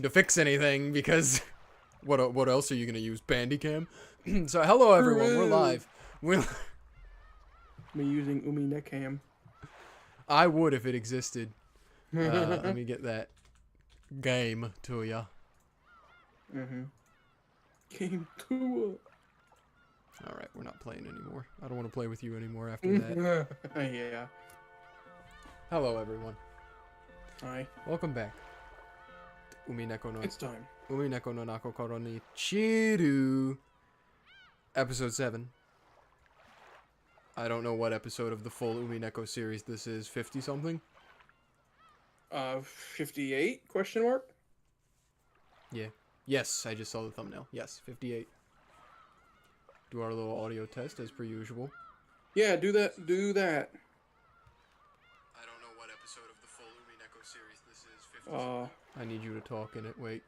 to fix anything because what else are you gonna use? Bandicam? So hello everyone, we're live. Me using Umineko. I would if it existed. Let me get that game to ya. Game 2. Alright, we're not playing anymore. I don't want to play with you anymore after that. Yeah. Hello everyone. Hi. Welcome back. Umineko no It's time. Umineko no Naku Koro ni Chiru. Episode 7. I don't know what episode of the full Umineko series this is. 50 something? 58? Question mark? Yeah. Yes, I just saw the thumbnail. Yes, 58. Do our little audio test as per usual. Yeah, do that. I don't know what episode of the full Umineko series this is. 50 I need you to talk in it. Wait.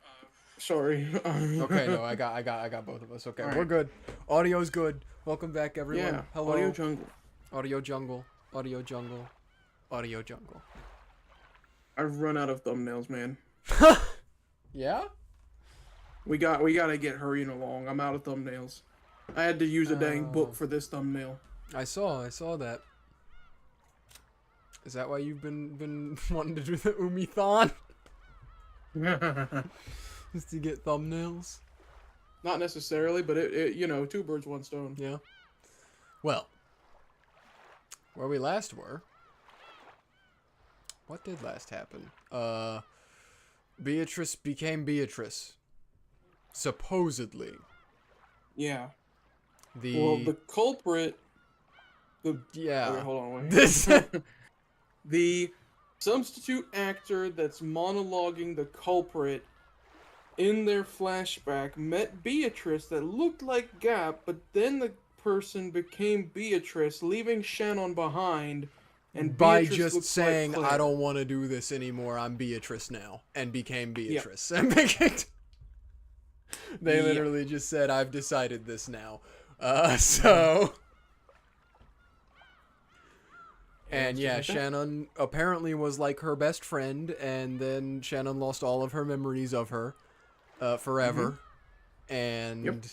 Sorry. Okay, no, I got both of us. Okay, All we're right. good. Audio's good. Welcome back, everyone. Yeah. Hello. Audio jungle. Audio jungle. Audio jungle. Audio jungle. I've run out of thumbnails, man. Yeah? We gotta get hurrying along. I'm out of thumbnails. I had to use a dang book for this thumbnail. I saw that. Is that why you've been wanting to do the Umi-thon? Just to get thumbnails? Not necessarily, but it you know, two birds, one stone. Yeah. Well, where we last were. What did last happen? Beatrice became Beatrice. Supposedly. Yeah. The the culprit. yeah. Wait, hold on. Wait. This The substitute actor that's monologuing the culprit in their flashback met Beatrice that looked like Gaap, but then the person became Beatrice, leaving Shannon behind. And by Beatrice just looks saying, like I Clair. don't want to do this anymore, I'm Beatrice now, and became Beatrice. They literally just said, I've decided this now. So... And yeah, Shannon apparently was like her best friend, and then Shannon lost all of her memories of her forever. And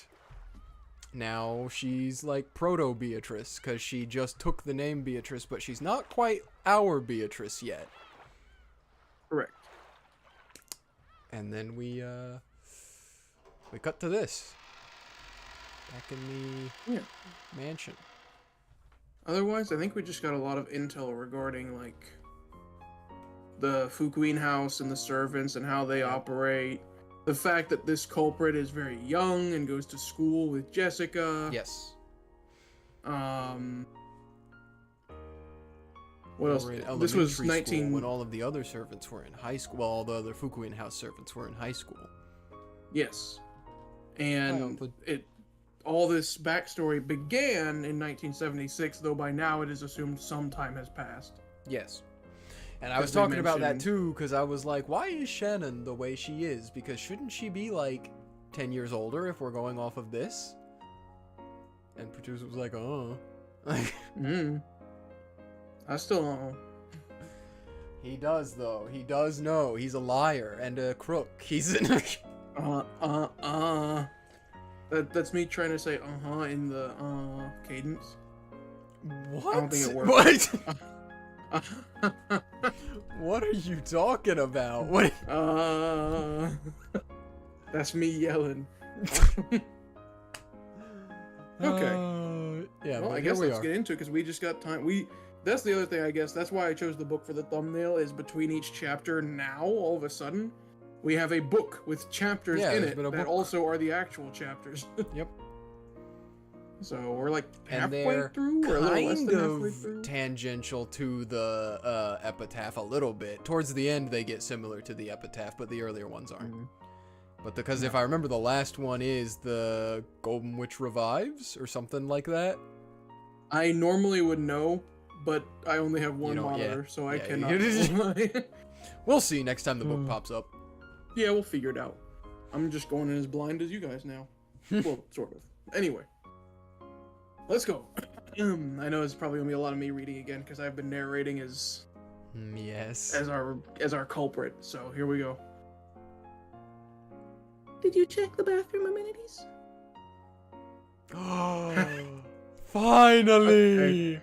now she's like proto-Beatrice, because she just took the name Beatrice, but she's not quite our Beatrice yet. Correct. And then we cut to this. Back in the mansion. Otherwise, I think we just got a lot of intel regarding, like, the Fukuin house and the servants and how they operate. The fact that this culprit is very young and goes to school with Jessica. Yes. What else? This was 19... when all of the other servants were in high school. Well, all the other Fukuin house servants were in high school. Yes. And all this backstory began in 1976, though by now it is assumed some time has passed. Yes. And I was talking about that too, because I was like, why is Shannon the way she is? Because shouldn't she be like 10 years older if we're going off of this? And producer was like, oh. I still don't know. He does, though. He does know. He's a liar and a crook. He's That's me trying to say in the cadence. What? I don't think it works. What? What are you talking about? What? That's me yelling. Okay. Yeah. Well, I guess let's get into it because we just got time. That's the other thing, I guess. That's why I chose the book for the thumbnail. Is between each chapter now, all of a sudden, we have a book with chapters in it that also are the actual chapters. Yep. So we're like halfway they're through, or a little less than halfway kind through. of tangential to the epitaph a little bit. Towards the end, they get similar to the epitaph, but the earlier ones aren't. But because if I remember, the last one is the Golden Witch revives or something like that. I normally would know, but I only have one monitor, so I cannot. We'll see next time the book pops up. Yeah, we'll figure it out. I'm just going in as blind as you guys now. Well, sort of. Anyway, let's go. I know it's probably gonna be a lot of me reading again because I've been narrating as yes as our culprit. So here we go. Did you check the bathroom amenities? Finally!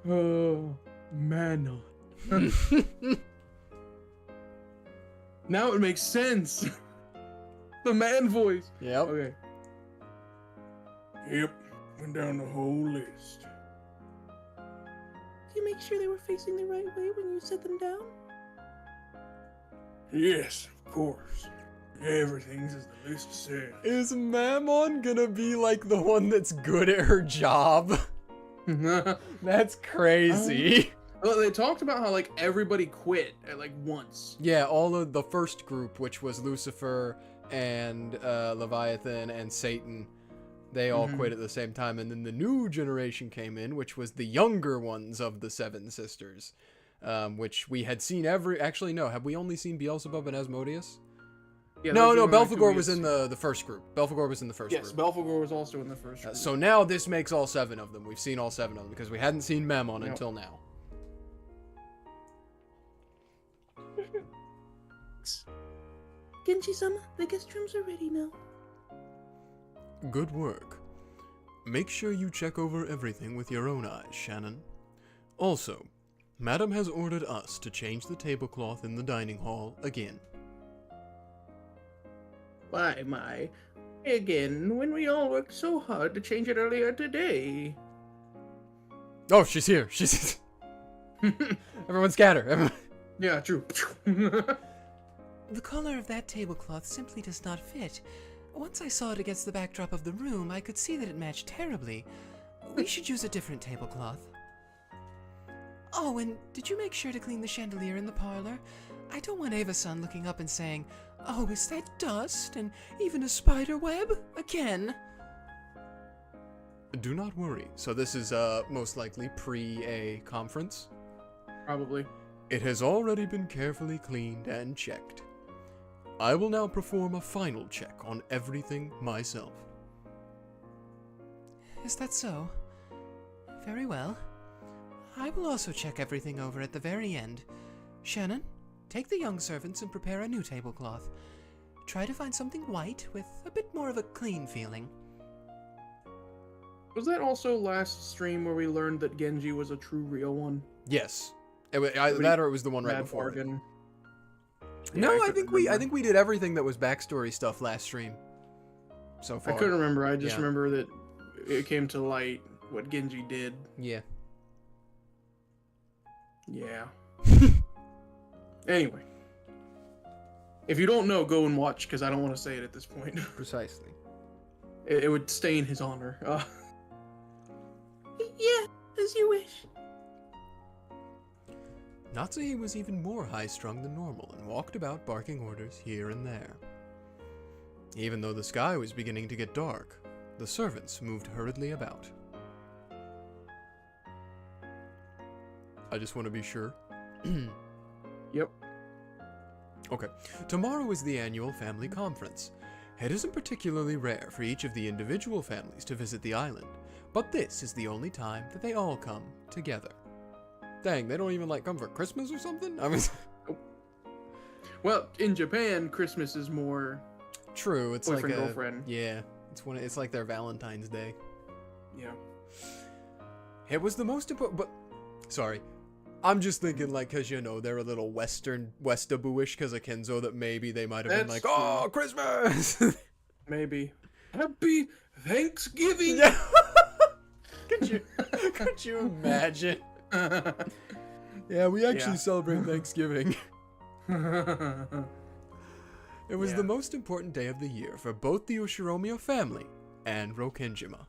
Oh, Manon. Now it makes sense. The man voice. Yep. Okay. Yep. Went down the whole list. Did you make sure they were facing the right way when you set them down? Yes, of course. Everything's as the list said. Is Mammon gonna be like the one that's good at her job? That's crazy. Well, they talked about how like everybody quit at like once. Yeah, all of the first group, which was Lucifer and Leviathan and Satan, they all quit at the same time. And then the new generation came in, which was the younger ones of the Seven Sisters, which we had seen Actually, no. Have we only seen Beelzebub and Asmodeus? Yeah, No, they're doing Belphegor like was in the first group. Belphegor was in the first Yes, group. Belphegor was also in the first group. So now this makes all 7 of them. We've seen all 7 of them because we hadn't seen Mammon until now. Genji-sama, the guest rooms are ready now. Good work. Make sure you check over everything with your own eyes, Shannon. Also, Madam has ordered us to change the tablecloth in the dining hall again. Why, my. Again, when we all worked so hard to change it earlier today. Oh, she's here. She's... Everyone scatter. Everyone... Yeah, true. The color of that tablecloth simply does not fit. Once I saw it against the backdrop of the room, I could see that it matched terribly. We should use a different tablecloth. Oh, and did you make sure to clean the chandelier in the parlor? I don't want Ava-san looking up and saying, "Oh, is that dust? And even a spider web? Again?" Do not worry. So this is most likely pre a conference. Probably. It has already been carefully cleaned and checked. I will now perform a final check on everything myself. Is that so? Very well. I will also check everything over at the very end. Shannon, take the young servants and prepare a new tablecloth. Try to find something white with a bit more of a clean feeling. Was that also last stream where we learned that Genji was a true real one? Yes. That or it was the one right Bad before. bargain. No, Yeah, I couldn't think remember. we did everything that was backstory stuff last stream. So far. I couldn't remember. I just Yeah. remember that it came to light what Genji did. Yeah. Yeah. Anyway. If you don't know, go and watch, because I don't want to say it at this point. Precisely. It would stain his honor. Yeah, as you wish. Natsuhi was even more high-strung than normal and walked about barking orders here and there. Even though the sky was beginning to get dark, the servants moved hurriedly about. I just want to be sure. Yep. Okay. Tomorrow is the annual family conference. It isn't particularly rare for each of the individual families to visit the island, but this is the only time that they all come together. Dang, they don't even like come for Christmas or something? I mean, Well, in Japan, Christmas is more... true. It's Boyfriend, like a girlfriend. Yeah, it's like their Valentine's Day. Yeah. It was the most important, but sorry, I'm just thinking like because you know they're a little Westaboo-ish because of Kenzo that maybe they might have been like, That's oh, Christmas. Maybe. Happy Thanksgiving! Yeah. Could you imagine? Yeah, we actually Yeah. celebrate Thanksgiving. It was Yeah. the most important day of the year for both the Ushiromio family and Rokkenjima.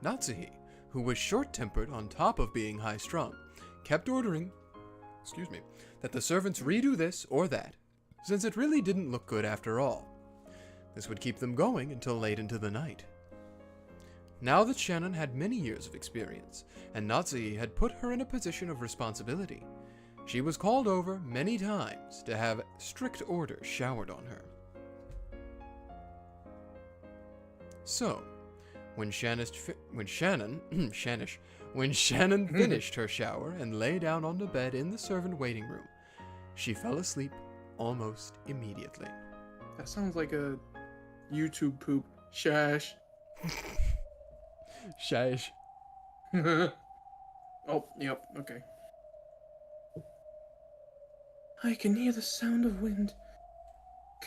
Natsuhi, who was short-tempered on top of being high-strung, kept ordering, that the servants redo this or that, since it really didn't look good after all. This would keep them going until late into the night. Now that Shannon had many years of experience, and Natsuhi had put her in a position of responsibility, she was called over many times to have strict orders showered on her. So, when Shannon finished her shower and lay down on the bed in the servant waiting room, she fell asleep almost immediately. That sounds like a YouTube poop. Shash. Shash. Oh, yep, okay. I can hear the sound of wind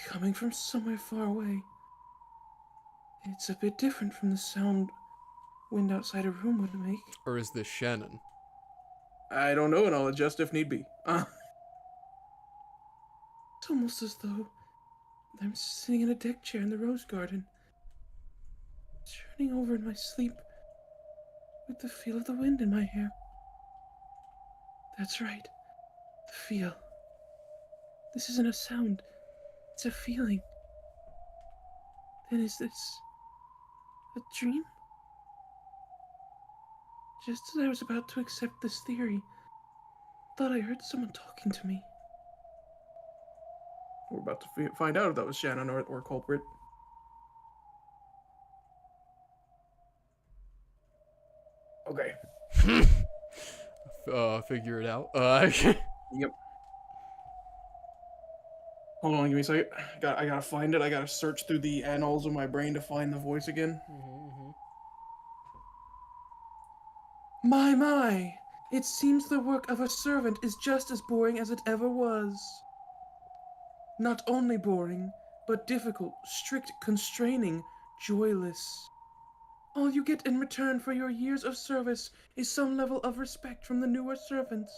coming from somewhere far away. It's a bit different from the sound wind outside a room would make. Or is this Shannon? I don't know, and I'll adjust if need be. It's almost as though I'm sitting in a deck chair in the rose garden, turning over in my sleep with the feel of the wind in my hair. That's right, the feel. This isn't a sound, it's a feeling. Then is this a dream? Just as I was about to accept this theory, I thought I heard someone talking to me. We're about to find out if that was Shannon or culprit. Okay. Figure it out. Yep. Hold on, give me a second. I gotta find it. I gotta search through the annals of my brain to find the voice again. My! It seems the work of a servant is just as boring as it ever was. Not only boring, but difficult, strict, constraining, joyless. All you get in return for your years of service is some level of respect from the newer servants.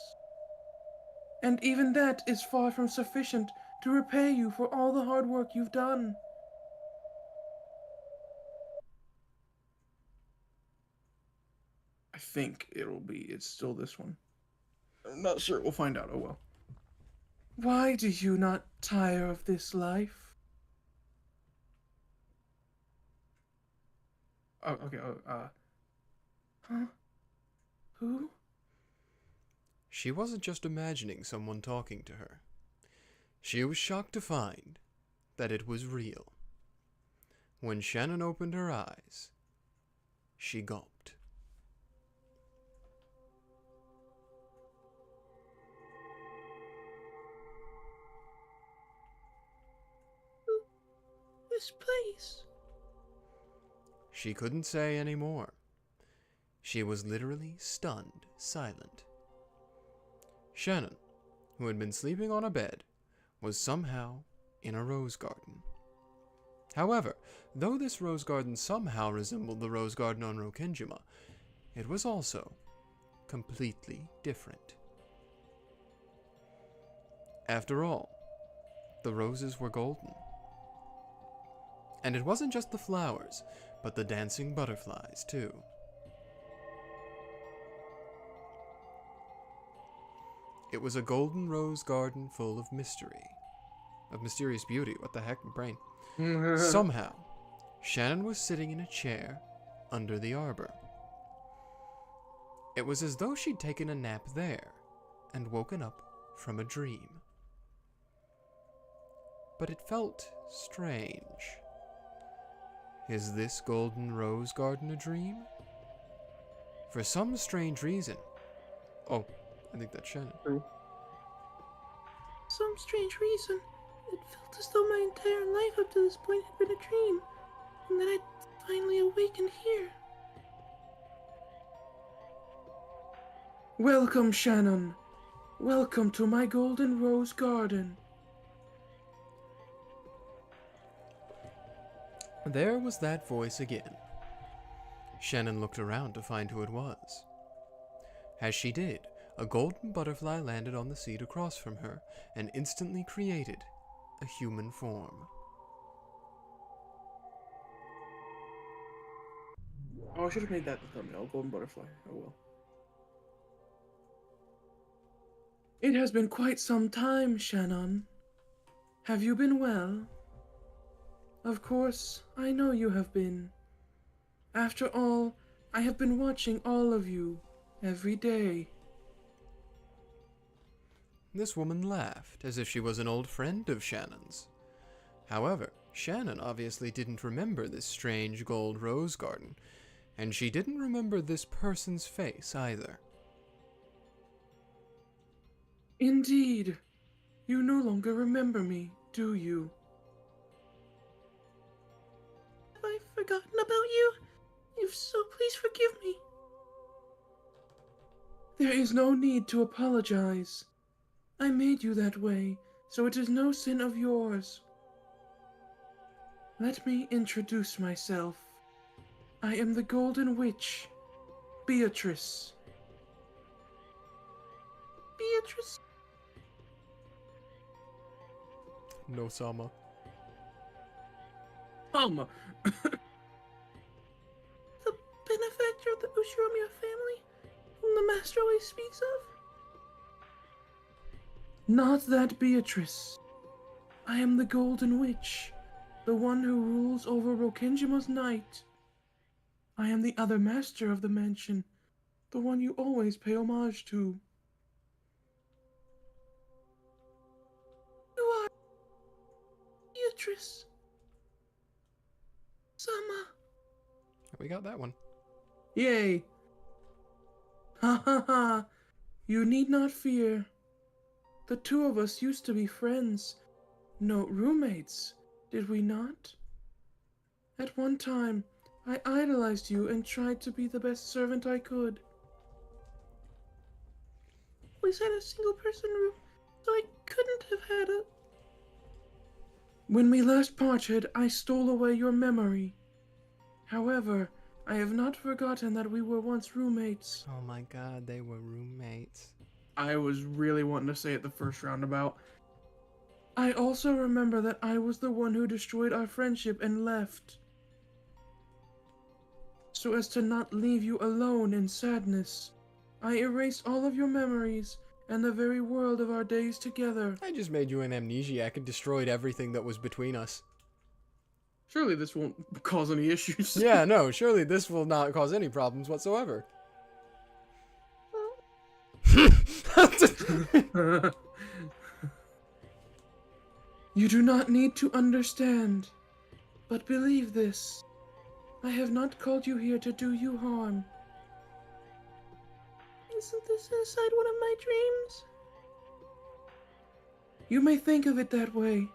And even that is far from sufficient to repay you for all the hard work you've done. I think it's still this one. I'm not sure, we'll find out, oh well. Why do you not tire of this life? Oh, okay, huh? Who? She wasn't just imagining someone talking to her. She was shocked to find that it was real. When Shannon opened her eyes, she gulped. This place. She couldn't say any more. She was literally stunned silent. Shannon, who had been sleeping on a bed, was somehow in a rose garden. However, though this rose garden somehow resembled the rose garden on Rokkenjima, it was also completely different. After all, the roses were golden. And it wasn't just the flowers, but the dancing butterflies, too. It was a golden rose garden full of mystery. Of mysterious beauty, what the heck, brain. Somehow, Shannon was sitting in a chair under the arbor. It was as though she'd taken a nap there and woken up from a dream. But it felt strange. Is this golden rose garden a dream? For some strange reason. Oh, I think that's Shannon. Some strange reason, it felt as though my entire life up to this point had been a dream, and that I'd finally awakened here. Welcome, Shannon. Welcome to my golden rose garden. There was that voice again. Shannon looked around to find who it was. As she did, a golden butterfly landed on the seat across from her and instantly created a human form. Oh, I should have made that the thumbnail, golden butterfly. Oh well. It has been quite some time, Shannon. Have you been well? Of course, I know you have been. After all, I have been watching all of you every day. This woman laughed as if she was an old friend of Shannon's. However, Shannon obviously didn't remember this strange gold rose garden, and she didn't remember this person's face either. Indeed. You no longer remember me, do you? Have I forgotten about you? If so, please forgive me. There is no need to apologize. I made you that way, so it is no sin of yours. Let me introduce myself. I am the Golden Witch, Beatrice. Beatrice, No Sama. Alma. the benefactor of the Ushiromiya family, whom the master always speaks of? Not that Beatrice. I am the Golden Witch, the one who rules over Rokkenjima's night. I am the other master of the mansion, the one you always pay homage to. You are Beatrice. Sama. We got that one. Yay! Ha ha ha! You need not fear. The two of us used to be friends. No, roommates, did we not? At one time, I idolized you and tried to be the best servant I could. We had a single person room, so I couldn't have had a... When we last parted, I stole away your memory. However, I have not forgotten that we were once roommates. Oh my god, they were roommates. I was really wanting to say it the first roundabout. I also remember that I was the one who destroyed our friendship and left. So as to not leave you alone in sadness, I erased all of your memories and the very world of our days together. I just made you an amnesiac and destroyed everything that was between us. Surely this won't cause any issues. Yeah, no, surely this will not cause any problems whatsoever. You do not need to understand, but believe this. I have not called you here to do you harm. Isn't this inside one of my dreams? You may think of it that way.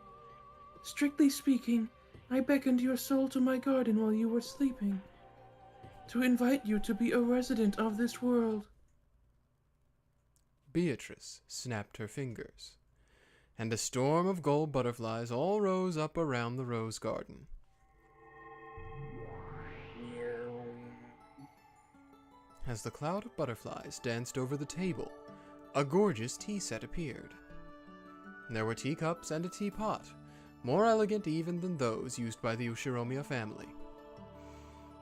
Strictly speaking, I beckoned your soul to my garden while you were sleeping, to invite you to be a resident of this world. Beatrice snapped her fingers, and a storm of gold butterflies all rose up around the rose garden. As the cloud of butterflies danced over the table, a gorgeous tea set appeared. There were teacups and a teapot, more elegant even than those used by the Ushiromiya family.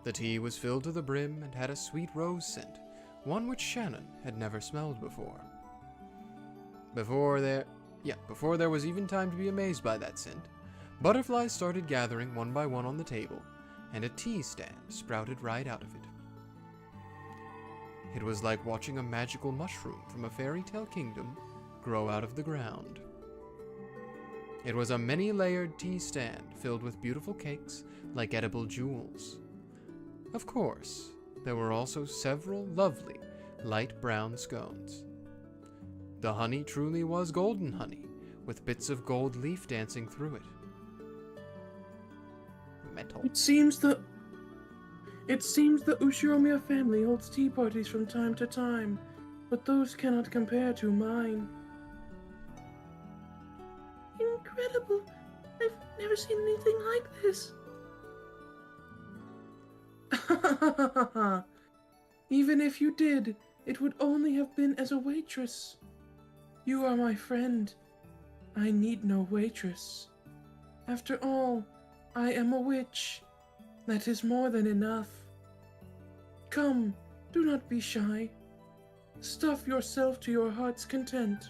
The tea was filled to the brim and had a sweet rose scent, one which Shannon had never smelled before. Before there was even time to be amazed by that scent, butterflies started gathering one by one on the table, and a tea stand sprouted right out of it. It was like watching a magical mushroom from a fairy tale kingdom grow out of the ground. It was a many-layered tea stand filled with beautiful cakes like edible jewels. Of course, there were also several lovely light brown scones. The honey truly was golden honey, with bits of gold leaf dancing through it. Metal. It seems the Ushiromiya family holds tea parties from time to time, but those cannot compare to mine. Incredible. I've never seen anything like this. Even if you did, it would only have been as a waitress. You are my friend. I need no waitress. After all, I am a witch. That is more than enough. Come, do not be shy. Stuff yourself to your heart's content.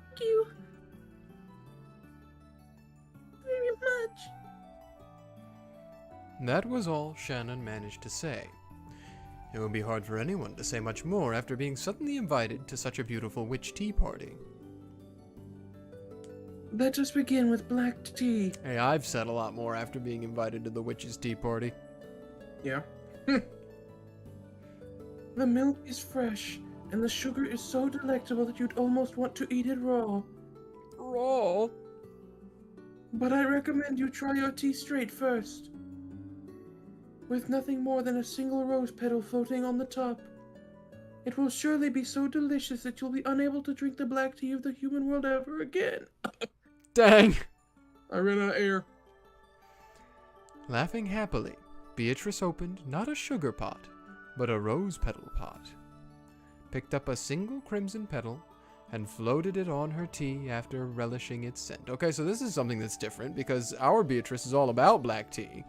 Thank you very much. That was all Shannon managed to say. It would be hard for anyone to say much more after being suddenly invited to such a beautiful witch tea party. Let us begin with black tea. Hey, I've said a lot more after being invited to the witch's tea party. Yeah. The milk is fresh, and the sugar is so delectable that you'd almost want to eat it raw. Raw. But I recommend you try your tea straight first, with nothing more than a single rose petal floating on the top. It will surely be so delicious that you'll be unable to drink the black tea of the human world ever again. Dang. I ran out of air. Laughing happily, Beatrice opened not a sugar pot, but a rose petal pot, picked up a single crimson petal, and floated it on her tea after relishing its scent. Okay, so this is something that's different, because our Beatrice is all about black tea.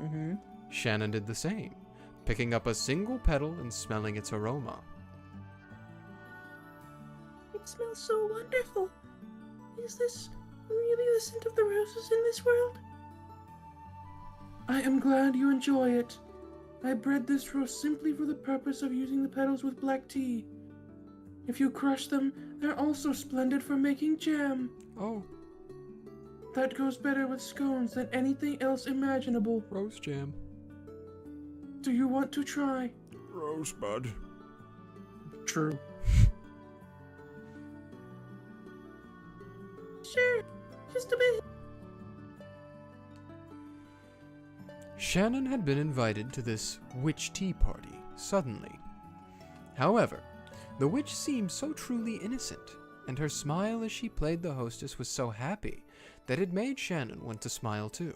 Mm-hmm. Shannon did the same, picking up a single petal and smelling its aroma. It smells so wonderful. Is this really the scent of the roses in this world? I am glad you enjoy it. I bred this rose simply for the purpose of using the petals with black tea. If you crush them, they're also splendid for making jam. Oh, That goes better with scones than anything else imaginable. rose jam. Do you want to try? Rosebud. True. Sure, just a bit. Shannon had been invited to this witch tea party, suddenly. However, the witch seemed so truly innocent, and her smile as she played the hostess was so happy that it made Shannon want to smile too.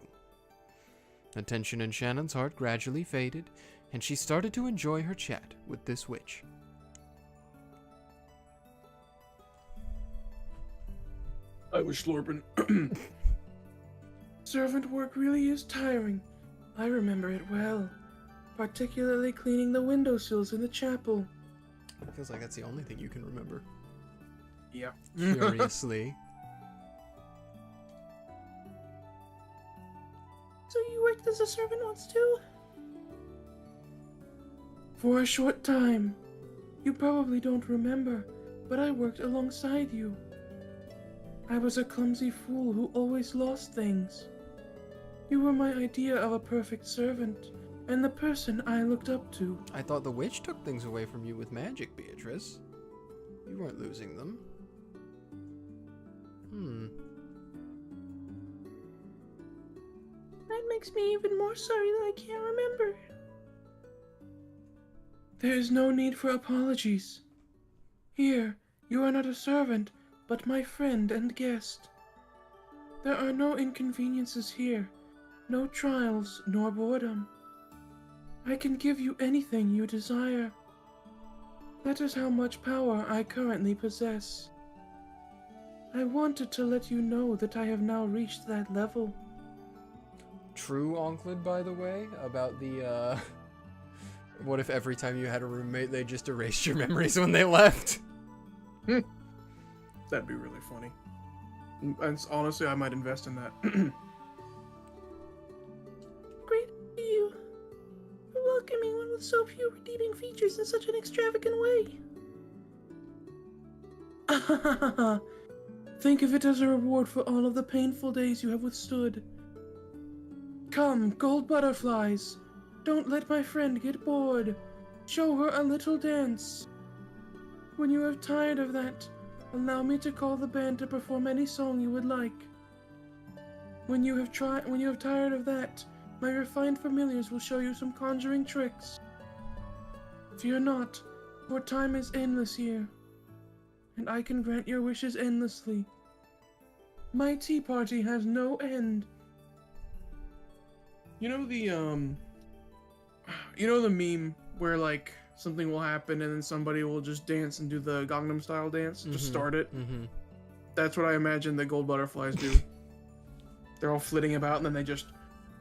The tension in Shannon's heart gradually faded, and she started to enjoy her chat with this witch. I was slurping. Servant work really is tiring. I remember it well, particularly cleaning the windowsills in the chapel. It feels like that's the only thing you can remember. Yeah. Curiously. So you worked as a servant once too? For a short time. You probably don't remember, but I worked alongside you. I was a clumsy fool who always lost things. You were my idea of a perfect servant, and the person I looked up to. I thought the witch took things away from you with magic, Beatrice. You weren't losing them. That makes me even more sorry that I can't remember. There is no need for apologies. Here, you are not a servant, but my friend and guest. There are no inconveniences here, no trials nor boredom. I can give you anything you desire. That is how much power I currently possess. I wanted to let you know that I have now reached that level. True, Onklid, by the way, about the, what if every time you had a roommate, they just erased your memories when they left? That'd be really funny. And honestly, I might invest in that. Great to you. For welcoming one with so few redeeming features in such an extravagant way. Think of it as a reward for all of the painful days you have withstood. Come, gold butterflies. Don't let my friend get bored. Show her a little dance. When you are tired of that, allow me to call the band to perform any song you would like. When you have tired of that, my refined familiars will show you some conjuring tricks. Fear not, for time is endless here, and I can grant your wishes endlessly. My tea party has no end. You know the meme where like something will happen and then somebody will just dance and do the Gangnam Style dance, just start it. Mm-hmm. That's what I imagine the gold butterflies do. They're all flitting about and then they just.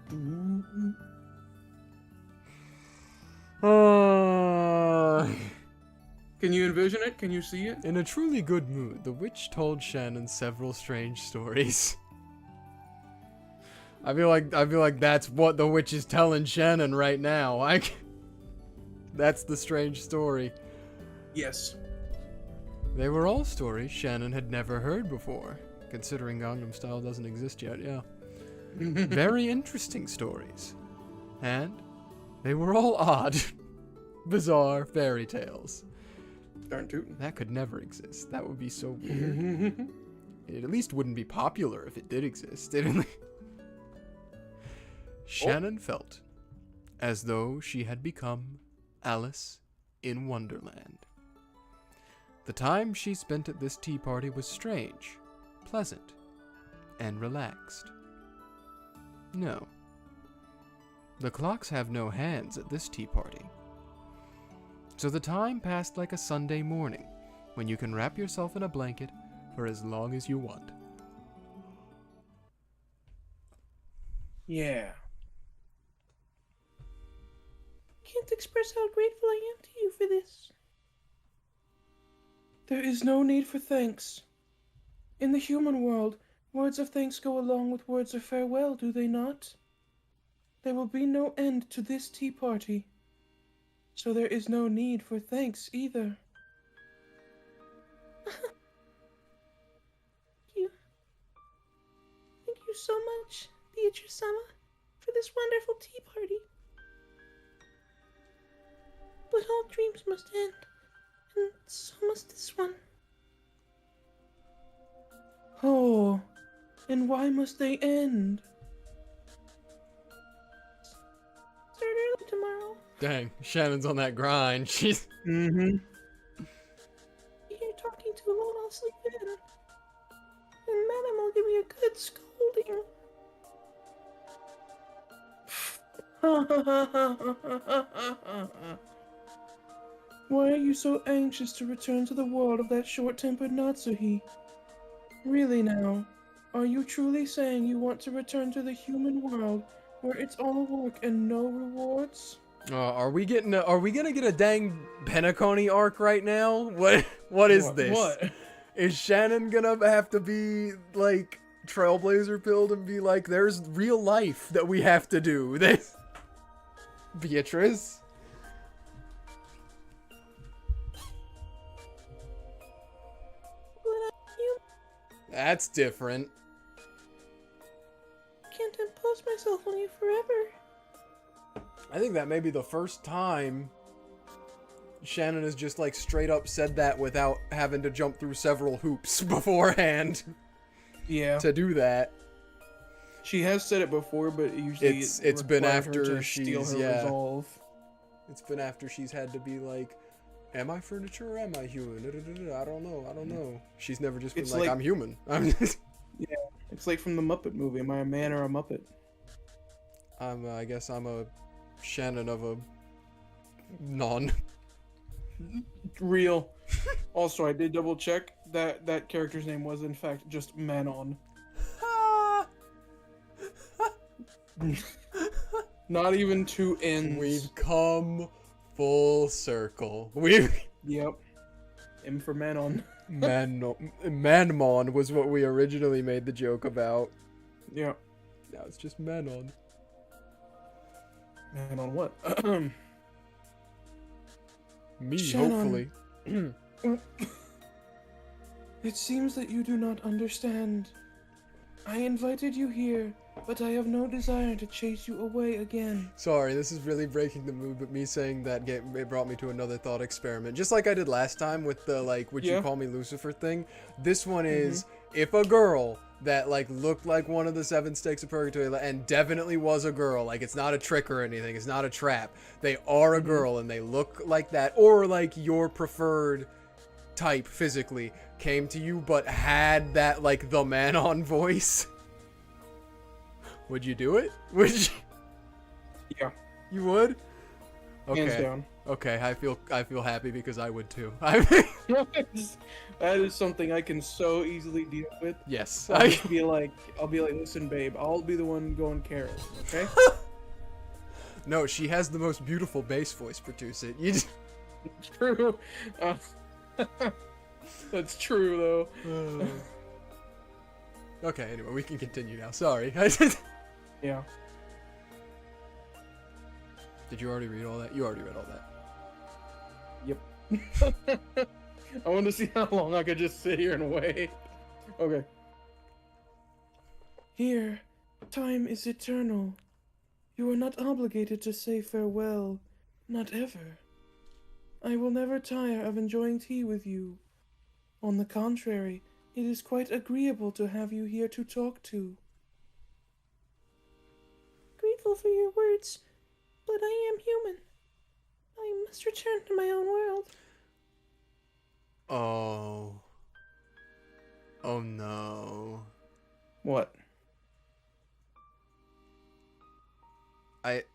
Can you envision it? Can you see it? In a truly good mood, the witch told Shannon several strange stories. I feel like that's what the witch is telling Shannon right now. That's the strange story. Yes. They were all stories Shannon had never heard before, considering Gangnam Style doesn't exist yet, yeah. Very interesting stories. And they were all odd, bizarre fairy tales. Darn tootin'. That could never exist. That would be so weird. It at least wouldn't be popular if it did exist. Shannon felt as though she had become Alice in Wonderland. The time she spent at this tea party was strange, pleasant, and relaxed. No. The clocks have no hands at this tea party. So the time passed like a Sunday morning, when you can wrap yourself in a blanket for as long as you want. Yeah. Can't express how grateful I am to you for this. There is no need for thanks. In the human world, words of thanks go along with words of farewell, do they not? There will be no end to this tea party, so there is no need for thanks either. Thank you so much, Beatrice-sama, for this wonderful tea party. But all dreams must end, and so must this one. Oh, and why must they end? Start early tomorrow. Dang, Shannon's on that grind. She's... Mm-hmm. You're talking too long, I'll sleep in. And Madam will give me a good scolding. Why are you so anxious to return to the world of that short-tempered Natsuhi? Really now, are you truly saying you want to return to the human world where it's all work and no rewards? are we gonna get a dang Penacony arc right now? What is this? What? Is Shannon gonna have to be like Trailblazer pilled and be like, there's real life that we have to do? This Beatrice? That's different. Can't impose myself on you forever. I think that may be the first time Shannon has just like straight up said that without having to jump through several hoops beforehand Yeah. to do that. She has said it before, but usually It's been required her after to steal she's- her yeah. resolve. It's been after she's had to be like, am I furniture or am I human? I don't know. She's never just been It's like, like- I'm human. I'm It's like from the Muppet movie. Am I a man or a Muppet? I guess I'm a Shannon of a non. Real. Also, I did double check that character's name was in fact just Manon. Not even two N's. We've come full circle. We've Yep. M for Manon. Manmon was what we originally made the joke about. Yeah. Now it's just Manon. Manon what? Me, Shannon. hopefully. It seems that you do not understand. I invited you here, but I have no desire to chase you away again. Sorry, this is really breaking the mood, but me saying that it brought me to another thought experiment. Just like I did last time with the, like, would you Yeah. call me Lucifer thing. This one is, if a girl that, like, looked like one of the 7 Stakes of Purgatory, and definitely was a girl, like, it's not a trick or anything, it's not a trap. They are a girl, and they look like that, or, like, your preferred type physically came to you, but had that, like, the Manon voice. Would you do it? Would you? Yeah. You would? Hands Okay. down. Okay, I feel happy because I would too. That is something I can so easily deal with. Yes. I'll just be like, listen, babe, I'll be the one going Carol, okay? No, she has the most beautiful bass voice, produce it. You just... True. That's true, though. Okay, anyway, we can continue now. Sorry. Yeah. Did you already read all that? You already read all that. Yep. I wanted to see how long I could just sit here and wait. Okay. Here, time is eternal. You are not obligated to say farewell, not ever. I will never tire of enjoying tea with you. On the contrary, it is quite agreeable to have you here to talk to. Grateful for your words, but I am human. I must return to my own world. Oh. Oh no. What?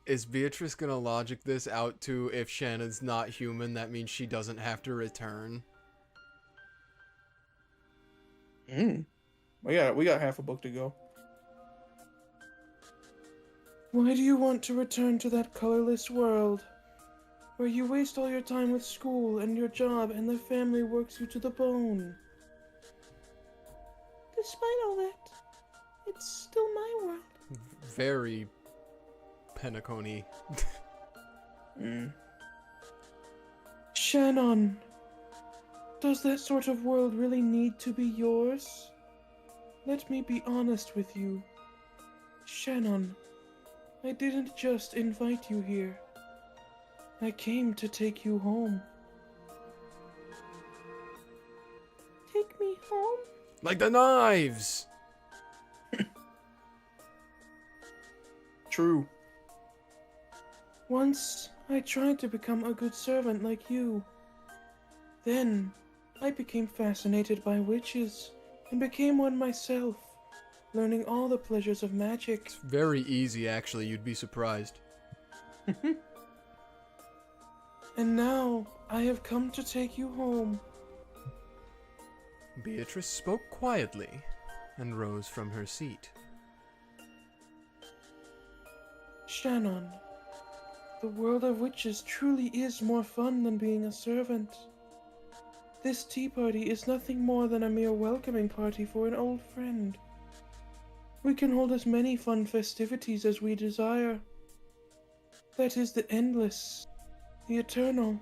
Is Beatrice gonna logic this out to if Shannon's not human, that means she doesn't have to return? We got half a book to go. Why do you want to return to that colorless world, where you waste all your time with school and your job and the family works you to the bone? Despite all that, it's still my world. Very Penacony. Shannon, does that sort of world really need to be yours? Let me be honest with you. Shannon, I didn't just invite you here. I came to take you home. Take me home? Like the knives! True. Once, I tried to become a good servant like you. Then, I became fascinated by witches, and became one myself, learning all the pleasures of magic. Very easy, actually. You'd be surprised. And now, I have come to take you home. Beatrice spoke quietly and rose from her seat. Shannon, the world of witches truly is more fun than being a servant. This tea party is nothing more than a mere welcoming party for an old friend. We can hold as many fun festivities as we desire. That is the endless, the eternal.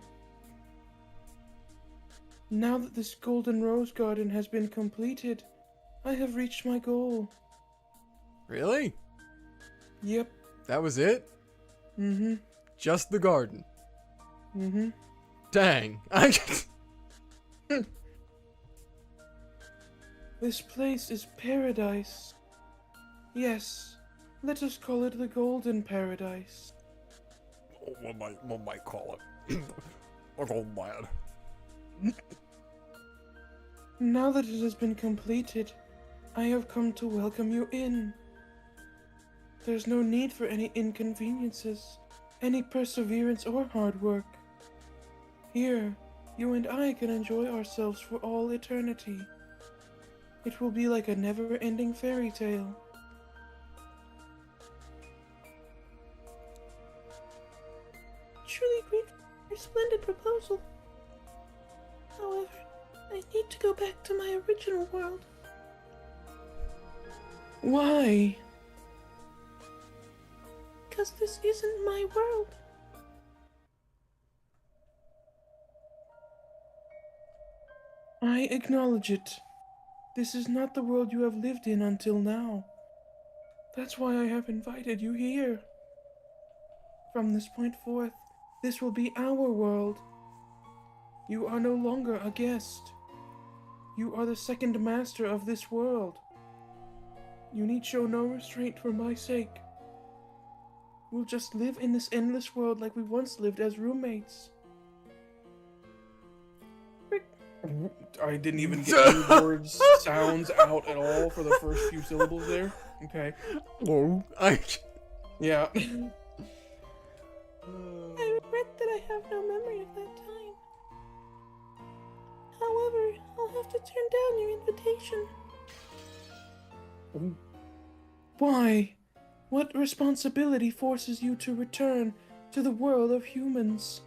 Now that this golden rose garden has been completed, I have reached my goal. Really? Yep. That was it? Mm-hmm. Just the garden? Mm-hmm. Dang. This place is paradise. Yes, let us call it the Golden Paradise. What might call it? A gold lad. Now that it has been completed, I have come to welcome you in. There's no need for any inconveniences, any perseverance or hard work. Here, you and I can enjoy ourselves for all eternity. It will be like a never-ending fairy tale. Truly grateful for your splendid proposal. However, I need to go back to my original world. Why? Because this isn't my world. I acknowledge it. This is not the world you have lived in until now. That's why I have invited you here. From this point forth, this will be our world. You are no longer a guest. You are the second master of this world. You need show no restraint for my sake. We'll just live in this endless world like we once lived as roommates. I didn't even get any words, sounds out at all for the first few syllables there. Okay. Whoa. Yeah. I regret that I have no memory of that time. However, I'll have to turn down your invitation. Why? What responsibility forces you to return to the world of humans?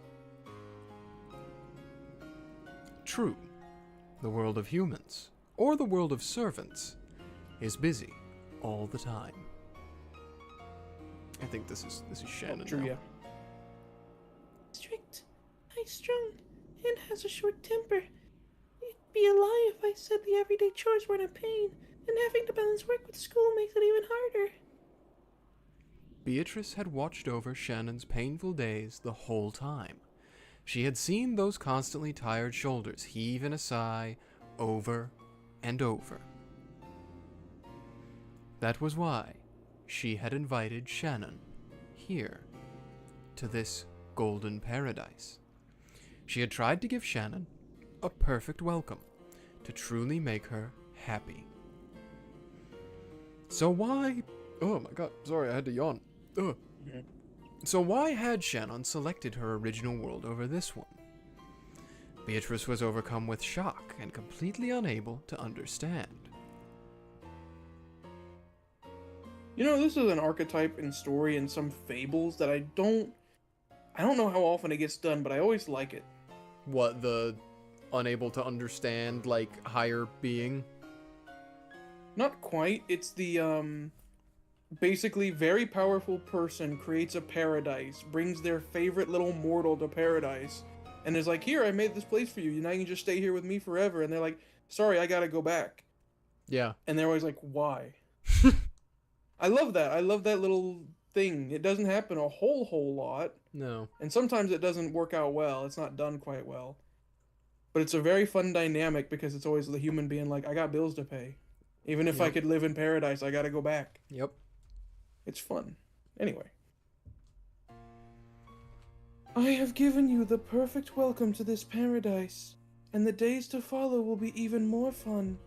True. The world of humans, or the world of servants, is busy all the time. I think this is Shannon. True, now. yeah. Strict, high-strung, and has a short temper. It'd be a lie if I said the everyday chores weren't a pain, and having to balance work with school makes it even harder. Beatrice had watched over Shannon's painful days the whole time. She had seen those constantly tired shoulders heave in a sigh over and over. That was why she had invited Shannon here, to this golden paradise. She had tried to give Shannon a perfect welcome, to truly make her happy. So why... Oh my god, sorry, I had to yawn. Ugh. So why had Shannon selected her original world over this one? Beatrice was overcome with shock and completely unable to understand. You know, this is an archetype in story in some fables that I don't know how often it gets done, but I always like it. What, the unable to understand, like, higher being? Not quite. It's the, basically very powerful person creates a paradise, brings their favorite little mortal to paradise, and is like, here, I made this place for you. Now you can just stay here with me forever. And they're like, sorry, I gotta go back. Yeah. And they're always like, why? I love that. I love that little thing. It doesn't happen a whole lot. No. And sometimes it doesn't work out well. It's not done quite well. But it's a very fun dynamic because it's always the human being like, I got bills to pay. Even if I could live in paradise, I gotta go back. Yep. It's fun. Anyway. I have given you the perfect welcome to this paradise, and the days to follow will be even more fun.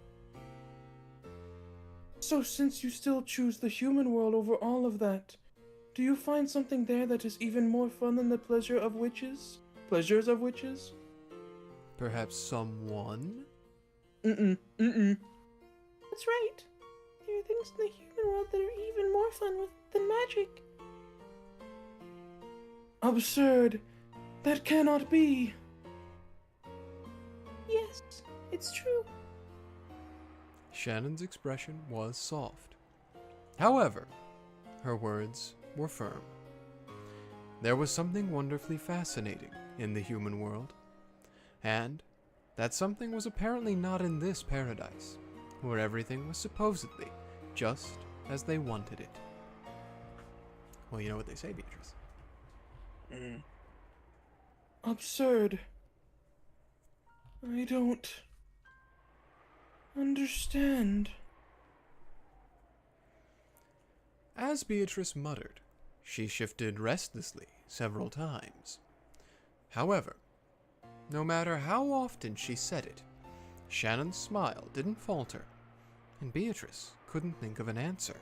So since you still choose the human world over all of that, do you find something there that is even more fun than the pleasures of witches? Perhaps someone? That's right. There are things in the human world that are even more fun than magic. Absurd! That cannot be! Yes, it's true. Shannon's expression was soft. However, her words were firm. There was something wonderfully fascinating in the human world, and that something was apparently not in this paradise, where everything was supposedly just as they wanted it. Well, you know what they say, Beatrice. Absurd. I don't understand. As Beatrice muttered, she shifted restlessly several times. However, no matter how often she said it, Shannon's smile didn't falter, and Beatrice couldn't think of an answer.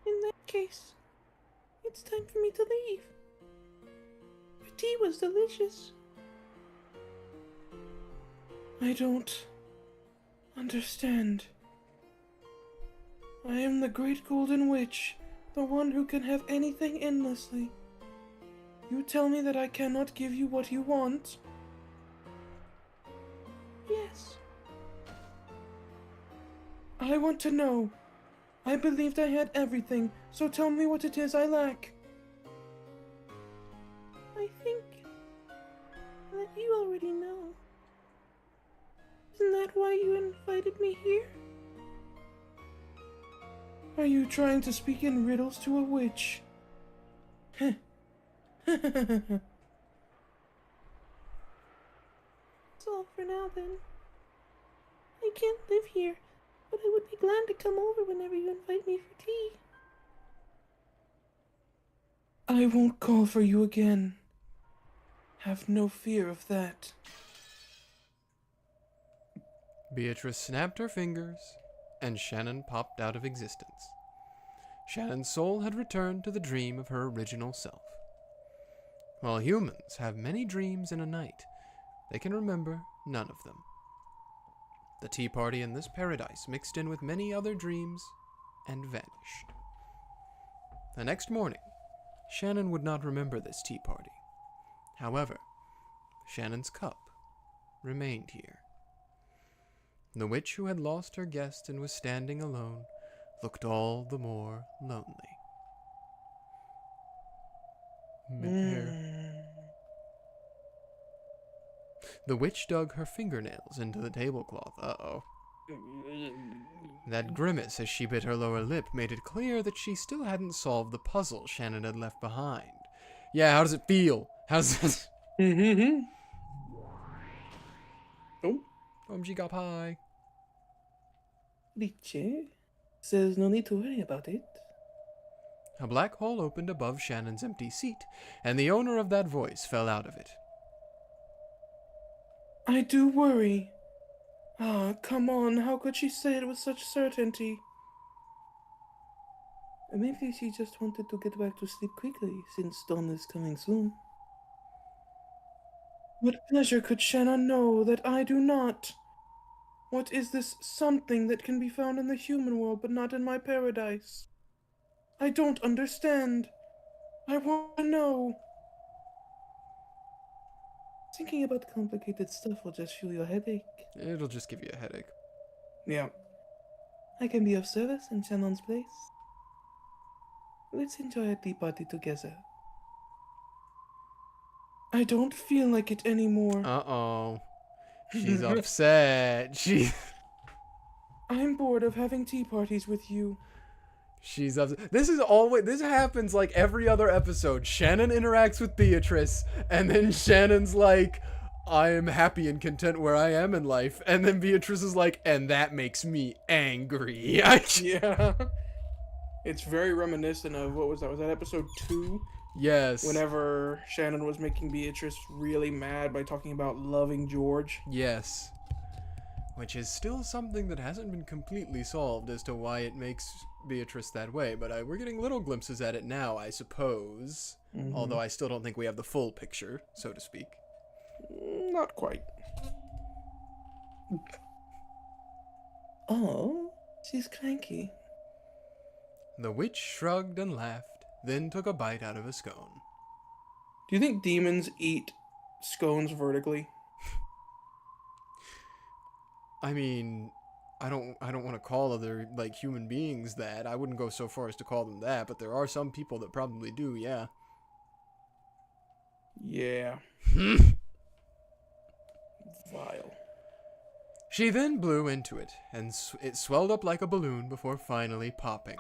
In that case, it's time for me to leave. The tea was delicious. I don't understand. I am the Great Golden Witch, the one who can have anything endlessly. You tell me that I cannot give you what you want? Yes. I want to know. I believed I had everything, so tell me what it is I lack. I think that you already know. Isn't that why you invited me here? Are you trying to speak in riddles to a witch? Heh. That's all for now then. I can't live here, but I would be glad to come over whenever you invite me for tea. I won't call for you again. Have no fear of that. Beatrice snapped her fingers, and Shannon popped out of existence. Shannon's soul had returned to the dream of her original self. While humans have many dreams in a night, they can remember none of them. The tea party in this paradise mixed in with many other dreams and vanished. The next morning, Shannon would not remember this tea party. However, Shannon's cup remained here. The witch who had lost her guest and was standing alone looked all the more lonely. The witch dug her fingernails into the tablecloth. Uh-oh. That grimace as she bit her lower lip made it clear that she still hadn't solved the puzzle Shannon had left behind, Yeah, how does it feel? How's it? Mm-hmm. Oh. Gaap, hi. Beatrice says no need to worry about it. A black hole opened above Shannon's empty seat, and the owner of that voice fell out of it. I do worry. Ah, come on, how could she say it with such certainty? Maybe she just wanted to get back to sleep quickly, since dawn is coming soon. What pleasure could Shannon know that I do not? What is this something that can be found in the human world but not in my paradise? I don't understand. I want to know. Thinking about complicated stuff will just fuel your headache. It'll just give you a headache. Yeah. I can be of service in Shannon's place. Let's enjoy a tea party together. I don't feel like it anymore. Uh-oh. She's upset. I'm bored of having tea parties with you. She's upset. This happens like every other episode. Shannon interacts with Beatrice, and then Shannon's like, I am happy and content where I am in life. And then Beatrice is like, and that makes me angry. Yeah. It's very reminiscent of, what was that? Was that episode 2? Yes. Whenever Shannon was making Beatrice really mad by talking about loving George. Yes. Which is still something that hasn't been completely solved as to why it makes Beatrice that way, but we're getting little glimpses at it now, I suppose. Mhm. Although I still don't think we have the full picture, so to speak. Not quite. Oh, she's cranky. The witch shrugged and laughed, then took a bite out of a scone. Do you think demons eat scones vertically? I mean, I don't want to call other like human beings that. I wouldn't go so far as to call them that, but there are some people that probably do, yeah. Yeah. Vile. She then blew into it, and it swelled up like a balloon before finally popping.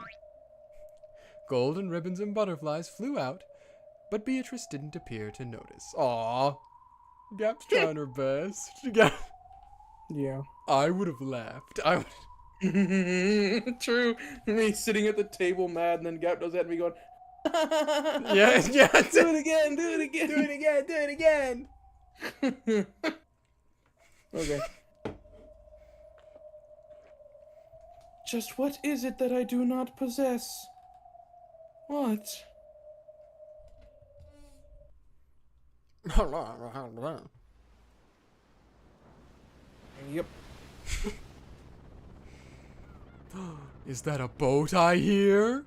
Golden ribbons and butterflies flew out, but Beatrice didn't appear to notice. Aww. Gaap's trying her best. Yeah. I would have laughed. I would. True. Me sitting at the table mad, and then Gaap does that and me going, Yeah. do it again, do it again. Do it again. Okay. Just what is it that I do not possess? What? Yep. Is that a boat I hear?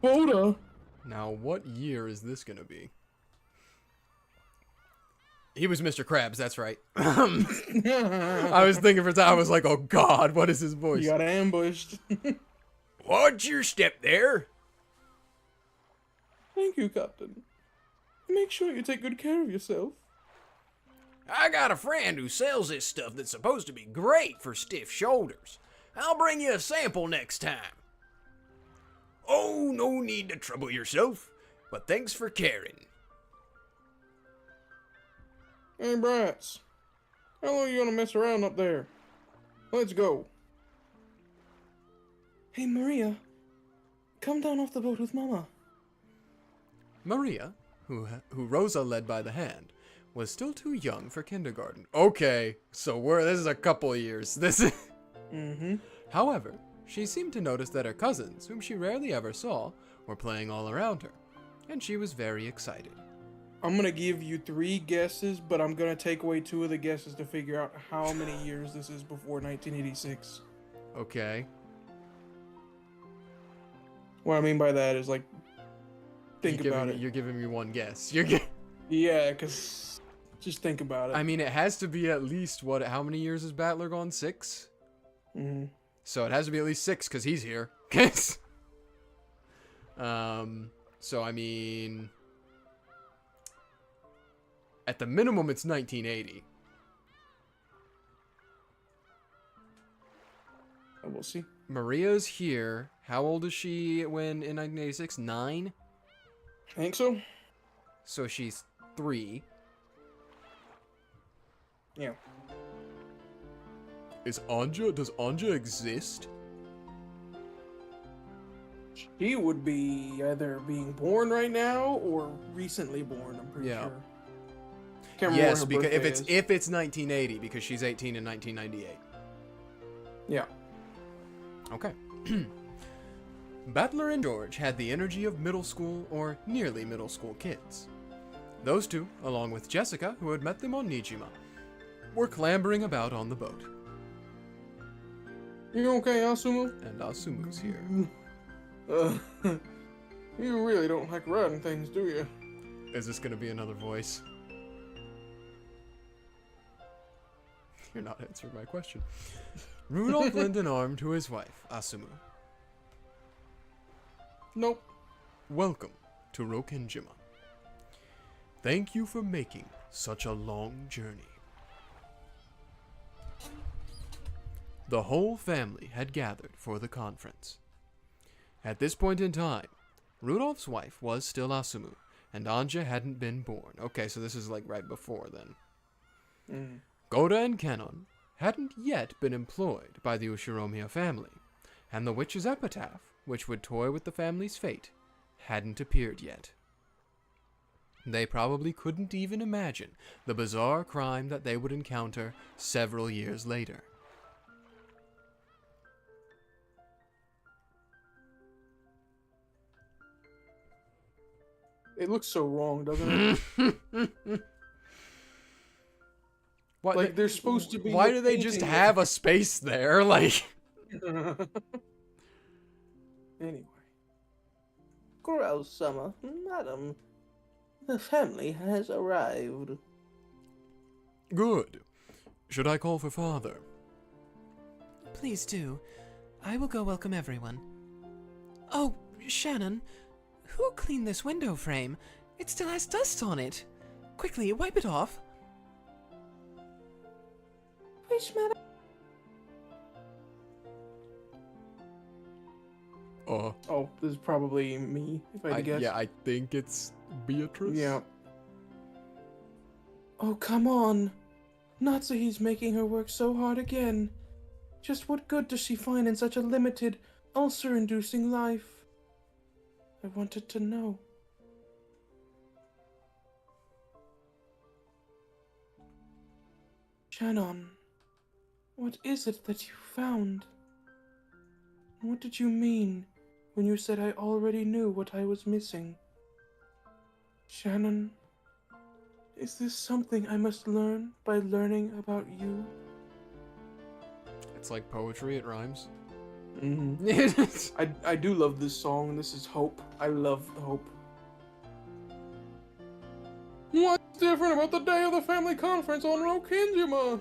Boda. Now, what year is this gonna be? He was Mr. Krabs, that's right. I was thinking for time, I was like, oh god, what is his voice? You got ambushed. Watch your step there. Thank you, Captain. Make sure you take good care of yourself. I got a friend who sells this stuff that's supposed to be great for stiff shoulders. I'll bring you a sample next time. Oh, no need to trouble yourself, but thanks for caring. Hey, brats. How long are you gonna mess around up there? Let's go. Hey, Maria. Come down off the boat with Mama. Maria, who Rosa led by the hand, was still too young for kindergarten. Okay, so this is a couple of years. This is... However, she seemed to notice that her cousins, whom she rarely ever saw, were playing all around her, and she was very excited. I'm gonna give you 3 guesses, but I'm gonna take away 2 of the guesses to figure out how many years this is before 1986. Okay. What I mean by that is, like, think about it. You're giving me one guess. Yeah, because just think about it. I mean, it has to be at least, how many years has Battler gone? 6? So it has to be at least 6, because he's here. So, I mean... At the minimum, it's 1980. We'll see. Maria's here. How old is she in 1986? 9? I think so. so she's 3. Yeah. Does Anja exist? She would be either being born right now or recently born, I'm pretty Yeah. sure. Can't remember Yes, when her because birthday if is. it's 1980, because she's 18 in 1998. Yeah. Okay. Battler and George had the energy of middle school or nearly middle school kids. Those two, along with Jessica, who had met them on Nijima, were clambering about on the boat. You okay, Asumu? And Asumu's here. You really don't like riding things, do you? Is this gonna be another voice? You're not answering my question. Rudolph lent an arm to his wife, Asumu. Nope. Welcome to Rokkenjima. Thank you for making such a long journey. The whole family had gathered for the conference. At this point in time, Rudolph's wife was still Asumu, and Anja hadn't been born. Okay, so this is like right before then. Mm. Goda and Kenon hadn't yet been employed by the Ushiromiya family, and the witch's epitaph, which would toy with the family's fate, hadn't appeared yet. They probably couldn't even imagine the bizarre crime that they would encounter several years later. It looks so wrong, doesn't it? Why, Like, there's supposed to be why a do they just painting have a space there? Like, Anyway. Grouse-sama, madam, the family has arrived. good. Should I call for father? Please do. I will go welcome everyone. Oh, Shannon, who cleaned this window frame? It still has dust on it. Quickly, wipe it off. Which madam? Oh, this is probably me, if I had to guess. Yeah, I think it's Beatrice. Yeah. Oh, come on. Natsuhi's making her work so hard again. Just what good does she find in such a limited, ulcer-inducing life? I wanted to know. Shannon, what is it that you found? What did you mean when you said I already knew what I was missing? Shannon, is this something I must learn by learning about you? It's like poetry, it rhymes. Mm-hmm. I do love this song. This is Hope. I love Hope. What's different about the day of the family conference on Rokkenjima?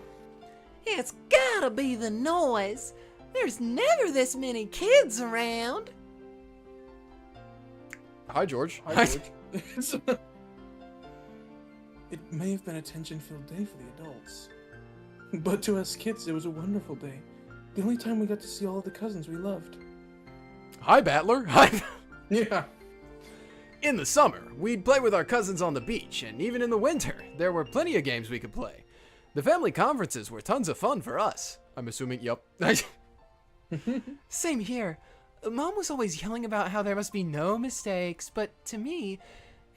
It's gotta be the noise. There's never this many kids around. Hi, George. Hi, George. It may have been a tension-filled day for the adults, but to us kids, it was a wonderful day. The only time we got to see all of the cousins we loved. Hi, Battler. Hi. Yeah. In the summer, we'd play with our cousins on the beach, and even in the winter, there were plenty of games we could play. The family conferences were tons of fun for us. I'm assuming, yup. Same here. Mom was always yelling about how there must be no mistakes, but to me,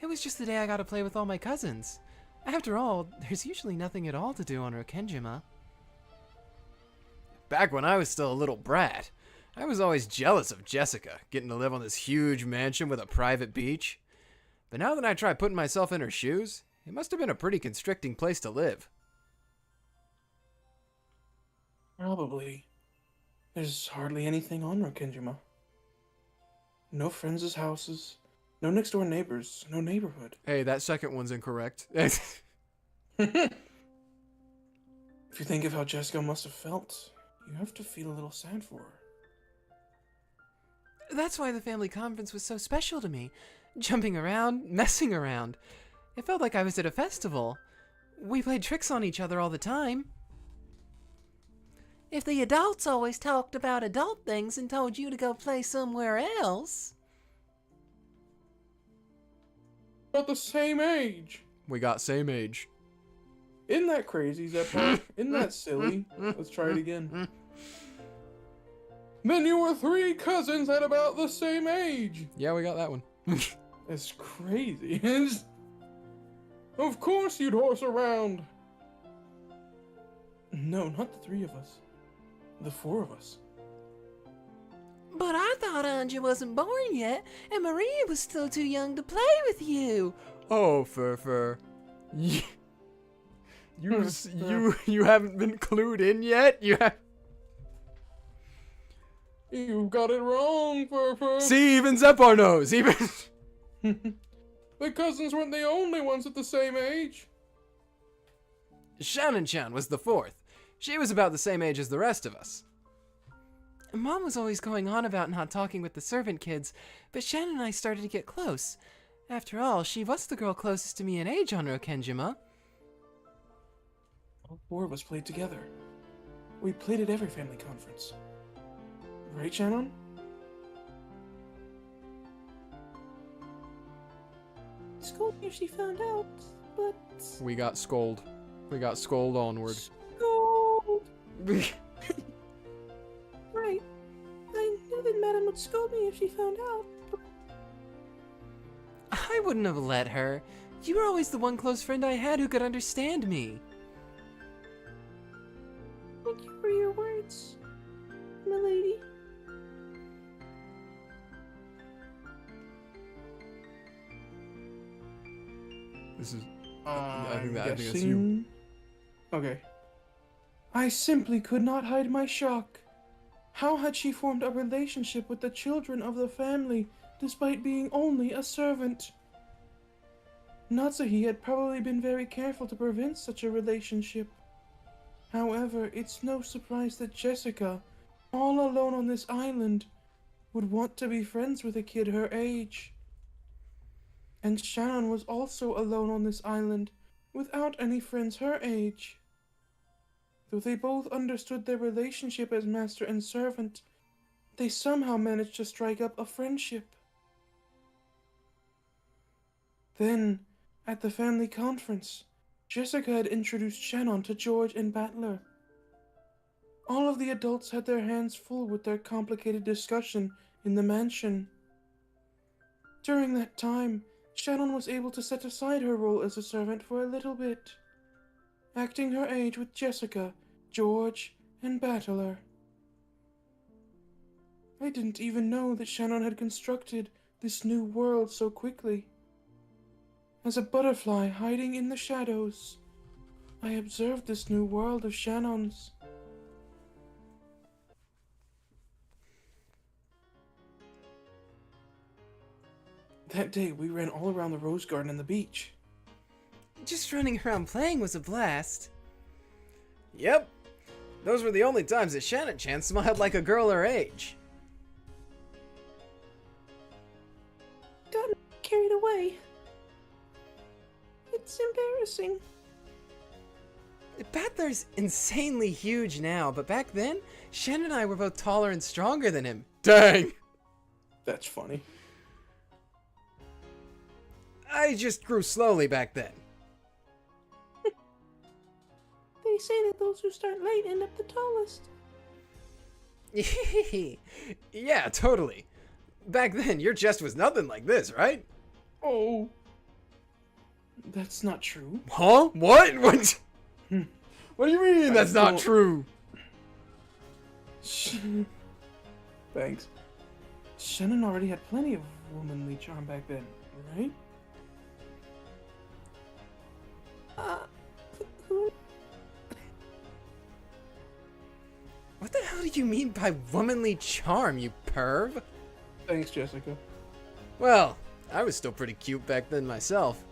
it was just the day I got to play with all my cousins. After all, there's usually nothing at all to do on Rokkenjima. Back when I was still a little brat, I was always jealous of Jessica, getting to live on this huge mansion with a private beach. But now that I try putting myself in her shoes, it must have been a pretty constricting place to live. Probably. There's hardly anything on Rokkenjima. No friends' houses, no next-door neighbors, no neighborhood. Hey, that second one's incorrect. If you think of how Jessica must have felt, you have to feel a little sad for her. That's why the family conference was so special to me. Jumping around, messing around. It felt like I was at a festival. We played tricks on each other all the time. If the adults always talked about adult things and told you to go play somewhere else. about the same age. We got same age. Isn't that crazy, Zephyr? Isn't that silly? Let's try it again. Then you were 3 cousins at about the same age. Yeah, we got that one. It's crazy. Of course you'd horse around. No, not the 3 of us. The 4 of us. But I thought Anja wasn't born yet, and Maria was still too young to play with you. Oh, Fur. You haven't been clued in yet? You got it wrong, Fur. See, even Zephyr knows. Even... The cousins weren't the only ones at the same age. Shannon-chan was the 4th. She was about the same age as the rest of us. Mom was always going on about not talking with the servant kids, but Shannon and I started to get close. After all, she was the girl closest to me in age on Rokkenjima. All 4 of us played together. We played at every family conference. Right, Shannon? Scold me if she found out, but... We got scold. We got scold onward. Scold! Right. I knew that Madame would scold me if she found out, but... I wouldn't have let her. You were always the one close friend I had who could understand me. Thank you for your words, milady. This is... I think that's you. Okay. I simply could not hide my shock. How had she formed a relationship with the children of the family, despite being only a servant? Natsuhi had probably been very careful to prevent such a relationship. However, it's no surprise that Jessica, all alone on this island, would want to be friends with a kid her age. And Shannon was also alone on this island, without any friends her age. Though they both understood their relationship as master and servant, they somehow managed to strike up a friendship. Then, at the family conference, Jessica had introduced Shannon to George and Battler. All of the adults had their hands full with their complicated discussion in the mansion. During that time, Shannon was able to set aside her role as a servant for a little bit, acting her age with Jessica, George, and Battler. I didn't even know that Shannon had constructed this new world so quickly. As a butterfly hiding in the shadows, I observed this new world of Shannon's. That day, we ran all around the rose garden and the beach. Just running around playing was a blast. Yep. Those were the only times that Shannon-chan smiled like a girl her age. Got carried away. It's embarrassing. Battler's insanely huge now, but back then, Shannon and I were both taller and stronger than him. Dang. That's funny. I just grew slowly back then. They say that those who start late end up the tallest. Yeah, totally. Back then, your chest was nothing like this, right? Oh. That's not true. Huh? What? What? What do you mean that's not don't- true? Thanks. Shannon already had plenty of womanly charm back then, right? Who? What the hell do you mean by womanly charm, you perv? Thanks, Jessica. Well, I was still pretty cute back then myself.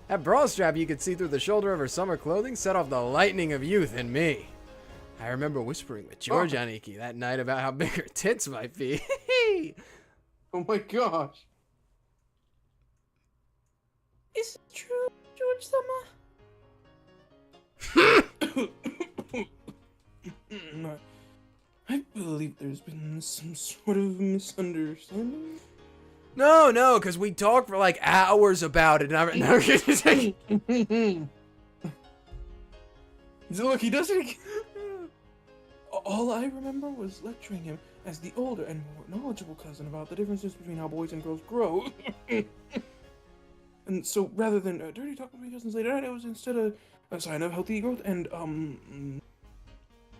That bra strap you could see through the shoulder of her summer clothing set off the lightning of youth in me. I remember whispering with George Aniki that night about how big her tits might be. Oh my gosh. Is it true, George-sama? I believe there's been some sort of misunderstanding. No, because we talked for like hours about it. And no. Look, he doesn't. All I remember was lecturing him as the older and more knowledgeable cousin about the differences between how boys and girls grow. And so, rather than dirty talk with my cousins later on, it was instead a sign of healthy growth and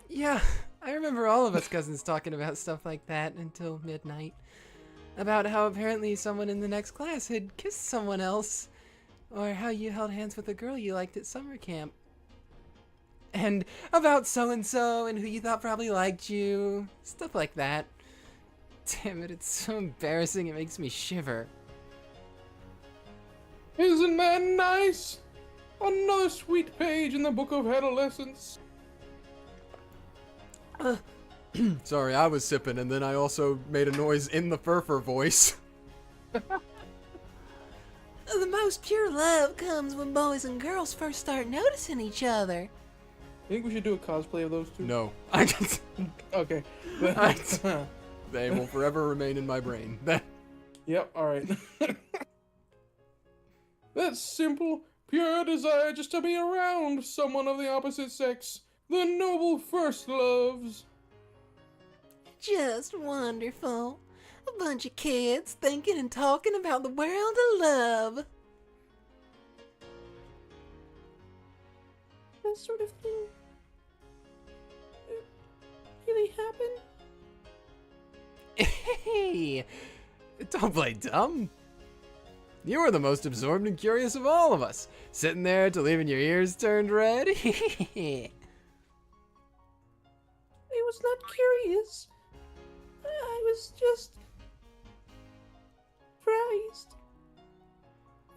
Yeah, I remember all of us cousins talking about stuff like that until midnight. About how apparently someone in the next class had kissed someone else. Or how you held hands with a girl you liked at summer camp. And about so-and-so and who you thought probably liked you. Stuff like that. Damn it, it's so embarrassing it makes me shiver. Isn't that nice? Another sweet page in the book of adolescence. Sorry, I was sipping, and then I also made a noise in the furfur voice. The most pure love comes when boys and girls first start noticing each other. I think we should do a cosplay of those two. No. Okay. They will forever remain in my brain. Yep, alright. That simple, pure desire just to be around someone of the opposite sex. The noble first loves. Just wonderful. A bunch of kids thinking and talking about the world of love. That sort of thing really happened? Hey! Don't play dumb. You were the most absorbed and curious of all of us. Sitting there till even your ears turned red. I was not curious. I was just surprised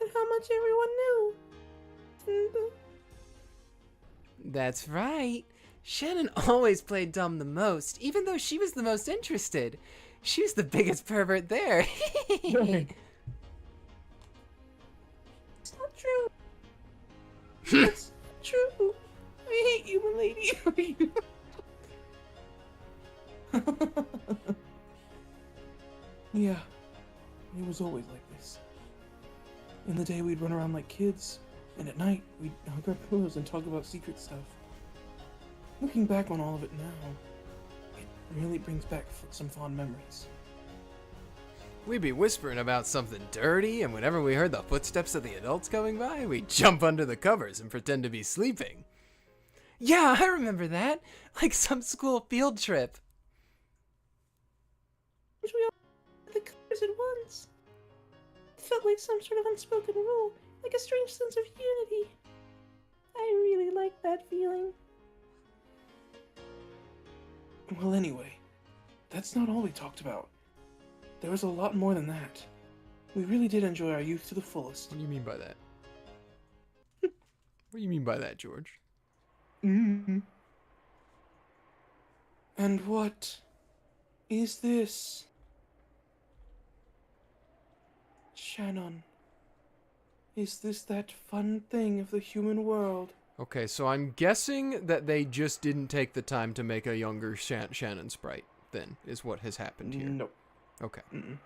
at how much everyone knew. And, That's right. Shannon always played dumb the most, even though she was the most interested. She was the biggest pervert there. Right. it's not true. It's true. I hate you, milady. Yeah, it was always like this. In the day, we'd run around like kids, and at night, we'd hug our pillows and talk about secret stuff. Looking back on all of it now, it really brings back some fond memories. We'd be whispering about something dirty, and whenever we heard the footsteps of the adults going by, we'd jump under the covers and pretend to be sleeping. Yeah, I remember that. Like some school field trip. We all had the colors at once. It felt like some sort of unspoken rule, like a strange sense of unity. I really liked that feeling. Well, anyway, that's not all we talked about. There was a lot more than that. We really did enjoy our youth to the fullest. What do you mean by that? What do you mean by that, George? Mm-hmm. And what is this? Shannon, is this that fun thing of the human world? Okay, so I'm guessing that they just didn't take the time to make a younger Shannon sprite, then, is what has happened here. Nope. Okay. Mm-mm.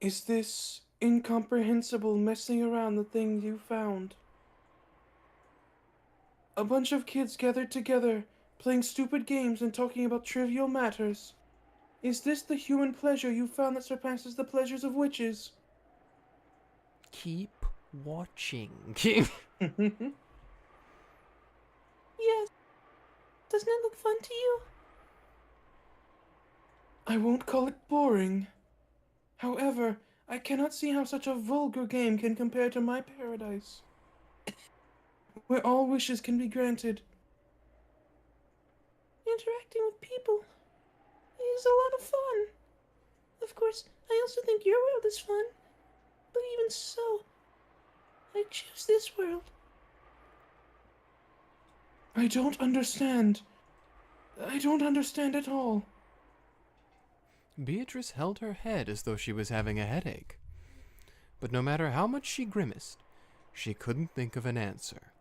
Is this incomprehensible messing around the thing you found? A bunch of kids gathered together, playing stupid games and talking about trivial matters. Is this the human pleasure you found that surpasses the pleasures of witches? Keep watching. Yes. Doesn't it look fun to you? I won't call it boring. However, I cannot see how such a vulgar game can compare to my paradise, where all wishes can be granted. Interacting with people is a lot of fun. Of course, I also think your world is fun. But even so, I choose this world. I don't understand. I don't understand at all. Beatrice held her head as though she was having a headache. But no matter how much she grimaced, she couldn't think of an answer.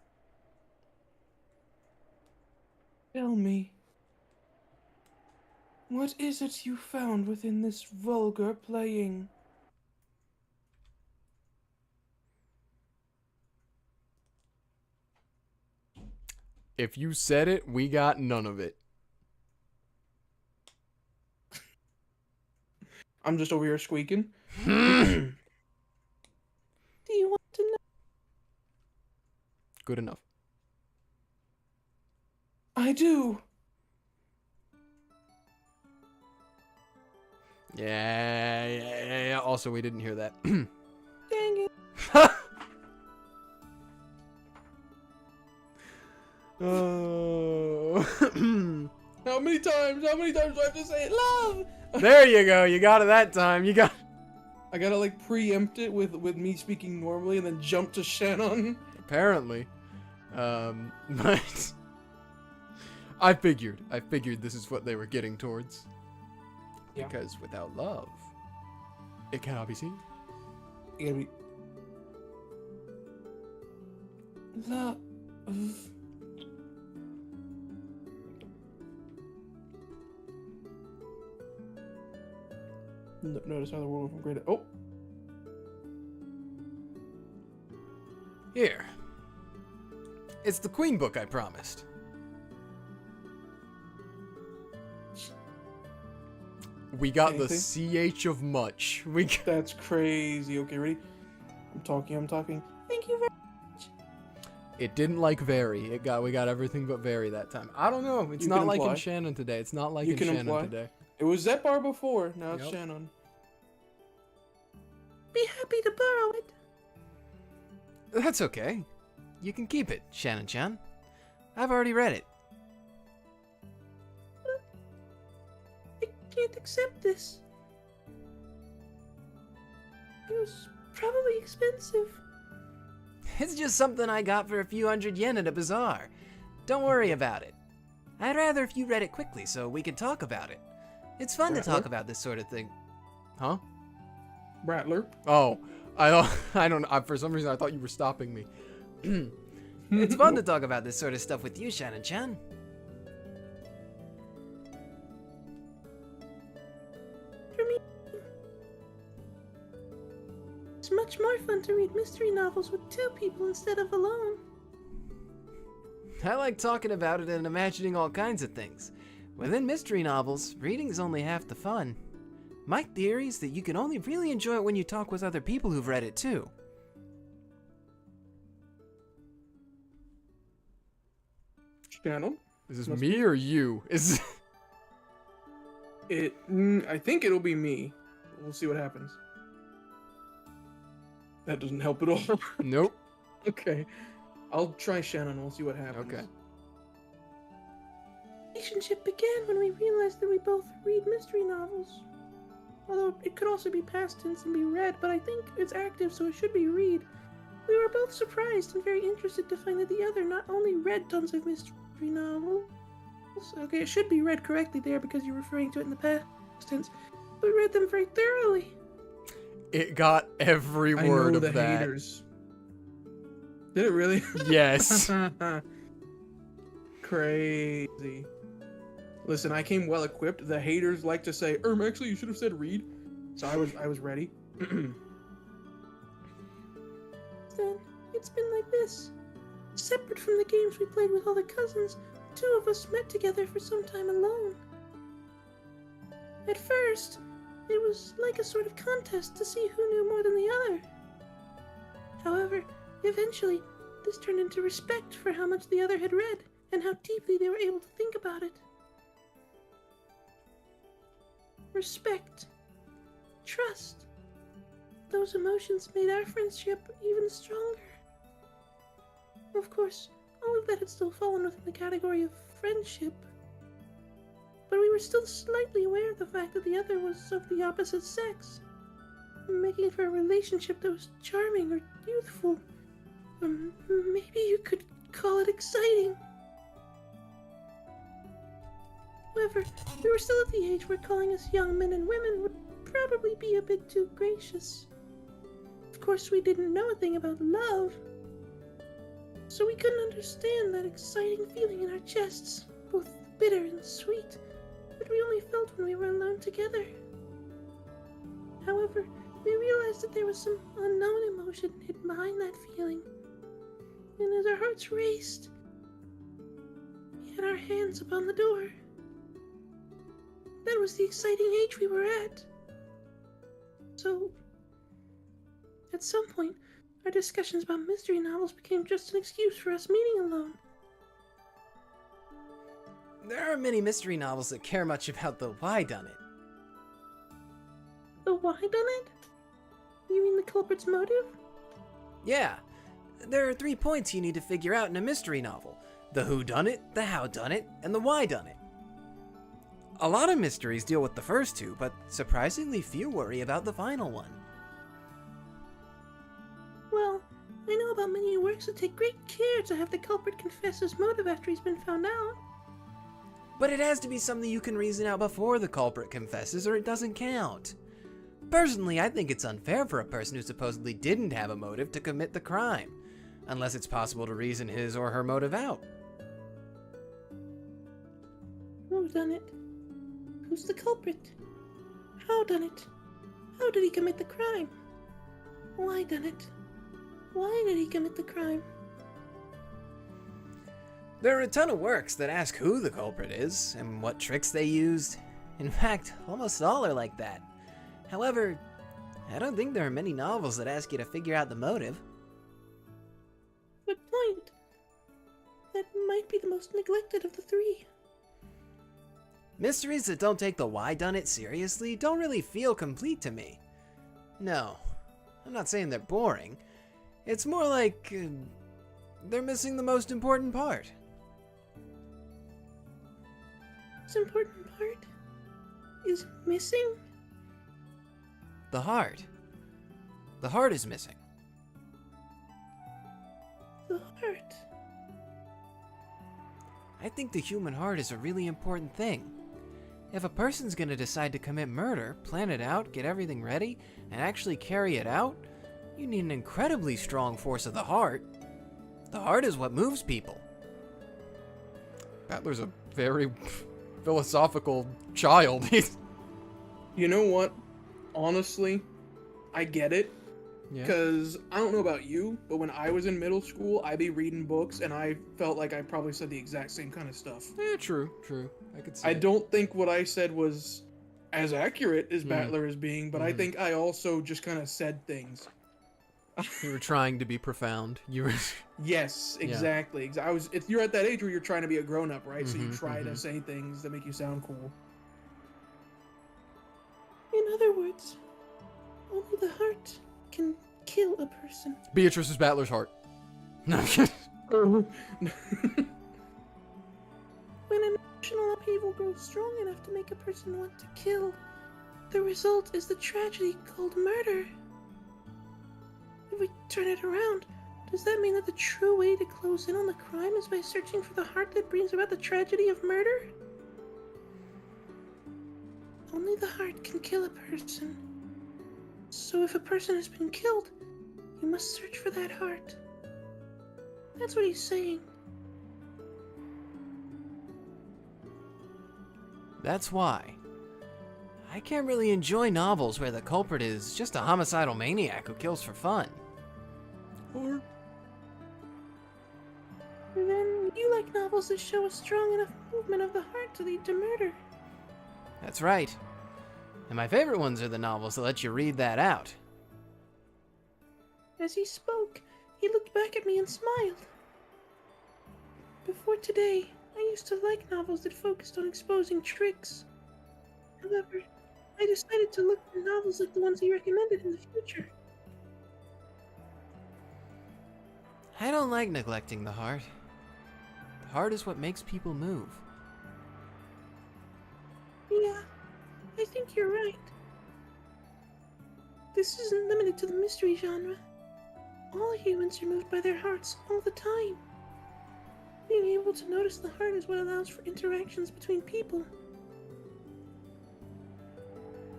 Tell me. What is it you found within this vulgar playing? If you said it, we got none of it. I'm just over here squeaking. Do you want to know? Good enough. I do. Yeah. Also, we didn't hear that. Dang it. Oh. How many times do I have to say it? Love! There you go. You got it that time. You got. I gotta like preempt it with me speaking normally and then jump to Shannon. Apparently. But I figured this is what they were getting towards. Yeah. Because without love, it cannot be seen. You gotta be... Love. Notice how the world from great. Oh, Here. It's the Queen book I promised. We got the CH of much. We got... that's crazy. Okay, ready? I'm talking. Thank you very It didn't like very. We got everything but very that time. I don't know. It's You not can like in imply. Shannon today. It's not like You in can Shannon imply. today. It was Zepar before. Now it's Yep. Shannon. Be happy to borrow it. That's okay. You can keep it, Shannon-chan. I've already read it. I can't accept this. It was probably expensive. It's just something I got for a few hundred yen at a bazaar. Don't worry about it. I'd rather if you read it quickly so we could talk about it. It's fun to talk Rattler? about this sort of thing. Huh? Rattler. Oh, I don't know. For some reason, I thought you were stopping me. It's fun to talk about this sort of stuff with you, Shannon-chan. For me, it's much more fun to read mystery novels with two people instead of alone. I like talking about it and imagining all kinds of things. Within mystery novels, reading is only half the fun. My theory is that you can only really enjoy it when you talk with other people who've read it too. Shannon. Is this Must me or you? Is I think it'll be me. We'll see what happens. That doesn't help at all. Nope. Okay. I'll try Shannon. We'll see what happens. Okay. Relationship began when we realized that we both read mystery novels. Although it could also be past tense and be read, but I think it's active, so it should be read. We were both surprised and very interested to find that the other not only read tons of mystery novels. Okay, it should be read correctly there because you're referring to it in the past tense, but read them very thoroughly. It got every I word know of the that. haters. Did it really? Yes. Crazy. Listen, I came well equipped. The haters like to say, actually you should have said read. So I was ready. Then it's been like this. Separate from the games we played with all the cousins, two of us met together for some time alone. At first, it was like a sort of contest to see who knew more than the other. However, eventually, this turned into respect for how much the other had read and how deeply they were able to think about it. Respect. Trust. Those emotions made our friendship even stronger. Of course, all of that had still fallen within the category of friendship. But we were still slightly aware of the fact that the other was of the opposite sex, making for a relationship that was charming or youthful. Or maybe you could call it exciting. However, we were still at the age where calling us young men and women would probably be a bit too gracious. Of course, we didn't know a thing about love, so we couldn't understand that exciting feeling in our chests, both bitter and sweet, that we only felt when we were alone together. However, we realized that there was some unknown emotion hidden behind that feeling. And as our hearts raced, we had our hands upon the door. That was the exciting age we were at. So, at some point, our discussions about mystery novels became just an excuse for us meeting alone. There are many mystery novels that care much about the why-done-it. The why done it? You mean the culprit's motive? Yeah, there are 3 points you need to figure out in a mystery novel. The who-done-it, the how-done-it, and the why-done-it. A lot of mysteries deal with the first 2, but surprisingly few worry about the final one. Well, I know about many works that take great care to have the culprit confess his motive after he's been found out. But it has to be something you can reason out before the culprit confesses, or it doesn't count. Personally, I think it's unfair for a person who supposedly didn't have a motive to commit the crime, unless it's possible to reason his or her motive out. Who done it? Who's the culprit? How done it? How did he commit the crime? Why done it? Why did he commit the crime? There are a ton of works that ask who the culprit is, and what tricks they used. In fact, almost all are like that. However, I don't think there are many novels that ask you to figure out the motive. Good point. That might be the most neglected of the 3. Mysteries that don't take the why-done-it seriously don't really feel complete to me. No, I'm not saying they're boring. It's more like they're missing the most important part. Most important part is missing? The heart. The heart is missing. The heart. I think the human heart is a really important thing. If a person's gonna decide to commit murder, plan it out, get everything ready, and actually carry it out, you need an incredibly strong force of the heart. The heart is what moves people. Battler's a very philosophical child. You know what? Honestly, I get it. Yeah. Because I don't know about you, but when I was in middle school, I'd be reading books, and I felt like I probably said the exact same kind of stuff. Yeah, true. I could see I it. don't think what I said was as accurate as Battler is being, but I think I also just kind of said things. You were trying to be profound. You were. Yes, exactly. You're at that age where you're trying to be a grown-up, right? So you try to say things that make you sound cool. In other words, only the heart can kill a person. Beatrice is Battler's heart. No, I'm kidding. When emotional upheaval grows strong enough to make a person want to kill, the result is the tragedy called murder. If we turn it around, does that mean that the true way to close in on the crime is by searching for the heart that brings about the tragedy of murder? Only the heart can kill a person. So if a person has been killed, you must search for that heart. That's what he's saying. That's why. I can't really enjoy novels where the culprit is just a homicidal maniac who kills for fun. Or Then you like novels that show a strong enough movement of the heart to lead to murder. That's right. And my favorite ones are the novels that let you read that out. As he spoke, he looked back at me and smiled. Before today, I used to like novels that focused on exposing tricks. However, I decided to look for novels like the ones he recommended in the future. I don't like neglecting the heart. The heart is what makes people move. Yeah, I think you're right. This isn't limited to the mystery genre. All humans are moved by their hearts all the time. Being able to notice the heart is what allows for interactions between people.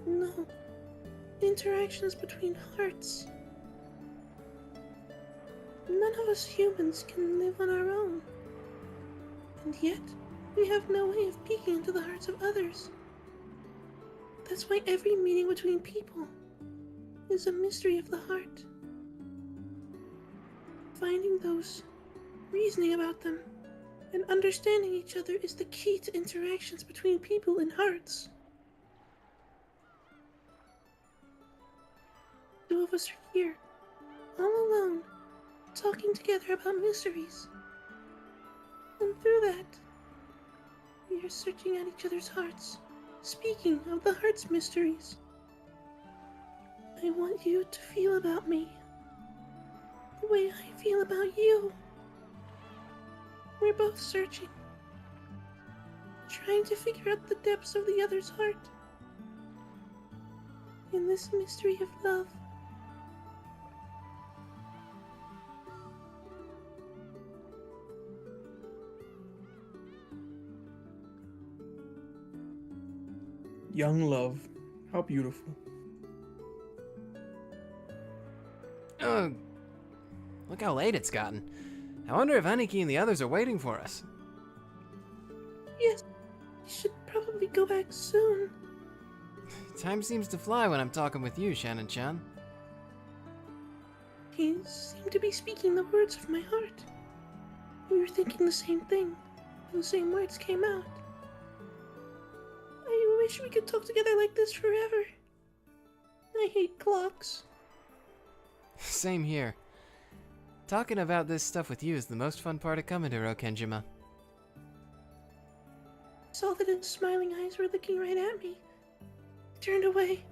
No, interactions between hearts. None of us humans can live on our own. And yet, we have no way of peeking into the hearts of others. That's why every meeting between people is a mystery of the heart. Finding those, reasoning about them, and understanding each other is the key to interactions between people and hearts. Two of us are here, all alone, talking together about mysteries. And through that, we are searching at each other's hearts, speaking of the heart's mysteries. I want you to feel about me the way I feel about you. We're both searching, trying to figure out the depths of the other's heart. In this mystery of love. Young love. How beautiful. Oh, look how late it's gotten. I wonder if Aniki and the others are waiting for us. Yes, we should probably go back soon. Time seems to fly when I'm talking with you, Shannon-chan. You seem to be speaking the words of my heart. We were thinking the same thing. The same words came out. I wish we could talk together like this forever. I hate clocks. Same here. Talking about this stuff with you is the most fun part of coming to Rokkenjima. I saw that his smiling eyes were looking right at me. I turned away.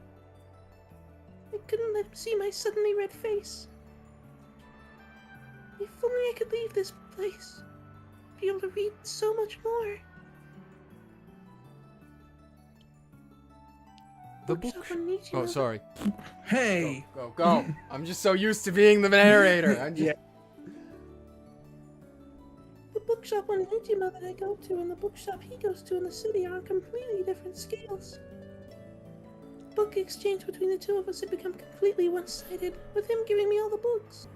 I couldn't let him see my suddenly red face. If only I could leave this place. Be able to read so much more. The Bookshop book. on Nichiro. Oh, sorry. Hey! Go. I'm just so used to being the narrator. I'm just. Yeah. The bookshop on Rokkenjima that I go to and the bookshop he goes to in the city are on completely different scales. Book exchange between the two of us had become completely one-sided, with him giving me all the books.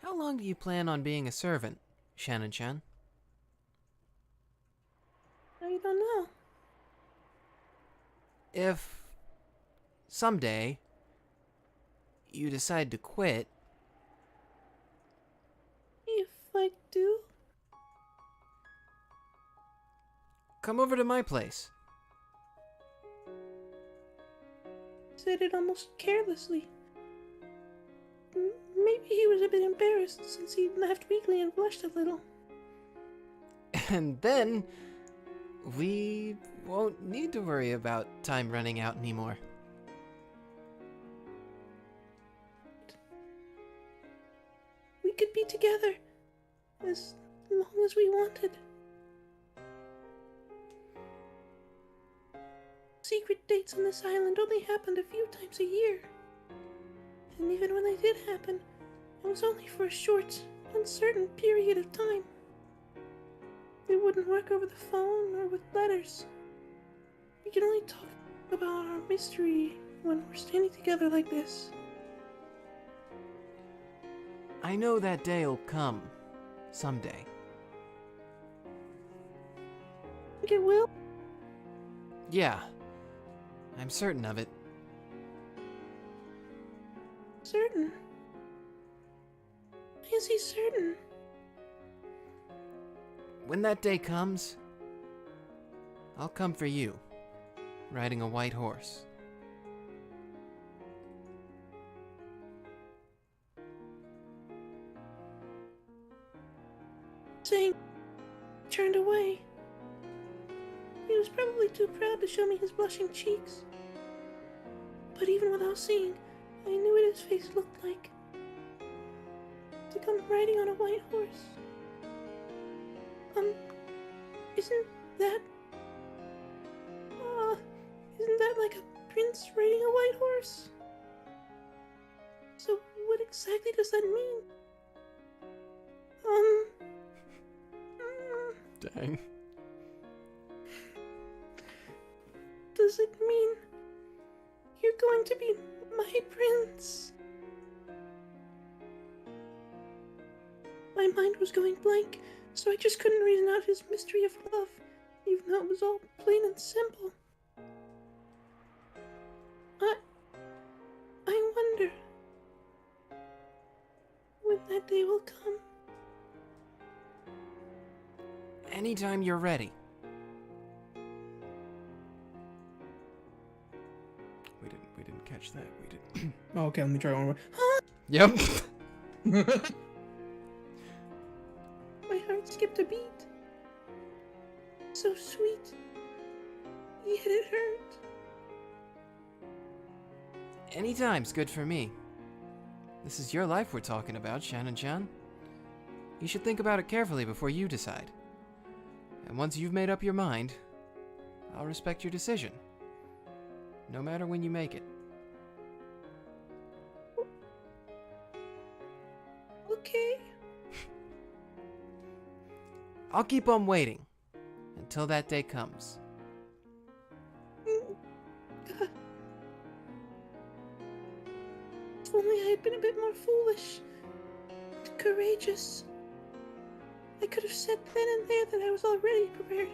How long do you plan on being a servant, Shannon-chan? I don't know. If someday you decide to quit, If I do, come over to my place. said it almost carelessly. Maybe he was a bit embarrassed since he laughed weakly and blushed a little. And then we won't need to worry about time running out anymore. We could be together as long as we wanted. Secret dates on this island only happened a few times a year. And even when they did happen, it was only for a short, uncertain period of time. It wouldn't work over the phone or with letters. We can only talk about our mystery when we're standing together like this. I know that day'll come someday. Think it will? Yeah, I'm certain of it. Certain. Is he certain? When that day comes, I'll come for you, riding a white horse. Saying, turned away. He was probably too proud to show me his blushing cheeks. But even without seeing, I knew what his face looked like. To come riding on a white horse. Isn't that like a prince riding a white horse? So what exactly does that mean? Dang. Does it mean you're going to be my prince? My mind was going blank, So I just couldn't reason out his mystery of love, even though it was all plain and simple. I wonder when that day will come. Anytime you're ready. We didn't catch that. We didn't. Oh, okay, let me try one more. Yep. My heart skipped a beat. So sweet, yet it hurt. Anytime's good for me. This is your life we're talking about, Shannon-chan. You should think about it carefully before you decide. And once you've made up your mind, I'll respect your decision. No matter when you make it. Okay. I'll keep on waiting until that day comes. If only I had been a bit more foolish. Courageous. I could have said then and there that I was already prepared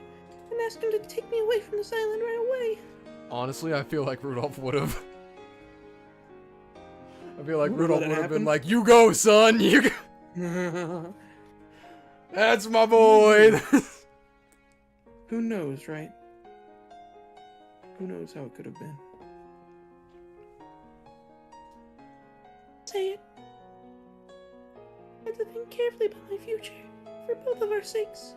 and asked him to take me away from this island right away. Honestly, I feel like Rudolph would have. I feel like Would Rudolph let it would have been happen? like, "You go, son. You go." That's my boy. Who knows, right? Who knows how it could have been? Say it. I had to think carefully about my future, for both of our sakes.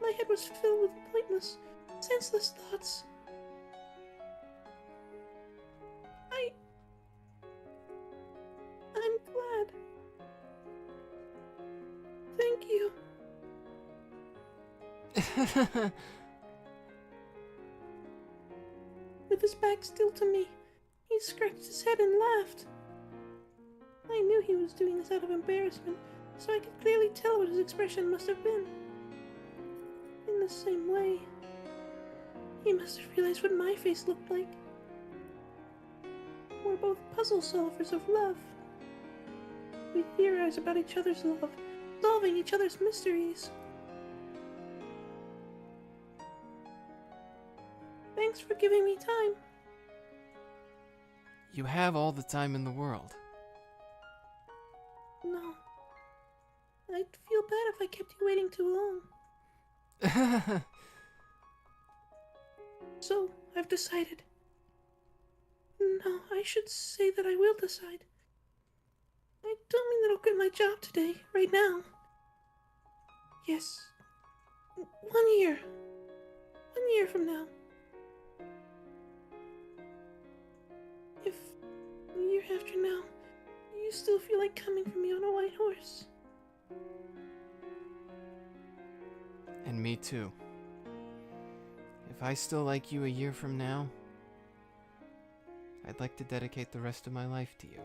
My head was filled with pointless, senseless thoughts. I'm glad. Thank you. With his back still to me, he scratched his head and laughed. I knew he was doing this out of embarrassment, so I could clearly tell what his expression must have been. In the same way, he must have realized what my face looked like. We're both puzzle solvers of love. We theorize about each other's love, solving each other's mysteries. Thanks for giving me time. You have all the time in the world. No. I'd feel bad if I kept you waiting too long. So, I've decided. No, I should say that I will decide. I don't mean that I'll quit my job today, right now. Yes. 1 year. 1 year from now. If a year after now, you still feel like coming for me on a white horse. And me too. If I still like you a year from now, I'd like to dedicate the rest of my life to you.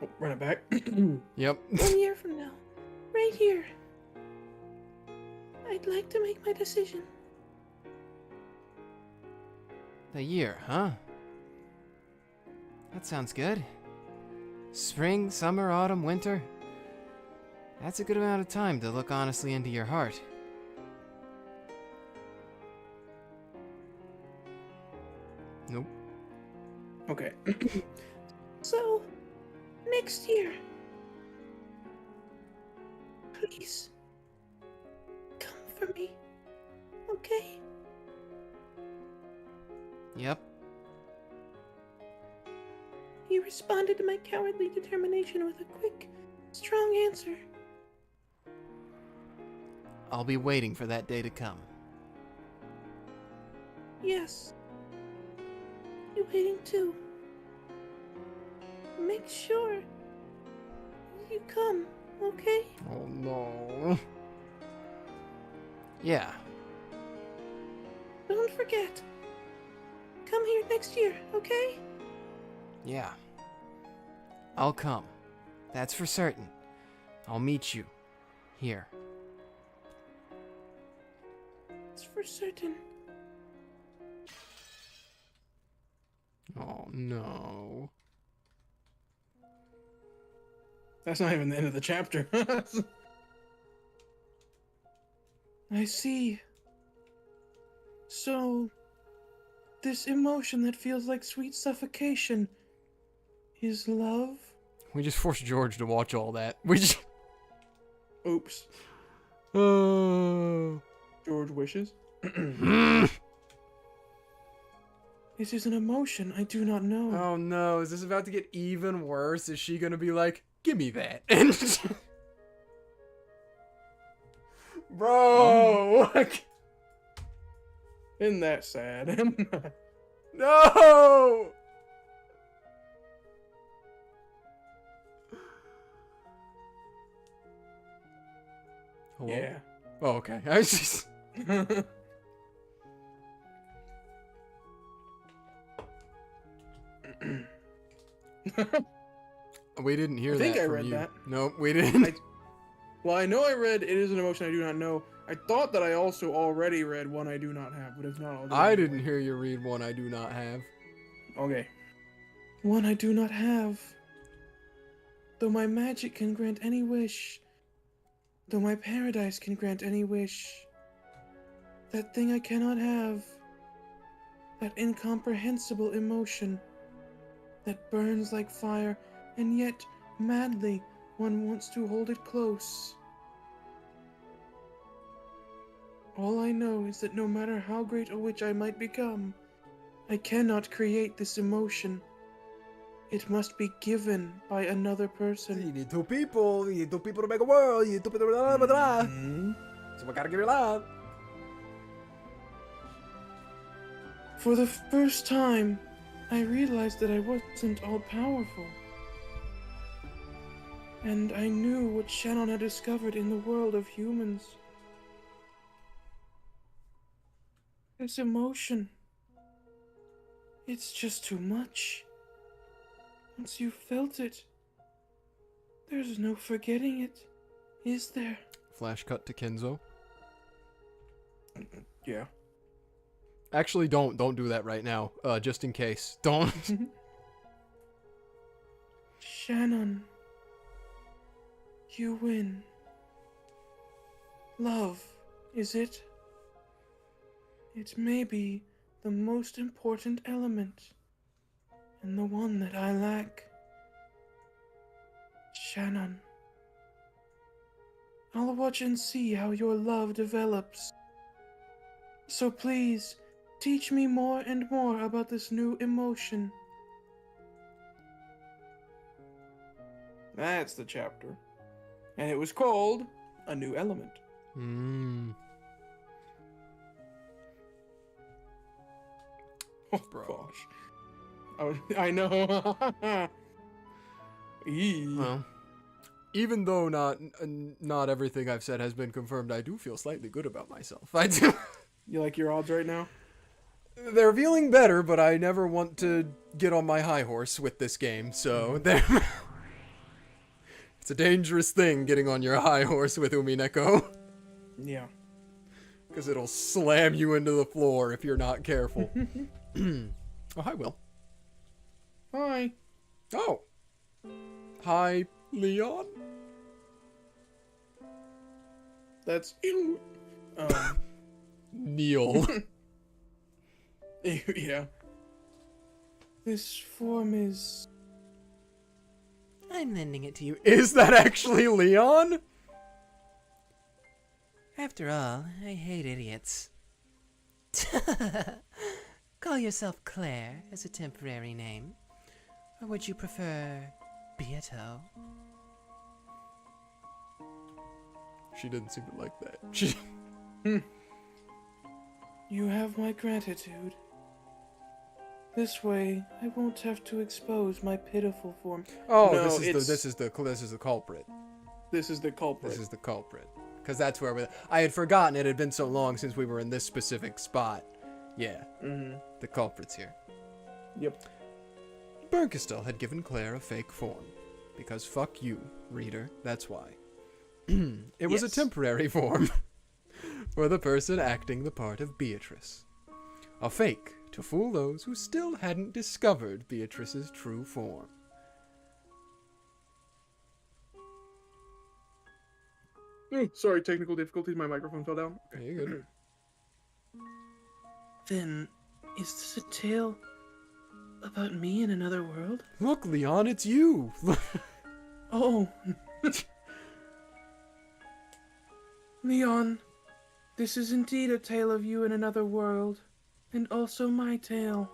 Oh, run it back. Yep. 1 year from now, right here, I'd like to make my decision. A year, huh? That sounds good. Spring, summer, autumn, winter. That's a good amount of time to look honestly into your heart. Nope. Okay. So, next year, please, come for me, okay? Yep. He responded to my cowardly determination with a quick, strong answer. I'll be waiting for that day to come. Yes. You waiting too. Make sure you come, okay? Oh no. Yeah. Don't forget. Come here next year, okay? Yeah. I'll come. That's for certain. I'll meet you. Here. It's for certain. Oh, no. That's not even the end of the chapter. I see. So, this emotion that feels like sweet suffocation is love? We just forced George to watch all that. We just... Oops. Oh. George wishes. It is an emotion I do not know. Oh no, is this about to get even worse? Is she gonna be like, give me that? And bro! Isn't that sad? No! Hello? Yeah. Oh, okay. I was just... We didn't hear I that think I from read you. that. Nope, we didn't. Well, I know I read "It is an emotion I do not know." I thought that I also already read "One I do not have," but if not, I'll do it I anyway. didn't hear you read one I do not have. Okay. One I do not have. Though my magic can grant any wish, though my paradise can grant any wish, that thing I cannot have, that incomprehensible emotion, that burns like fire, and yet, madly, one wants to hold it close. All I know is that no matter how great a witch I might become, I cannot create this emotion. It must be given by another person. You need two people to make a world, you need two people to blah, blah, blah. So we gotta give it love. For the first time, I realized that I wasn't all powerful. And I knew what Shannon had discovered in the world of humans. This emotion. It's just too much. Once you've felt it, there's no forgetting it, is there? Flash cut to Kenzo. Yeah. Actually, don't do that right now. Just in case. Don't. Shannon, you win. Love, is it? It may be the most important element, and the one that I lack. Shannon, I'll watch and see how your love develops. So please, teach me more and more about this new emotion. That's the chapter. And it was called A New Element. Oh, Bro. gosh. I know. Eee. Well, even though not everything I've said has been confirmed, I do feel slightly good about myself. I do. You like your odds right now? They're feeling better, but I never want to get on my high horse with this game, so it's a dangerous thing getting on your high horse with Umineko, Yeah. because it'll slam you into the floor if you're not careful. Oh, hi, Will. Hi. Oh. Hi, Leon. That's Neil. yeah. This form is... I'm lending it to you. Is that actually Leon? After all, I hate idiots. Call yourself Claire as a temporary name. Or would you prefer Beato? She didn't seem to like that. She... You have my gratitude. This way, I won't have to expose my pitiful form. Oh, No, this is it's- the culprit. This is the culprit. This is the culprit. Because that's where I had forgotten it had been so long since we were in this specific spot. Yeah. Mm-hmm. The culprit's here. Yep. Bernkastel had given Claire a fake form. Because fuck you, reader. That's why. It was a Yes. temporary form for the person acting the part of Beatrice. A fake to fool those who still hadn't discovered Beatrice's true form. Oh, sorry, technical difficulties. My microphone fell down. Yeah, you're good. Then, is this a tale about me in another world? Look, Leon, it's you! Oh. Leon, this is indeed a tale of you in another world, and also my tale.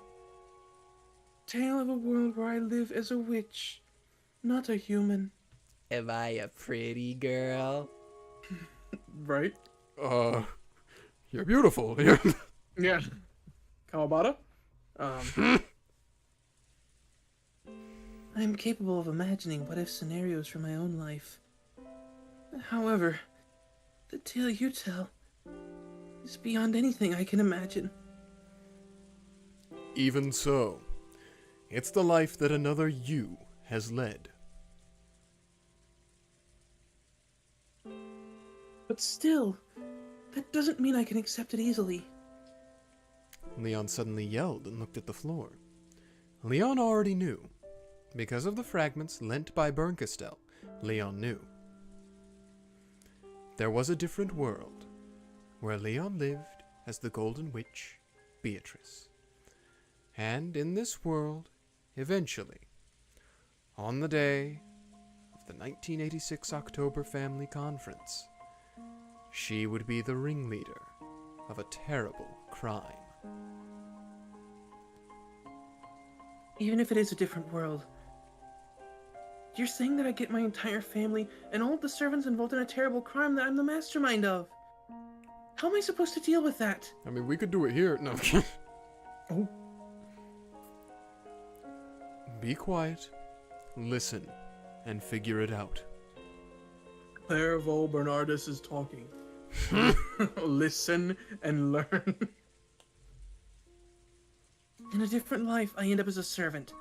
Tale of a world where I live as a witch, not a human. Am I a pretty girl? Right? You're beautiful. Yeah. Kawabata? I am capable of imagining what-if scenarios for my own life. However, the tale you tell is beyond anything I can imagine. Even so, it's the life that another you has led. But still, that doesn't mean I can accept it easily. Leon suddenly yelled and looked at the floor. Leon already knew. Because of the fragments lent by Bernkastel, Leon knew. There was a different world, where Leon lived as the Golden Witch, Beatrice. And in this world, eventually, on the day of the 1986 October Family Conference, she would be the ringleader of a terrible crime. Even if it is a different world, you're saying that I get my entire family and all of the servants involved in a terrible crime that I'm the mastermind of. How am I supposed to deal with that? I mean, we could do it here. No. Oh. Be quiet, listen, and figure it out. Clair Bernardus is talking. Listen and learn. In a different life, I end up as a servant.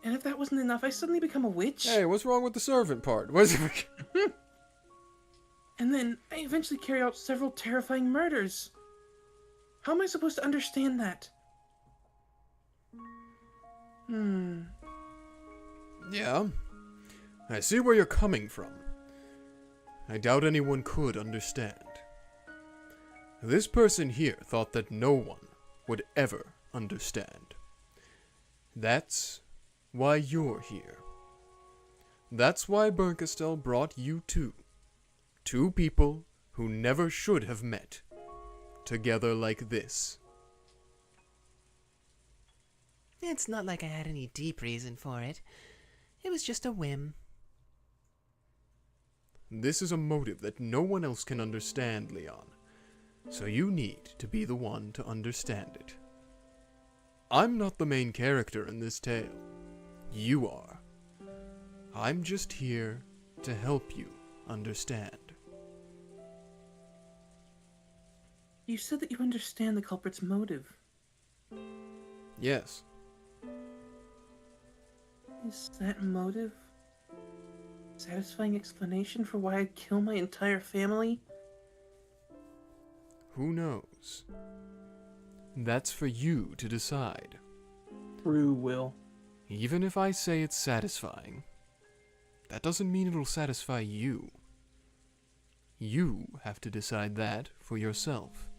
And if that wasn't enough, I suddenly become a witch. Hey, what's wrong with the servant part? What's And then I eventually carry out several terrifying murders. How am I supposed to understand that? Yeah, I see where you're coming from. I doubt anyone could understand. This person here thought that no one would ever understand. That's why you're here. That's why Bernkastel brought you two. Two people who never should have met. Together like this. It's not like I had any deep reason for it. It was just a whim. This is a motive that no one else can understand, Leon. So you need to be the one to understand it. I'm not the main character in this tale. You are. I'm just here to help you understand. You said that you understand the culprit's motive. Yes. Is that motive a satisfying explanation for why I'd kill my entire family? Who knows? That's for you to decide. True will. Even if I say it's satisfying, that doesn't mean it'll satisfy you. You have to decide that for yourself.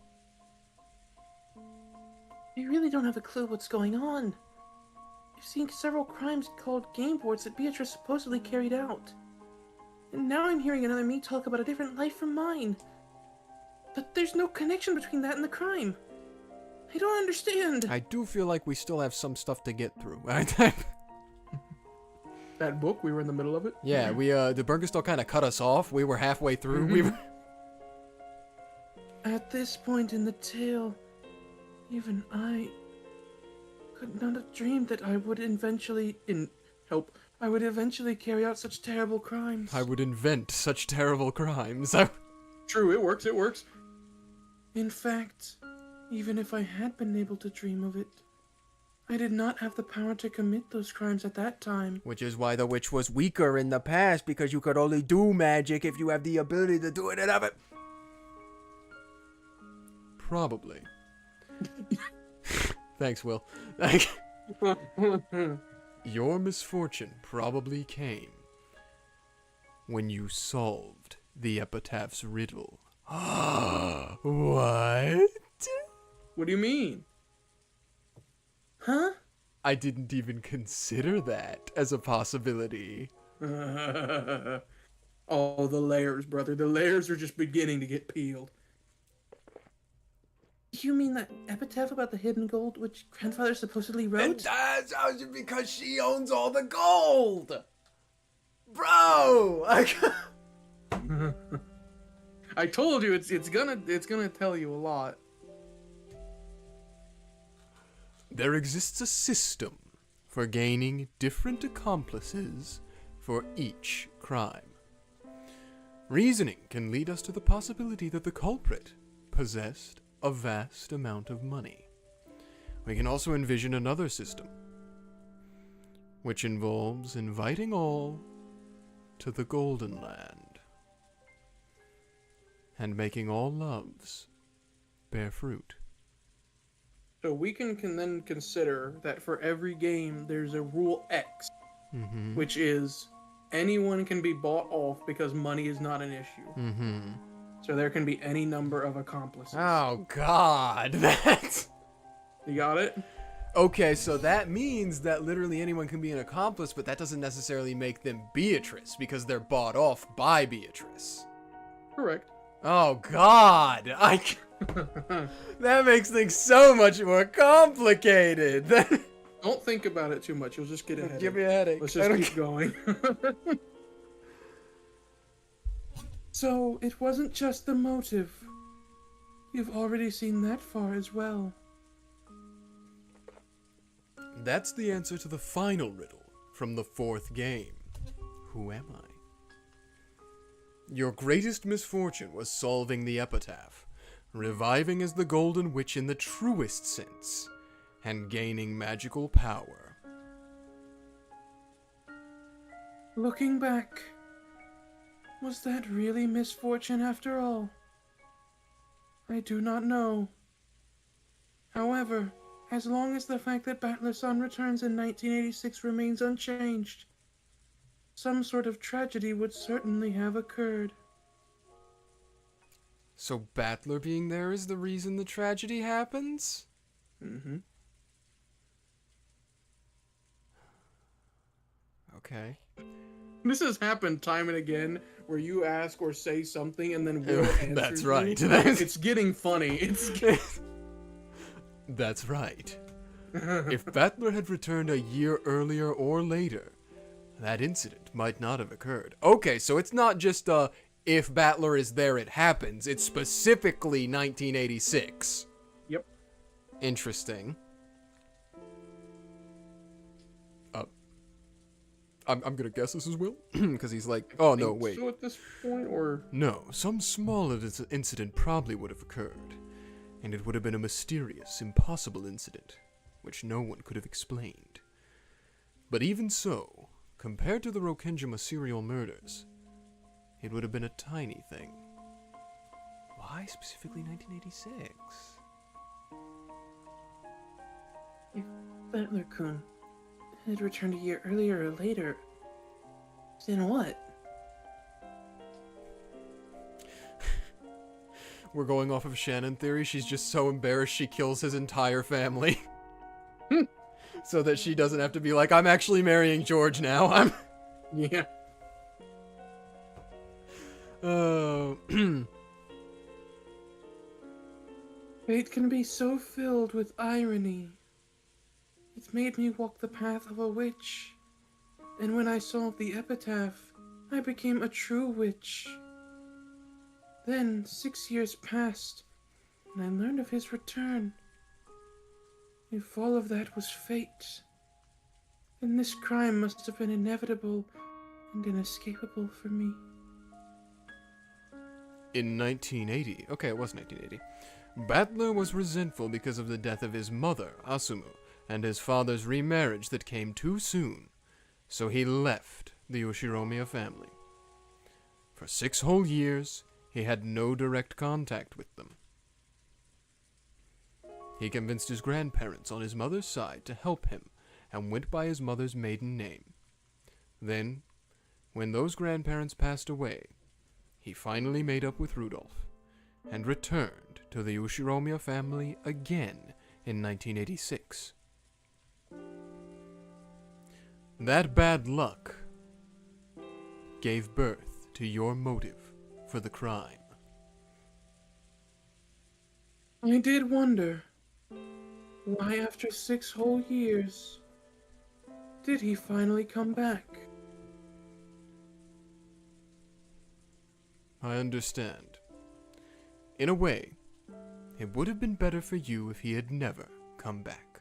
I really don't have a clue what's going on. I've seen several crimes called game boards that Beatrice supposedly carried out. And now I'm hearing another me talk about a different life from mine. But there's no connection between that and the crime. I don't understand. I do feel like we still have some stuff to get through. That book, we were in the middle of it. Yeah, the Bernkastel kind of cut us off. We were halfway through. We were... At this point in the tale, even I could not have dreamed that I would eventually carry out such terrible crimes. I would invent such terrible crimes. True, it works, it works. In fact, even if I had been able to dream of it, I did not have the power to commit those crimes at that time. Which is why the witch was weaker in the past, because you could only do magic if you have the ability to do it and of it. Probably. Thanks, Will. Your misfortune probably came when you solved the epitaph's riddle. What? What do you mean? Huh? I didn't even consider that as a possibility. Oh, the layers, brother. The layers are just beginning to get peeled. You mean that epitaph about the hidden gold which grandfather supposedly And wrote? that's because she owns all the gold! Bro! I told you it's gonna tell you a lot. There exists a system for gaining different accomplices for each crime. Reasoning can lead us to the possibility that the culprit possessed a vast amount of money. We can also envision another system, which involves inviting all to the Golden Land and making all loves bear fruit. So we can then consider that for every game there's a rule X, Mm-hmm. which is anyone can be bought off because money is not an issue. Mm-hmm. So there can be any number of accomplices. Oh, God. That's... You got it? Okay, so that means that literally anyone can be an accomplice, but that doesn't necessarily make them Beatrice, because they're bought off by Beatrice. Correct. Oh, God. That makes things so much more complicated. Don't think about it too much. You'll just get a headache. Give me a headache. Let's I just don't keep going. So it wasn't just the motive. You've already seen that far as well. That's the answer to the final riddle from the fourth game. Who am I? Your greatest misfortune was solving the epitaph, reviving as the Golden Witch in the truest sense, and gaining magical power. Looking back, was that really misfortune after all? I do not know. However, as long as the fact that Battler's son returns in 1986 remains unchanged, some sort of tragedy would certainly have occurred. So Battler being there is the reason the tragedy happens? Mm-hmm. Okay. This has happened time and again, where you ask or say something and then Will answers That's you. right. It's getting funny. That's right. If Battler had returned a year earlier or later, that incident might not have occurred. Okay, so it's not just if Battler is there, it happens. It's specifically 1986. Yep. Interesting. I'm gonna guess this is Will, because he's like, oh no, wait. So at this point, or No, some small incident probably would have occurred, and it would have been a mysterious, impossible incident, which no one could have explained. But even so, compared to the Rokkenjima serial murders, it would have been a tiny thing. Why specifically 1986? If Battler-kun had returned a year earlier or later, then what? We're going off of Shannon theory. She's just so embarrassed she kills his entire family. So that she doesn't have to be like, I'm actually marrying George now. yeah. Fate can be so filled with irony. It made me walk the path of a witch. And when I solved the epitaph, I became a true witch. Then 6 years passed, and I learned of his return. If all of that was fate, then this crime must have been inevitable and inescapable for me. In 1980, okay, it was 1980, Battler was resentful because of the death of his mother, Asumu, and his father's remarriage that came too soon, so he left the Yoshiromiya family. For 6 whole years, he had no direct contact with them. He convinced his grandparents on his mother's side to help him and went by his mother's maiden name. Then, when those grandparents passed away, he finally made up with Rudolph and returned to the Ushiromiya family again in 1986. That bad luck gave birth to your motive for the crime. I did wonder, why after 6 whole years did he finally come back? I understand. In a way, it would have been better for you if he had never come back.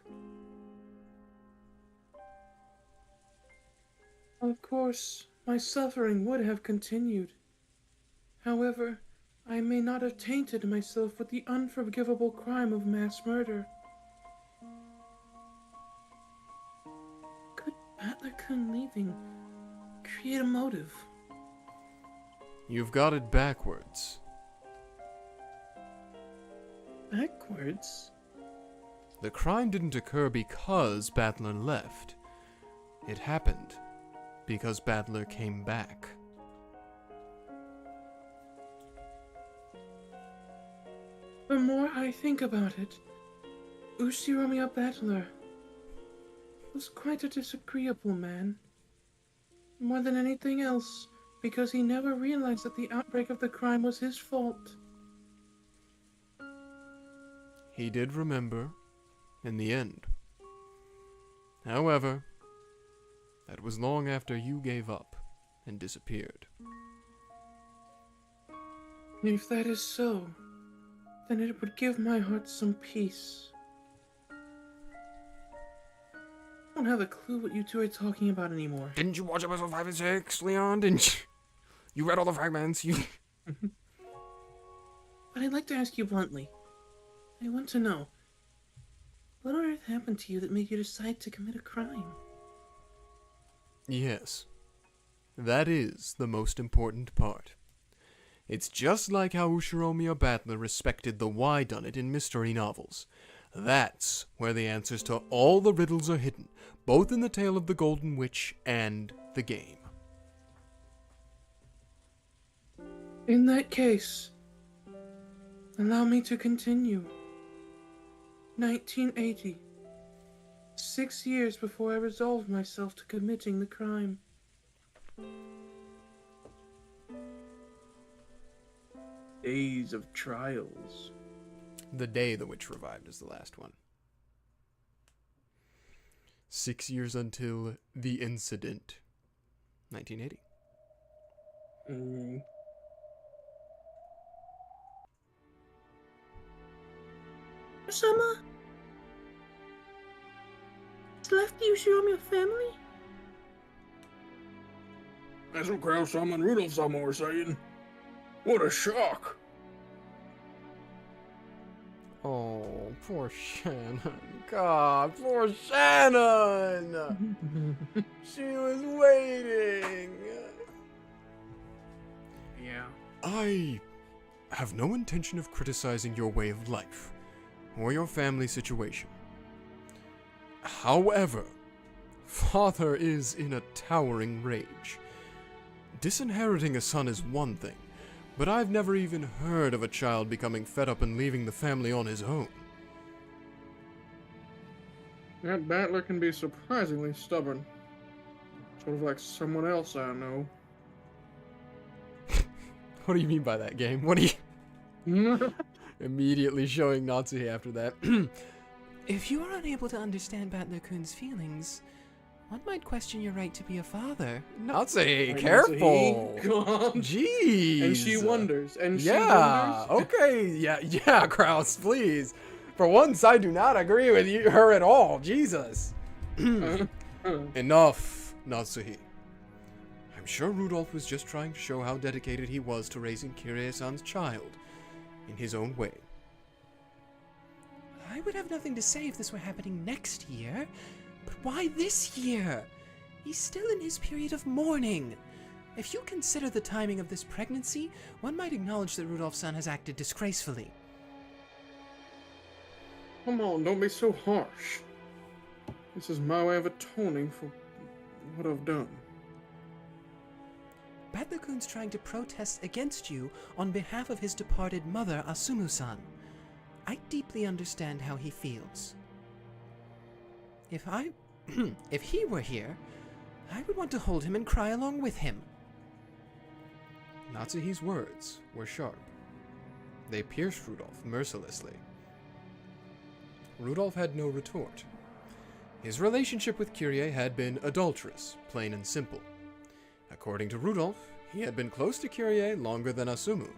Of course, my suffering would have continued. However, I may not have tainted myself with the unforgivable crime of mass murder. Could Battler-kun leaving create a motive? You've got it backwards. Backwards? The crime didn't occur because Battler left. It happened because Battler came back. The more I think about it, Ushiromiya Battler was quite a disagreeable man. More than anything else, because he never realized that the outbreak of the crime was his fault. He did remember, in the end. However, that was long after you gave up and disappeared. If that is so, then it would give my heart some peace. I don't have a clue what you two are talking about anymore. Didn't you watch episode 5 and 6, Leon? Didn't you? You read all the fragments, you... But I'd like to ask you bluntly. I want to know, what on earth happened to you that made you decide to commit a crime? Yes. That is the most important part. It's just like how Ushiromiya Battler respected the why-done-it in mystery novels. That's where the answers to all the riddles are hidden, both in the Tale of the Golden Witch and the game. In that case, allow me to continue. 1980. 6 years before I resolved myself to committing the crime. Days of trials. The Day the Witch Revived is the last one. 6 years until the incident. 1980. Sama? Has left the Ushiromiya family? That's what Clair-sama and Rudolph-sama were saying. What a shock! Oh, poor Shannon. God, poor Shannon! She was waiting! Yeah. I have no intention of criticizing your way of life, or your family situation. However, Father is in a towering rage. Disinheriting a son is one thing, but I've never even heard of a child becoming fed up and leaving the family on his own. That Battler can be surprisingly stubborn. Sort of like someone else I know. What do you mean by that, game? What do you... Immediately showing Natsuhi after that. If you are unable to understand Battler-kun's feelings, one might question your right to be a father. Natsuhi, Right, careful! Natsuhi, come on. Jeez! And she wonders. And she Yeah, wonders. okay, yeah, Kraus, please. For once, I do not agree with her at all. Jesus. Enough, Natsuhi. I'm sure Rudolph was just trying to show how dedicated he was to raising Kirie-san's child in his own way. I would have nothing to say if this were happening next year, but why this year? He's still in his period of mourning. If you consider the timing of this pregnancy, one might acknowledge that Rudolph-san has acted disgracefully. Come on, don't be so harsh. This is my way of atoning for what I've done. Battler-kun's trying to protest against you on behalf of his departed mother, Asumu-san. I deeply understand how he feels. If he were here, I would want to hold him and cry along with him. Natsuhi's words were sharp. They pierced Rudolph mercilessly. Rudolph had no retort. His relationship with Kyrie had been adulterous, plain and simple. According to Rudolph, he had been close to Kyrie longer than Asumu.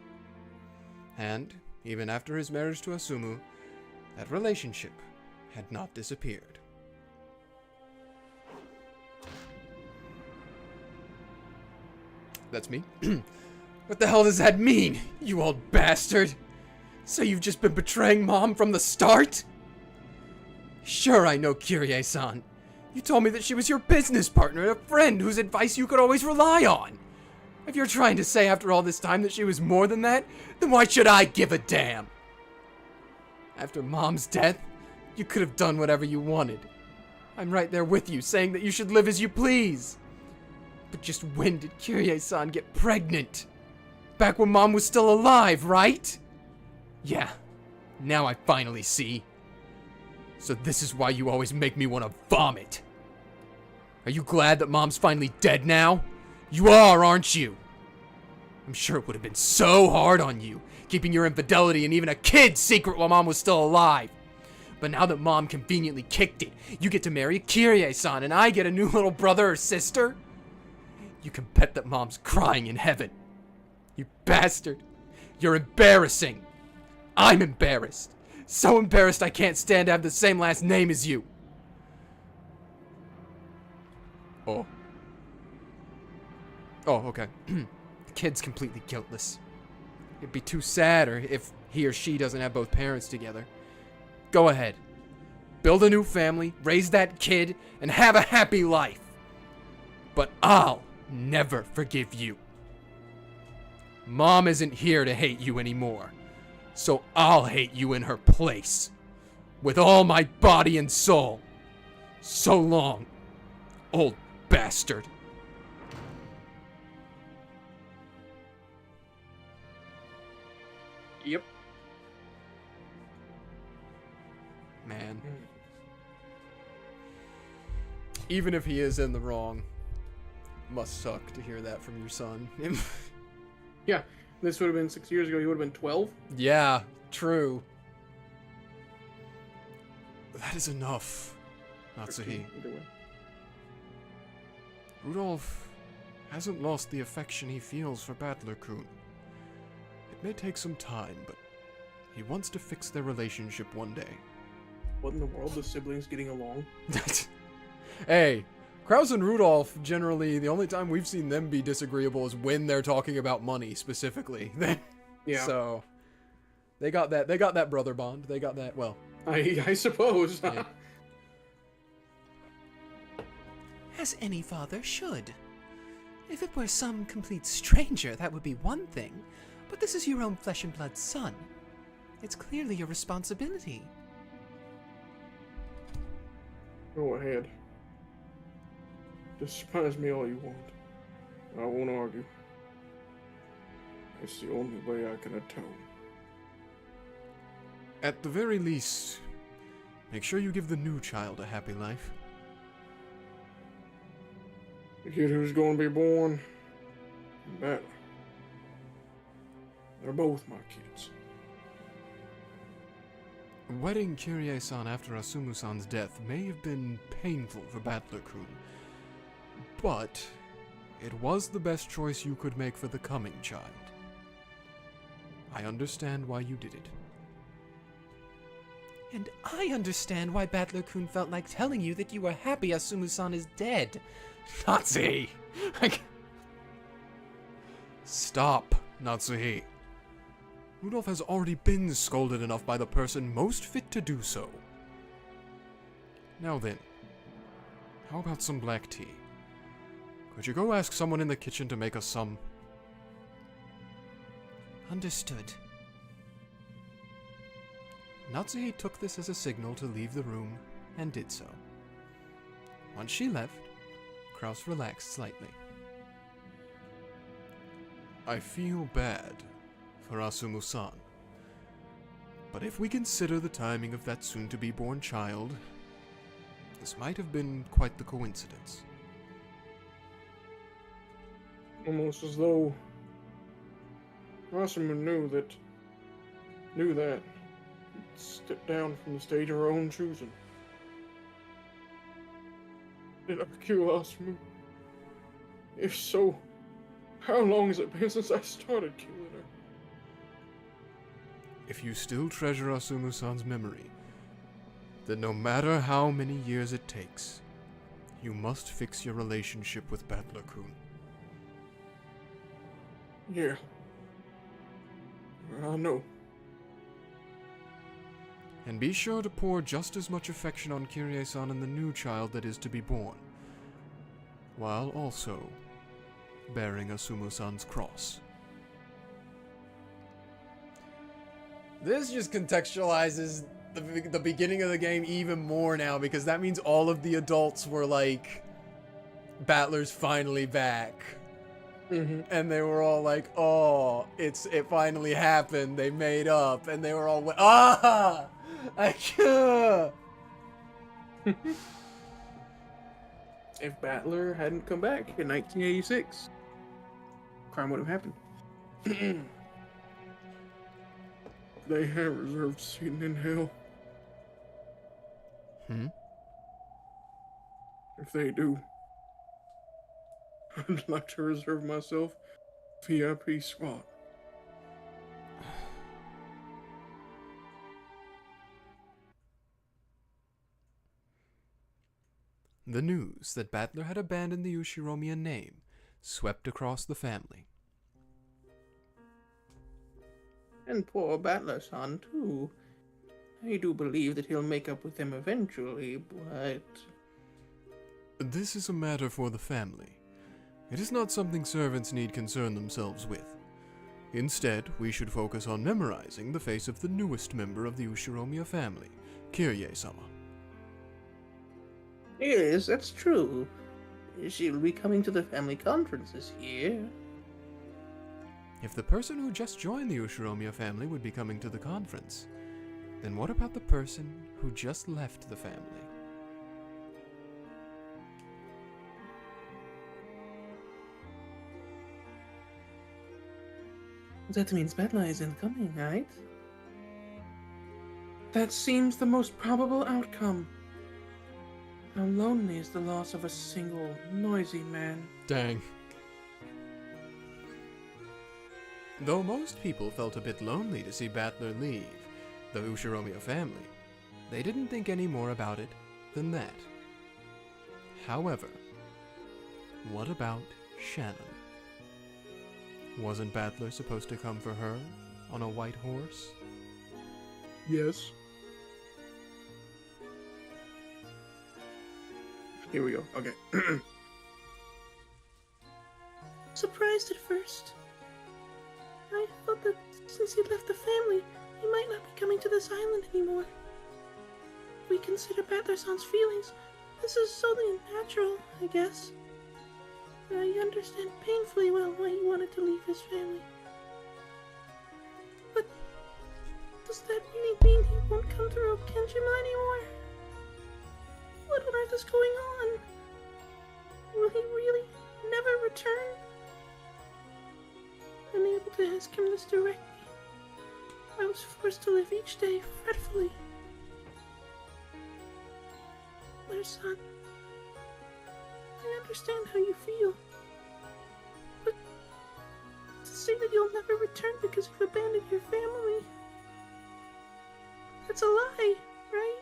And, even after his marriage to Asumu, that relationship had not disappeared. That's me. What the hell does that mean, you old bastard? So you've just been betraying Mom from the start? Sure, I know Kyrie-san. You told me that she was your business partner and a friend whose advice you could always rely on. If you're trying to say after all this time that she was more than that, then why should I give a damn? After Mom's death, you could have done whatever you wanted. I'm right there with you, saying that you should live as you please. But just when did Kyrie-san get pregnant? Back when Mom was still alive, right? Yeah, now I finally see. So this is why you always make me want to vomit. Are you glad that Mom's finally dead now? You are, aren't you? I'm sure it would have been so hard on you, keeping your infidelity and even a kid secret while Mom was still alive. But now that Mom conveniently kicked it, you get to marry Kyrie-san and I get a new little brother or sister? You can bet that Mom's crying in heaven. You bastard. You're embarrassing. I'm embarrassed. So embarrassed I can't stand to have the same last name as you. Oh. Oh, okay. The kid's completely guiltless. It'd be too sad if he or she doesn't have both parents together. Go ahead. Build a new family, raise that kid, and have a happy life. But I'll never forgive you. Mom isn't here to hate you anymore. So I'll hate you in her place. With all my body and soul. So long, old bastard. Yep. Man. Even if he is in the wrong, must suck to hear that from your son. Yeah, this would have been 6 years ago. He would have been 12. Yeah, true. That is enough, Natsuhi. Either way. Rudolph hasn't lost the affection he feels for Battler-kun. It may take some time, but he wants to fix their relationship one day. What in the world? The siblings getting along? Hey, Krause and Rudolph, generally, the only time we've seen them be disagreeable is when they're talking about money, specifically. Yeah. So, they got that brother bond. They got that, well. I suppose. Yeah. As any father should. If it were some complete stranger, that would be one thing. But this is your own flesh and blood son. It's clearly your responsibility. Go ahead. Despise me all you want. I won't argue. It's the only way I can atone. At the very least, make sure you give the new child a happy life. The kid who's going to be born, that they're both my kids. Wedding Kyrie-san after Asumu-san's death may have been painful for Battler-kun, but it was the best choice you could make for the coming child. I understand why you did it. And I understand why Battler-kun felt like telling you that you were happy Asumu-san is dead. Natsuhi! Stop, Natsuhi. Rudolph has already been scolded enough by the person most fit to do so. Now then, how about some black tea? Could you go ask someone in the kitchen to make us some? Understood. Natsuhi took this as a signal to leave the room, and did so. Once she left, Kraus relaxed slightly. I feel bad for Asumu-san. But if we consider the timing of that soon-to-be-born child, this might have been quite the coincidence. Almost as though Asumu knew that he'd stepped down from the stage of her own choosing. Did I kill Asumu? If so, how long has it been since I started killing her? If you still treasure Asumu-san's memory, then no matter how many years it takes, you must fix your relationship with Battler-kun. Yeah. I know. And be sure to pour just as much affection on Kirie-san and the new child that is to be born, while also bearing Asumu-san's cross. This just contextualizes the beginning of the game even more now, because that means all of the adults were like, Battler's finally back. Mm-hmm. And they were all like, oh, it finally happened, they made up, and they were all, ah! I can't! If Battler hadn't come back in 1986, crime would have happened. They have reserved seating in hell. If they do, I'd like to reserve myself VIP spot. The news that Battler had abandoned the Ushiromiya name swept across the family. And poor Battler-san, too. I do believe that he'll make up with them eventually, but... This is a matter for the family. It is not something servants need concern themselves with. Instead, we should focus on memorizing the face of the newest member of the Ushiromiya family, Kirie-sama. Yes, that's true. She'll be coming to the family conference this year. If the person who just joined the Ushiromiya family would be coming to the conference, then what about the person who just left the family? That means Battler isn't coming, right? That seems the most probable outcome. How lonely is the loss of a single, noisy man. Dang. Though most people felt a bit lonely to see Battler leave the Ushiromiya family, they didn't think any more about it than that. However, what about Shannon? Wasn't Battler supposed to come for her on a white horse? Yes. Here we go. Okay. Surprised at first. I thought that since he'd left the family, he might not be coming to this island anymore. If we consider Battler-san's feelings, this is solely natural, I guess. I understand painfully well why he wanted to leave his family. But does that really mean he won't come to Rokkenjima anymore? What on earth is going on? Will he really never return? Unable to ask him this directly, I was forced to live each day fretfully. Their son, I understand how you feel, but to say that you'll never return because you've abandoned your family, that's a lie, right?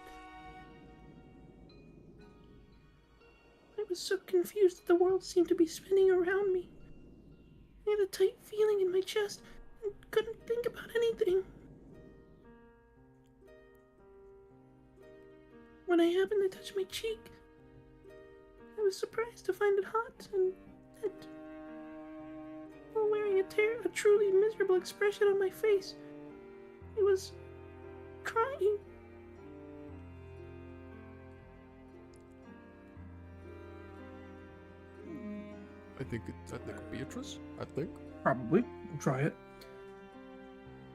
I was so confused that the world seemed to be spinning around me. I had a tight feeling in my chest and couldn't think about anything. When I happened to touch my cheek, I was surprised to find it hot and red. While wearing a truly miserable expression on my face, I was crying. I think Beatrice. I think. Probably. Try it.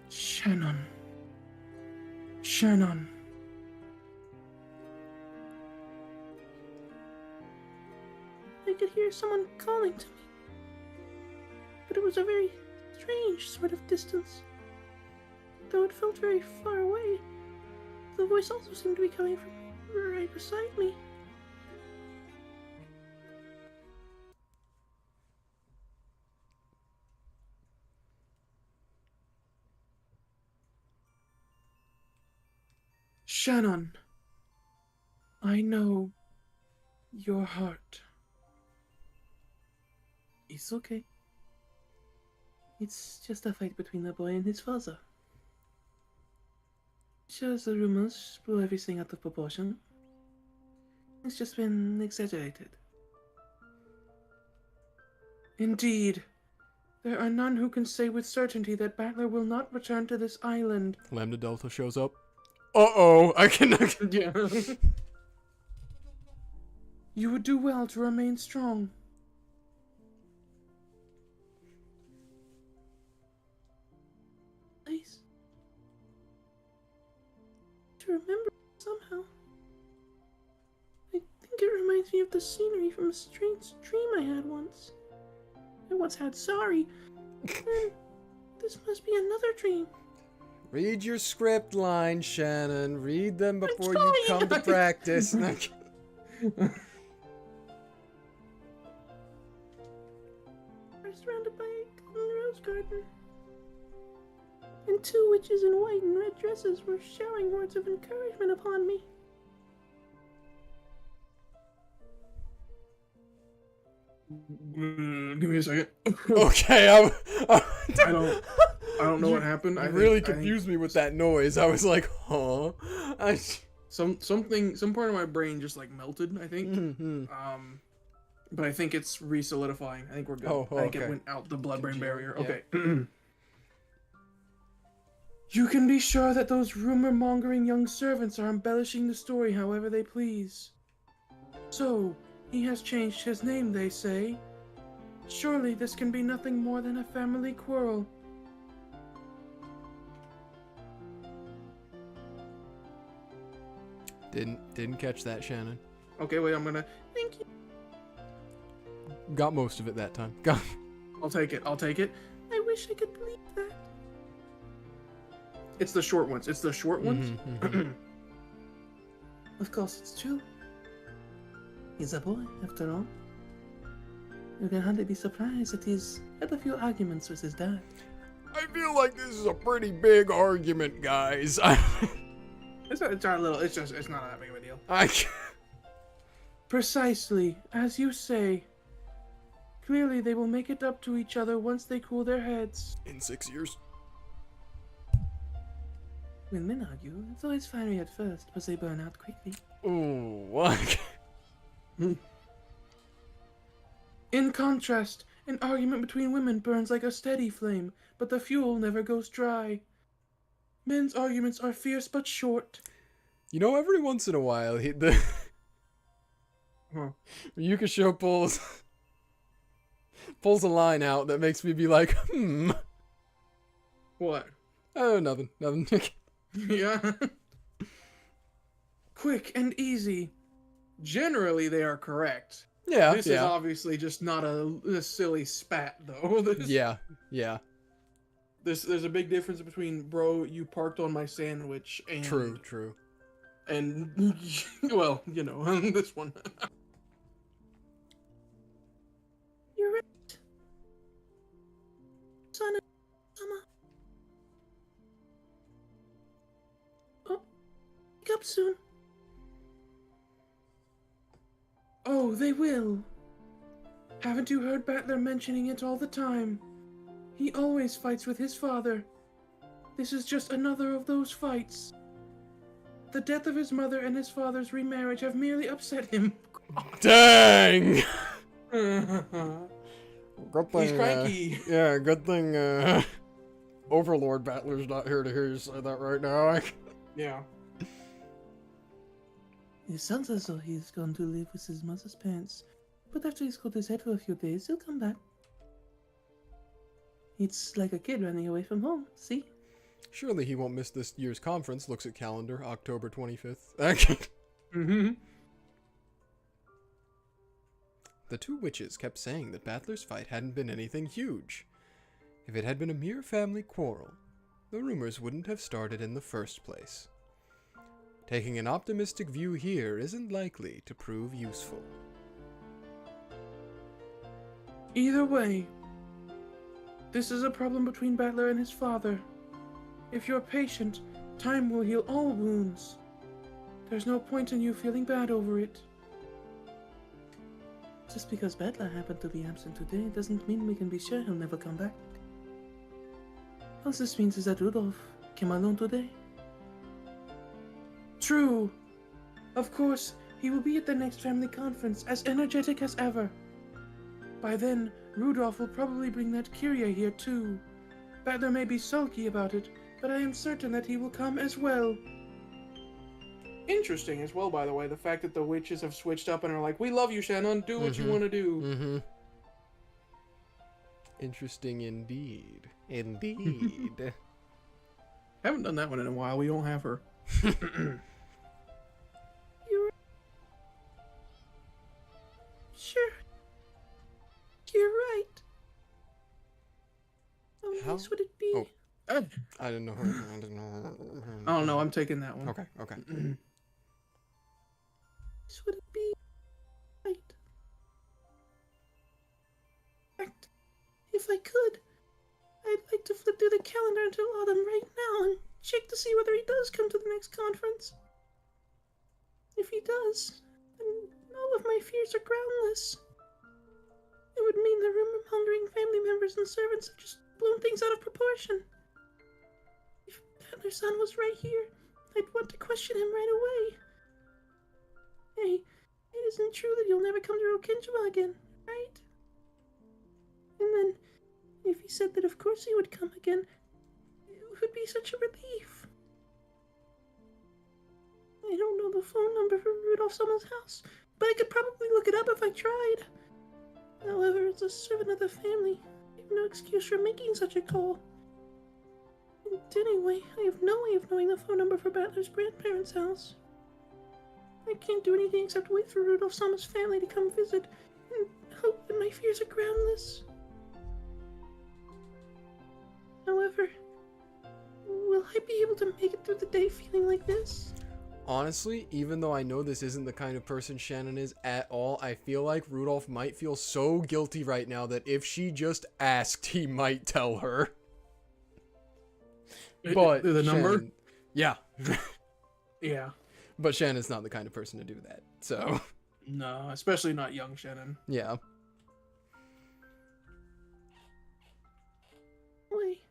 Shannon. Shannon. I could hear someone calling to me. But it was a very strange sort of distance. Though it felt very far away, the voice also seemed to be coming from right beside me. Shannon. I know your heart. It's okay. It's just a fight between the boy and his father. Sure, the rumors blew everything out of proportion. It's just been exaggerated. Indeed, there are none who can say with certainty that Battler will not return to this island. Lambda Delta shows up. Uh-oh, I can... Yeah. You would do well to remain strong. Nice. To remember somehow. I think it reminds me of the scenery from a strange dream I had once. I once had sorry. And this must be another dream. Read your script lines, Shannon. Read them before you trying. come to practice. We're surrounded by a golden rose garden. And two witches in white and red dresses were showering words of encouragement upon me. Give me a second. Okay, I don't know what happened. You really confused me with that noise. I was like, huh? Some part of my brain just like melted, I think. Mm-hmm. But I think it's re-solidifying. I think we're good. Oh, I think okay. it went out the blood-brain barrier. Yeah. Okay. You can be sure that those rumor-mongering young servants are embellishing the story however they please. So, he has changed his name, they say. Surely this can be nothing more than a family quarrel. Didn't catch that, Shannon. Okay, wait, I'm gonna... Thank you. Got most of it that time. I'll take it. I wish I could believe that. It's the short ones. Mhm, mhm. Of course it's true. He's a boy, after all. You can hardly be surprised that he's had a few arguments with his dad. I feel like this is a pretty big argument, guys. It's not that big of a deal. Precisely, as you say. Clearly they will make it up to each other once they cool their heads. In 6 years. When men argue, it's always fiery at first, but they burn out quickly. Ooh, what? In contrast, an argument between women burns like a steady flame, but the fuel never goes dry. Men's arguments are fierce but short. You know, every once in a while, Yukisho pulls a line out that makes me be like, What? Oh, nothing. Yeah. Quick and easy. Generally, they are correct. Yeah, This is obviously just not a silly spat, though. Yeah. There's a big difference between, bro, you parked on my sandwich, and... True. And, well, you know, this one. You're right. Son of summer. Oh, wake up soon. Oh, they will. Haven't you heard Battler mentioning it all the time? He always fights with his father. This is just another of those fights. The death of his mother and his father's remarriage have merely upset him. Dang! Good thing, He's cranky. Yeah, good thing, Overlord Battler's not here to hear you say that right now. Yeah. It sounds as though he's gone to live with his mother's parents, But after he's cooled his head for a few days, he'll come back. It's like a kid running away from home, see? Surely he won't miss this year's conference. Looks at calendar, October 25th. Mm-hmm. The two witches kept saying that Battler's fight hadn't been anything huge. If it had been a mere family quarrel, the rumors wouldn't have started in the first place. Taking an optimistic view here isn't likely to prove useful. Either way, this is a problem between Battler and his father. If you're patient, time will heal all wounds. There's no point in you feeling bad over it. Just because Battler happened to be absent today doesn't mean we can be sure he'll never come back. All this means is that Rudolph came alone today. True. Of course, he will be at the next family conference, as energetic as ever. By then, Rudolph will probably bring that Kyria here too. Battler may be sulky about it, but I am certain that he will come as well. Interesting as well, by the way, the fact that the witches have switched up and are like, we love you, Shannon, do what you want to do. Mm-hmm. Interesting indeed. Indeed. Haven't done that one in a while, we don't have her. Sure. You're right. How How- nice would it be? Oh. Oh, I didn't know. I didn't know. oh no, I'm taking that one. Okay, okay. Nice would it be? Right. In fact, if I could, I'd like to flip through the calendar until autumn right now and check to see whether he does come to the next conference. If he does, then all of my fears are groundless. It would mean the rumor-mongering family members and servants have just blown things out of proportion. If Battler's son was right here, I'd want to question him right away. Hey, it isn't true that you'll never come to Rokkenjima again, right? And then, if he said that of course he would come again, it would be such a relief. I don't know the phone number for Rudolph Sommer's house, but I could probably look it up if I tried. However, as a servant of the family, I have no excuse for making such a call. And anyway, I have no way of knowing the phone number for Battler's grandparents' house. I can't do anything except wait for Rudolph Sommer's family to come visit, and hope that my fears are groundless. However, will I be able to make it through the day feeling like this? Honestly, even though I know this isn't the kind of person Shannon is at all, I feel like Rudolph might feel so guilty right now that if she just asked, he might tell her. But the number? Shannon, yeah. Yeah. But Shannon's not the kind of person to do that. So, No, especially not young Shannon. yeah. Wait,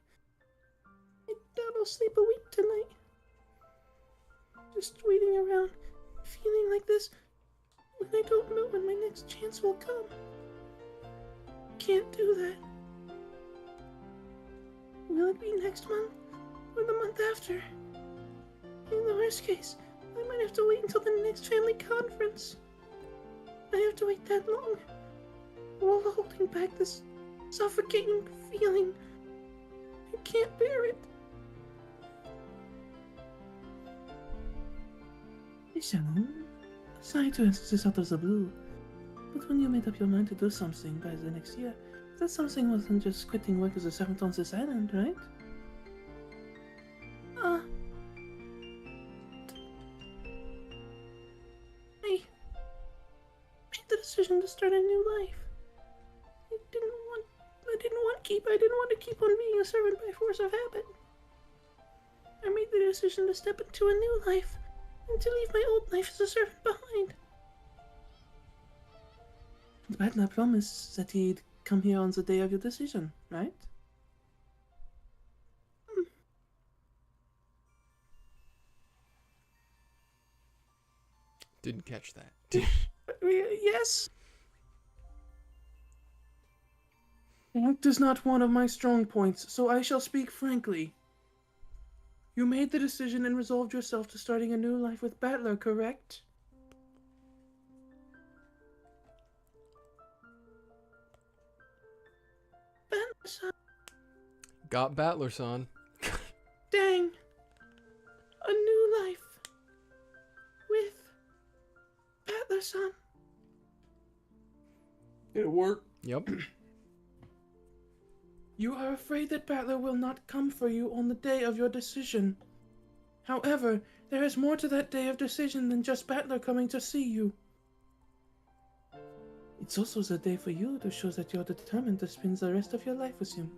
I doubt I'll sleep a week tonight. Just waiting around, feeling like this, when I don't know when my next chance will come. Can't do that. Will it be next month, or the month after? In the worst case, I might have to wait until the next family conference. I have to wait that long, while holding back this suffocating feeling. I can't bear it. Hey, Shannon. Sorry to answer this out of the blue, but when you made up your mind to do something by the next year, that something wasn't just quitting work as a servant on this island, right? I made the decision to start a new life. I didn't want to keep on being a servant by force of habit. I made the decision to step into a new life and to leave my old life as a servant behind. Battler promised that he'd come here on the day of your decision, right? Didn't catch that. Yes? Act is not one of my strong points, so I shall speak frankly. You made the decision and resolved yourself to starting a new life with Battler, correct? son. Got Battler, son. Dang. A new life. With Battler, son. Did it work? Yep. You are afraid that Battler will not come for you on the day of your decision. However, there is more to that day of decision than just Battler coming to see you. It's also the day for you to show that you're determined to spend the rest of your life with him.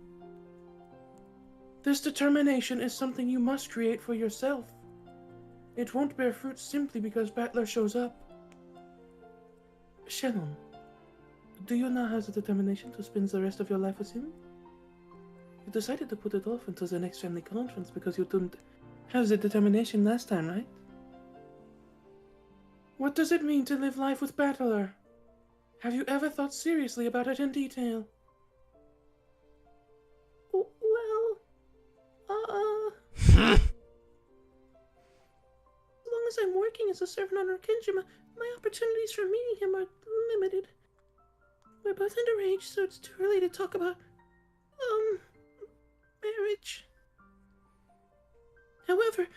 This determination is something you must create for yourself. It won't bear fruit simply because Battler shows up. Shannon, do you now have the determination to spend the rest of your life with him? You decided to put it off until the next family conference because you didn't have the determination last time, right? What does it mean to live life with Battler? Have you ever thought seriously about it in detail? Well, as long as I'm working as a servant on Rokkenjima, my opportunities for meeting him are limited. We're both underage, so it's too early to talk about, marriage. However,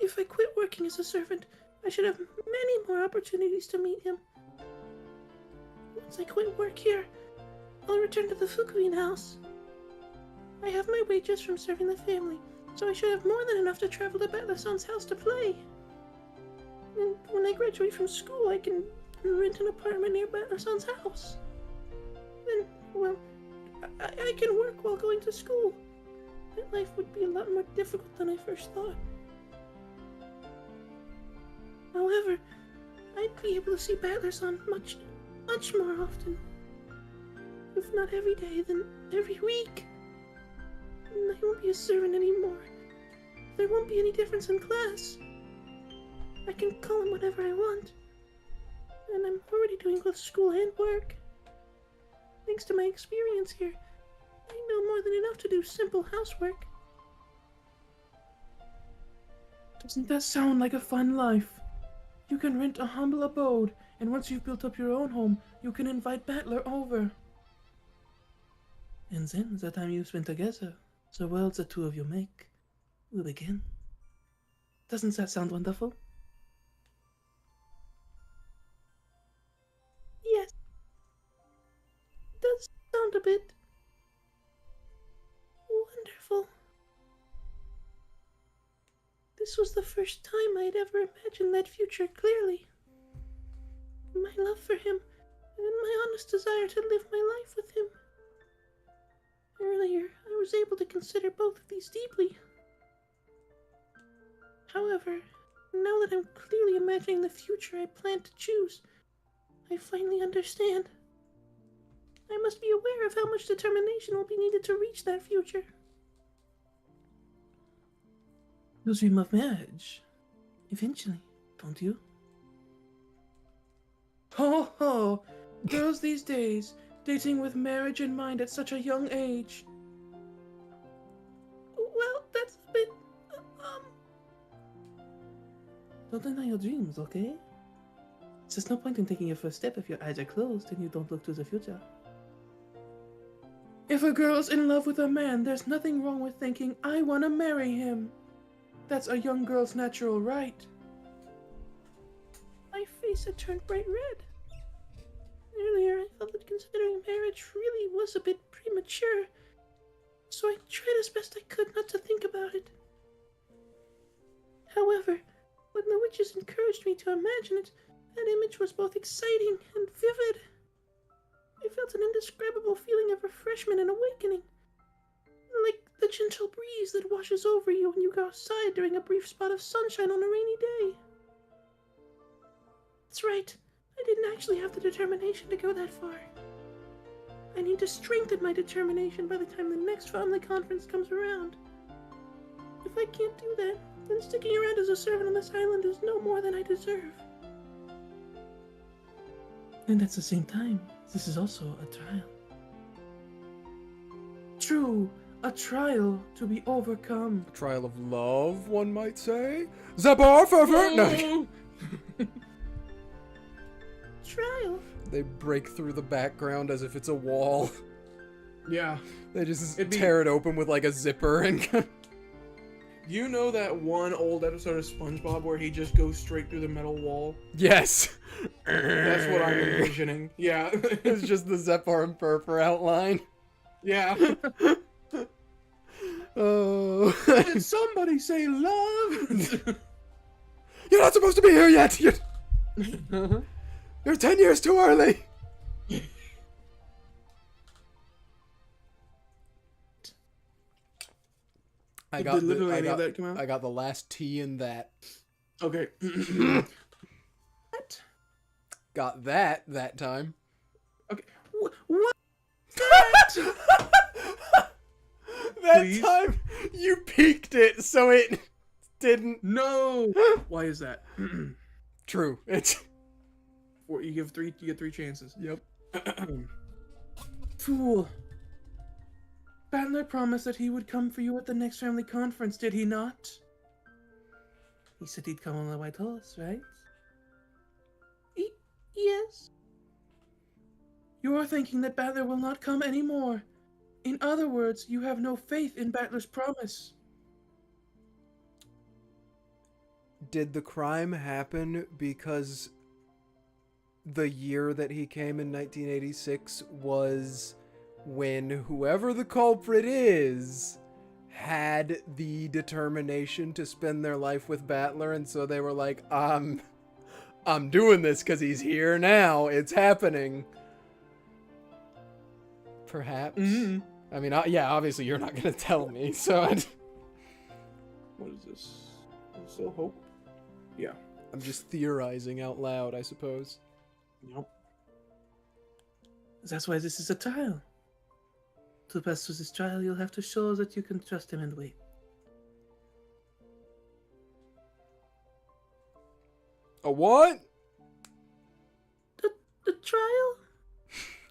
if I quit working as a servant, I should have many more opportunities to meet him. Once I quit work here, I'll return to the Fukuin house. I have my wages from serving the family, so I should have more than enough to travel to Battler-san's house to play. And when I graduate from school, I can rent an apartment near Battler-san's house. Then, well, I can work while going to school. That life would be a lot more difficult than I first thought. However, I'd be able to see Battler-san much more often. If not every day, then every week. And I won't be a servant anymore. There won't be any difference in class. I can call him whenever I want. And I'm already doing both school and work. Thanks to my experience here, I know more than enough to do simple housework. Doesn't that sound like a fun life? You can rent a humble abode, and once you've built up your own home, you can invite Battler over. And then, the time you spend together, the world the two of you make, will begin. Doesn't that sound wonderful? Yes. It does sound a bit wonderful. This was the first time I'd ever imagined that future clearly. My love for him, and my honest desire to live my life with him. Earlier, I was able to consider both of these deeply. However, now that I'm clearly imagining the future I plan to choose, I finally understand. I must be aware of how much determination will be needed to reach that future. You dream of marriage. Eventually, don't you? Ho ho! Girls these days, dating with marriage in mind at such a young age. Well, that's a bit, Don't deny your dreams, okay? There's no point in taking your first step if your eyes are closed and you don't look to the future. If a girl's in love with a man, there's nothing wrong with thinking, I want to marry him. That's a young girl's natural right. my face had turned bright red. Earlier, I felt that considering marriage really was a bit premature, so I tried as best I could not to think about it. However, when the witches encouraged me to imagine it, that image was both exciting and vivid. I felt an indescribable feeling of refreshment and awakening, like the gentle breeze that washes over you when you go outside during a brief spot of sunshine on a rainy day. That's right, I didn't actually have the determination to go that far. I need to strengthen my determination by the time the next family conference comes around. If I can't do that, then sticking around as a servant on this island is no more than I deserve. And at the same time, this is also a trial. True, a trial to be overcome. A trial of love, one might say. Zabar Fervor! No. Trial? They break through the background as if it's a wall. Yeah. They just It'd be- tear it open with like a zipper and. You know that one old episode of SpongeBob where he just goes straight through the metal wall? Yes. That's what I'm envisioning. Yeah. It's just the Zephyr and Purpur outline. Yeah. Oh. Did somebody say love? You're not supposed to be here yet. You're 10 years too early. I Did literally any of that come out? I got the last T in that. Okay. What? Got that time. Okay. What? That Please? time you peaked it so it didn't. No. Why is that? True. It's. You get three chances. Yep. Fool. Battler promised that he would come for you at the next family conference, did he not? He said he'd come on the white horse, right? Yes. You are thinking that Battler will not come anymore. In other words, you have no faith in Battler's promise. Did the crime happen because the year that he came in 1986 was when whoever the culprit is had the determination to spend their life with Battler, and so they were like, I'm doing this because he's here now. It's happening. Perhaps. Mm-hmm. I mean, yeah, obviously you're not going to tell me, so What is this? There's still hope? Yeah. I'm just theorizing out loud, I suppose. Yep. That's why this is a trial. To pass through this trial, you'll have to show that you can trust him and wait. A what? The trial?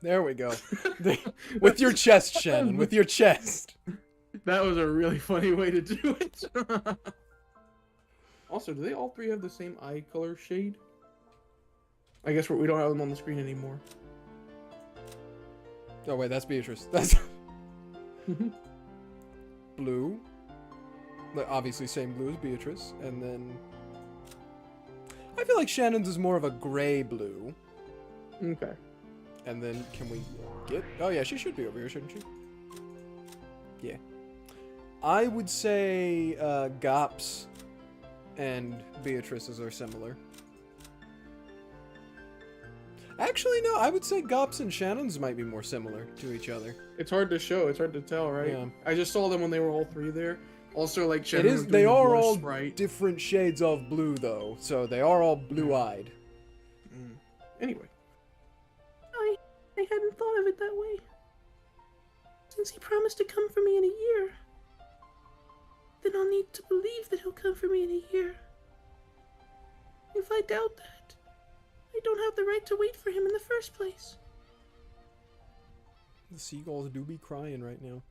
There we go. With your chest, Shannon. With your chest. That was a really funny way to do it. Also, do they all three have the same eye color shade? I guess we don't have them on the screen anymore. Oh wait, that's Beatrice. That's blue. Like, obviously same blue as Beatrice, and then I feel like Shannon's is more of a gray blue. Okay. And then can we get? Oh yeah, she should be over here, shouldn't she? Yeah. I would say Gaap's and Beatrice's are similar. Actually, no, I would say Gaap's and Shannon's might be more similar to each other. It's hard to show. It's hard to tell, right? Yeah. I just saw them when they were all three there. Also, like Shannon It was is. doing They the are blush all sprite. different shades of blue, though, so they are all blue-eyed. Anyway. I hadn't thought of it that way. Since he promised to come for me in a year, then I'll need to believe that he'll come for me in a year. If I doubt that, I don't have the right to wait for him in the first place. The seagulls do be crying right now.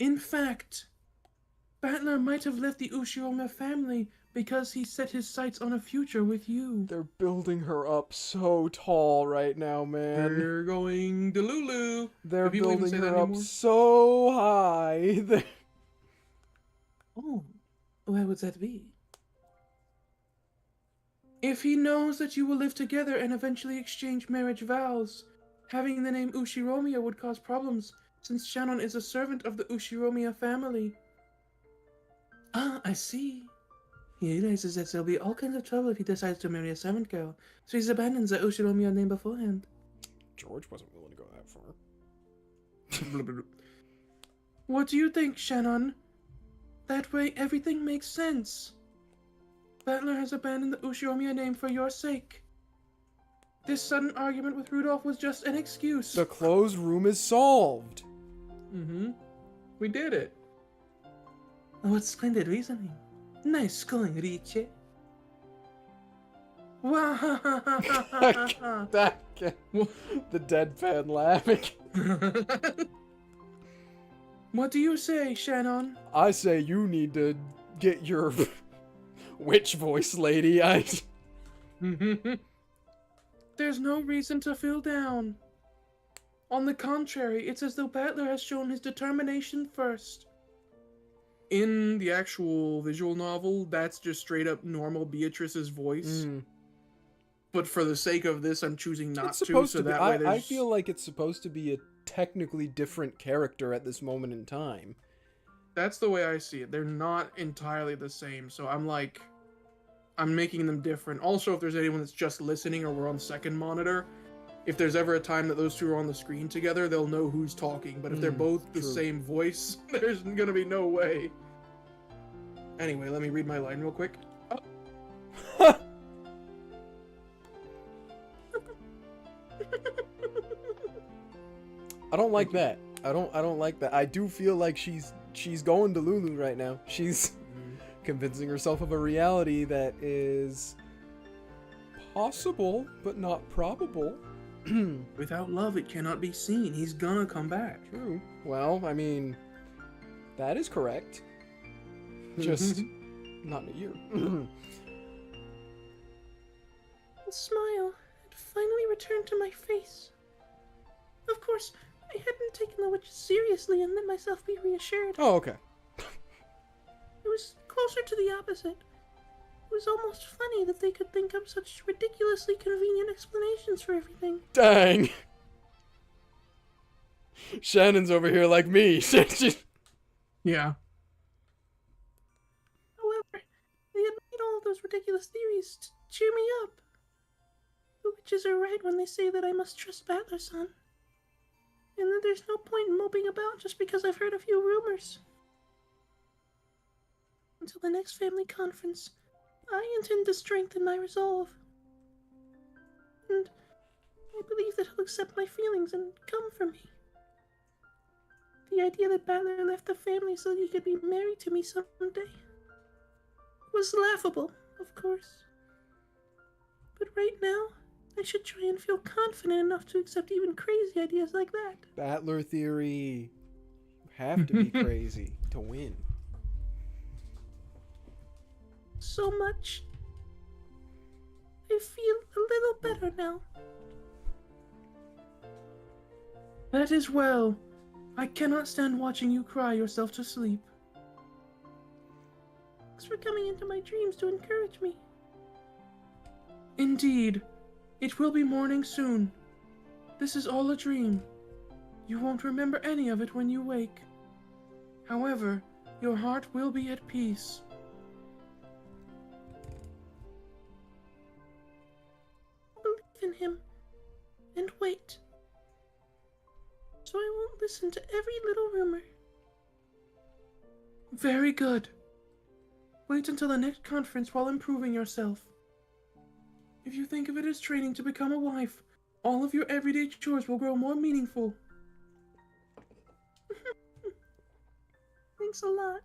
In fact, Battler might have left the Ushiroma family because he set his sights on a future with you. They're building her up so tall right now, man. They're going to Lulu. They're Do people even building say that her up anymore? so high. Oh, where would that be? If he knows that you will live together and eventually exchange marriage vows, having the name Ushiromiya would cause problems, since Shannon is a servant of the Ushiromiya family. Ah, I see. He realizes that there'll be all kinds of trouble if he decides to marry a servant girl, so he abandons the Ushiromiya name beforehand. George wasn't willing to go that far. What do you think, Shannon? That way everything makes sense. Battler has abandoned the Ushiromiya name for your sake. This sudden argument with Rudolph was just an excuse. The closed room is solved. We did it. What splendid reasoning. Nice going, Richie. That the deadpan laughing. What do you say, Shannon? I say you need to get your witch voice, lady. There's no reason to feel down. On the contrary, it's as though Battler has shown his determination first. In the actual visual novel, that's just straight up normal Beatrice's voice. But for the sake of this, I'm choosing not It's to, supposed so to be. that way I there's... feel like it's supposed to be a technically different character at this moment in time. That's the way I see it. They're not entirely the same, so I'm like... I'm making them different. Also, if there's anyone that's just listening or we're on second monitor, if there's ever a time that those two are on the screen together, they'll know who's talking. But if they're both the true. same voice, there's gonna be no way. Anyway, let me read my line real quick. I don't like that. I don't like that. I do feel like she's going to Lulu right now. She's convincing herself of a reality that is possible but not probable. Without love, it cannot be seen. He's gonna come back. True. Well, I mean, that is correct. Just not in a year. The smile had finally returned to my face. Of course, I hadn't taken the witches seriously and let myself be reassured. Oh, okay. It was closer to the opposite. It was almost funny that they could think up such ridiculously convenient explanations for everything. Dang. Shannon's over here like me. Yeah. However, they had made all of those ridiculous theories to cheer me up. The witches are right when they say that I must trust Battler-san. And that there's no point in moping about just because I've heard a few rumors. Until the next family conference, I intend to strengthen my resolve. And I believe that he'll accept my feelings and come for me. The idea that Battler left the family so that he could be married to me someday was laughable, of course. But right now, I should try and feel confident enough to accept even crazy ideas like that. Battler theory. You have to be crazy to win. So much. I feel a little better now. That is well. I cannot stand watching you cry yourself to sleep. Thanks for coming into my dreams to encourage me. Indeed. It will be morning soon. This is all a dream. You won't remember any of it when you wake. However, your heart will be at peace. Believe in him and wait. So I won't listen to every little rumor. Very good. Wait until the next conference while improving yourself. If you think of it as training to become a wife, all of your everyday chores will grow more meaningful. Thanks a lot.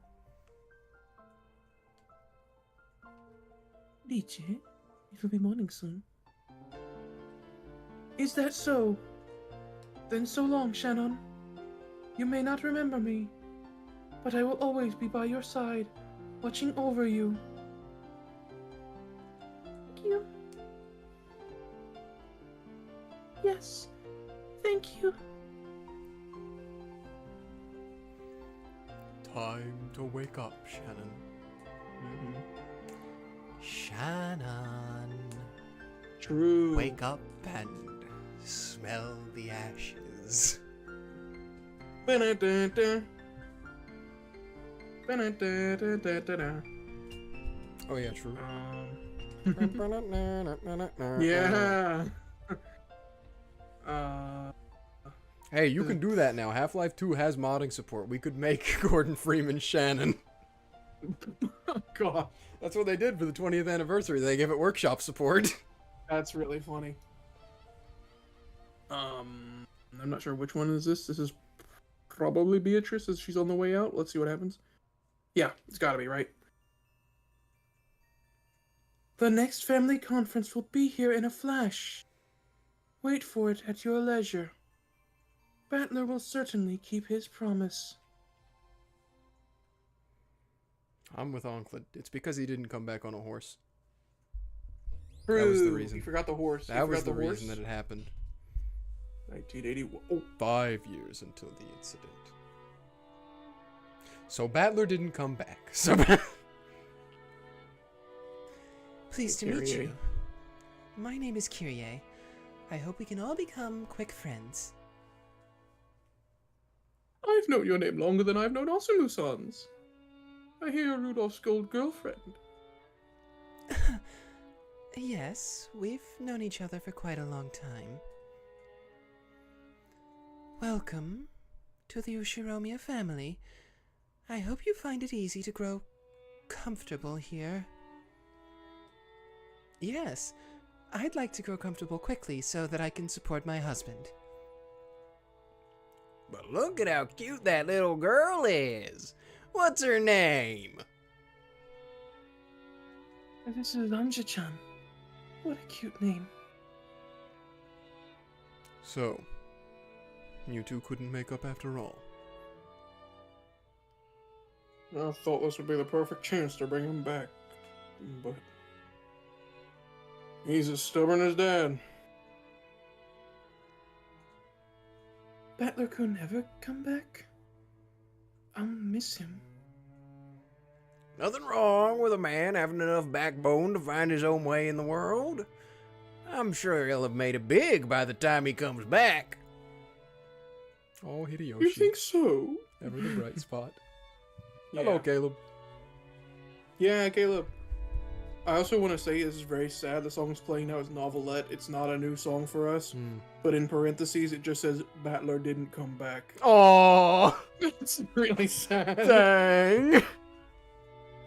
Dice, it will be morning soon. Is that so? Then so long, Shannon. You may not remember me, but I will always be by your side, watching over you. Thank you. Yes, thank you. Time to wake up, Shannon. Shannon, True. wake up and smell the ashes. Ba-da-da-da. Ba-da-da-da-da-da-da. Oh yeah, true. Yeah. Hey, you can do that now. Half-Life 2 has modding support. We could make Gordon Freeman Shannon. Oh, God. That's what they did for the 20th anniversary. They gave it workshop support. That's really funny. I'm not sure which one is this. This is probably Beatrice as she's on the way out. Let's see what happens. Yeah, it's gotta be, right? The next family conference will be here in a flash. Wait for it at your leisure. Battler will certainly keep his promise. I'm with Onclid. It's because he didn't come back on a horse. True. That was the reason. You forgot the horse. That was the reason that it happened. 1981. Oh, 5 years until the incident. So Battler didn't come back. So Pleased to meet Kyrie. you. My name is Kyrie. I hope we can all become quick friends. I've known your name longer than I've known Asumu-san's. I hear you're Rudolph's old girlfriend. Yes, we've known each other for quite a long time. Welcome to the Ushiromiya family. I hope you find it easy to grow comfortable here. Yes, I'd like to grow comfortable quickly so that I can support my husband. But look at how cute that little girl is. What's her name? This is Anja-chan. What a cute name. So, you two couldn't make up after all. I thought this would be the perfect chance to bring him back, but he's as stubborn as Dad. Battler could never come back? I'll miss him. Nothing wrong with a man having enough backbone to find his own way in the world. I'm sure he'll have made it big by the time he comes back. Oh, Hideyoshi. You think so? Ever the bright spot. Yeah. Hello, Caleb. Yeah, Caleb. I also want to say this is very sad. The song's playing now is Novelette. It's not a new song for us. But in parentheses, it just says Battler didn't come back. Oh, It's really sad. dang.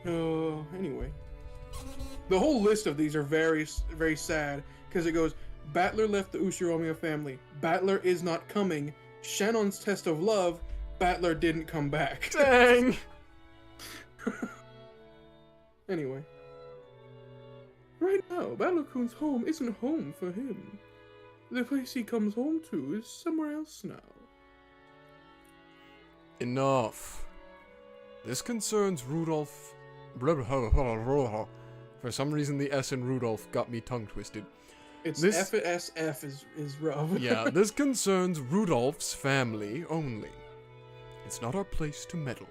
Anyway. The whole list of these are very, very sad. Because it goes, Battler left the Ushiromiya family. Battler is not coming. Shannon's test of love. Battler didn't come back. Dang. Anyway. Right now, Battler-kun's home isn't home for him. The place he comes home to is somewhere else now. Enough. This concerns Rudolph. For some reason, the S in Rudolph got me tongue twisted. It's This- FSF is rough. Yeah, this concerns Rudolph's family only. It's not our place to meddle.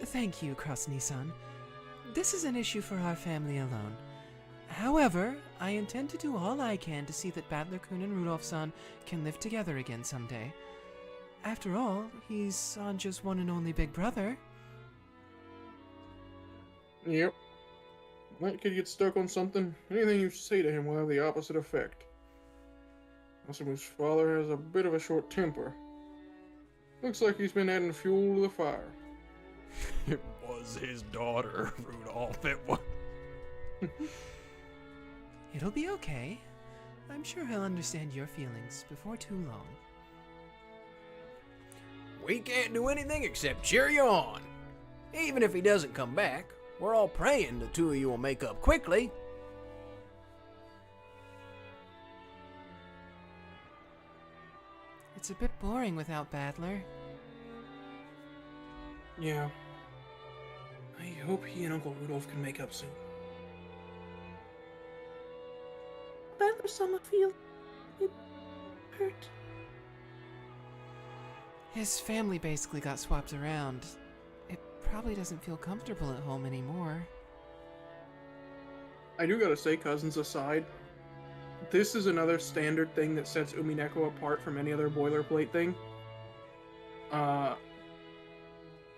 Thank you, Krasny-san. This is an issue for our family alone. However, I intend to do all I can to see that Battler-kun and Rudolph-san can live together again someday. After all, he's Sanja's one and only big brother. Yep. That kid gets stuck on something. Anything you say to him will have the opposite effect. Asumu's father has a bit of a short temper. Looks like he's been adding fuel to the fire. It was his daughter, Rudolph. It was. It'll be okay. I'm sure he'll understand your feelings before too long. We can't do anything except cheer you on. Even if he doesn't come back, we're all praying the two of you will make up quickly. It's a bit boring without Battler. Yeah. I hope he and Uncle Rudolph can make up soon. Battler-sama feel it hurt. His family basically got swapped around. It probably doesn't feel comfortable at home anymore. I do gotta say, cousins aside, this is another standard thing that sets Umineko apart from any other boilerplate thing.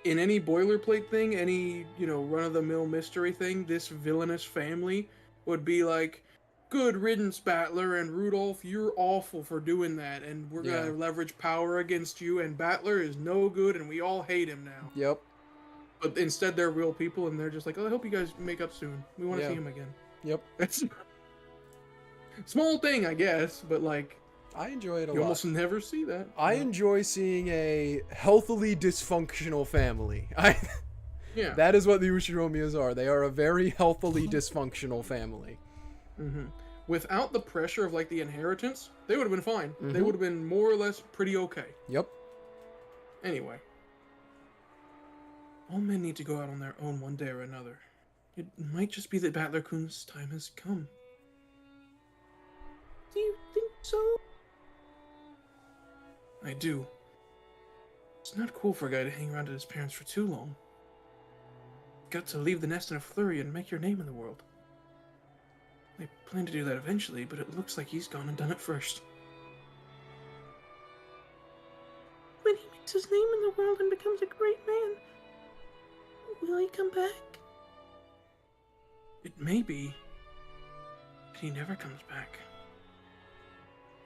In any boilerplate thing, any, run-of-the-mill mystery thing, this villainous family would be like, good riddance, Battler, and Rudolph, you're awful for doing that, and we're gonna leverage power against you, and Battler is no good, and we all hate him now. Yep. But instead, they're real people, and they're just like, oh, I hope you guys make up soon. We want to see him again. Yep. That's small thing, I guess, but like, I enjoy it a you lot. almost never see that. I enjoy seeing a healthily dysfunctional family. Yeah. That is what the Ushiromiyas are. They are a very healthily dysfunctional family. Without the pressure of like the inheritance, they would have been fine. They would have been more or less pretty okay. Yep. Anyway, all men need to go out on their own one day or another. It might just be that Battler-kun's time has come. Do you think So, I do. It's not cool for a guy to hang around at his parents for too long. Got to leave the nest in a flurry and make your name in the world. I plan to do that eventually, but it looks like he's gone and done it first. when he makes his name in the world and becomes a great man, will he come back? It may be that he never comes back.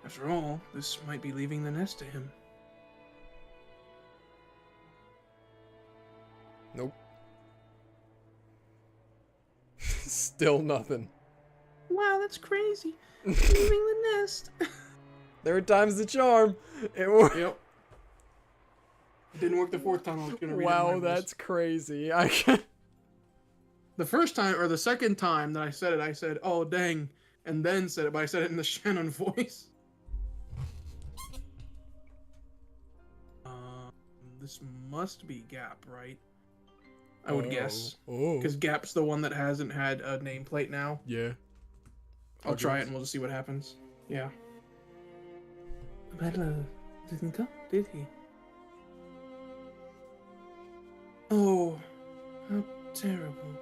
After all, this might be leaving the nest to him. Nope. Still nothing. Wow, that's crazy. Leaving the nest. Third time's the charm. It worked. Yep. Didn't work the fourth time. I was gonna read it Wow, in my voice. that's crazy. I can't. The first time or the second time that I said it. I said, "Oh dang," and then said it, but I said it in the Shannon voice. This must be Gaap, right? I would guess, Oh. because Gaap's the one that hasn't had a nameplate now. Yeah. I'll try it and we'll just see what happens. Yeah. Battler didn't come, did he? Oh, How terrible.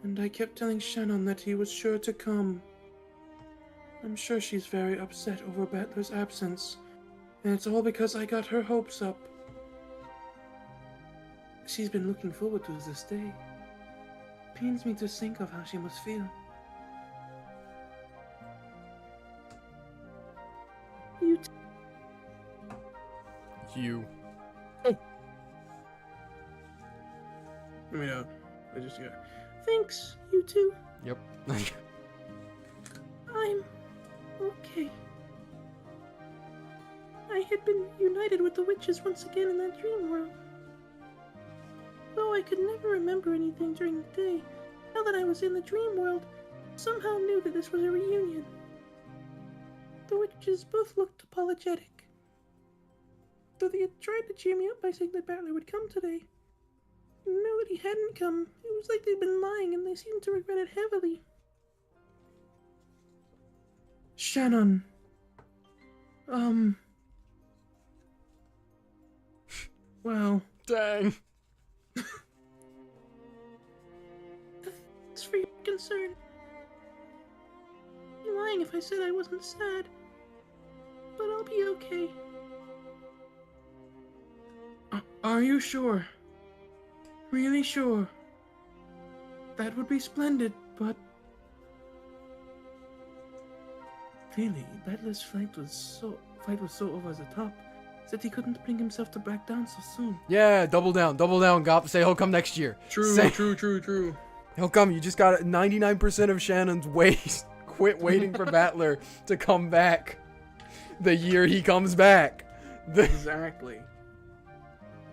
And I kept telling Shannon that he was sure to come. I'm sure she's very upset over Battler's absence, and it's all because I got her hopes up. She's been looking forward to this day. Pains me to think of how she must feel. You. I mean, I just yeah. Thanks, you two. Yep. I'm okay. I had been united with the witches once again in that dream world. Though I could never remember anything during the day, now that I was in the dream world, I somehow knew that this was a reunion. The witches both looked apologetic. Though they had tried to cheer me up by saying that Battler would come today. Now that he hadn't come, it was like they'd been lying and they seemed to regret it heavily. Shannon. Well, Dang. Thanks for your concern. I'd be lying if I said I wasn't sad. But I'll be okay. are you sure? Really sure? That would be splendid, but... Really, Battler's fight was so over the top that he couldn't bring himself to back down so soon. Yeah, double down, Gaap. Say he'll come next year. True, Say true. he'll come. You just got 99% of Shannon's waste. Quit waiting for Battler to come back. The year he comes back. Exactly.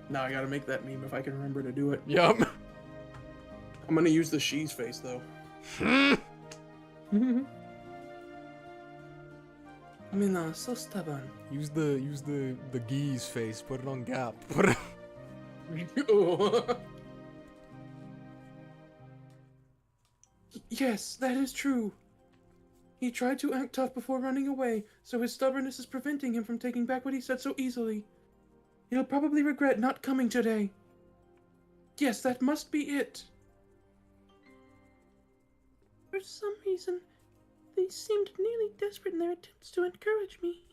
Now I gotta make that meme if I can remember to do it. Yup. I'm gonna use the she's face though. I mean, so stubborn. Use the geese face. Put it on Gaap. Put it. Yes, that is true. He tried to act tough before running away, so his stubbornness is preventing him from taking back what he said so easily. He'll probably regret not coming today. Yes, that must be it. For some reason, they seemed nearly desperate in their attempts to encourage me.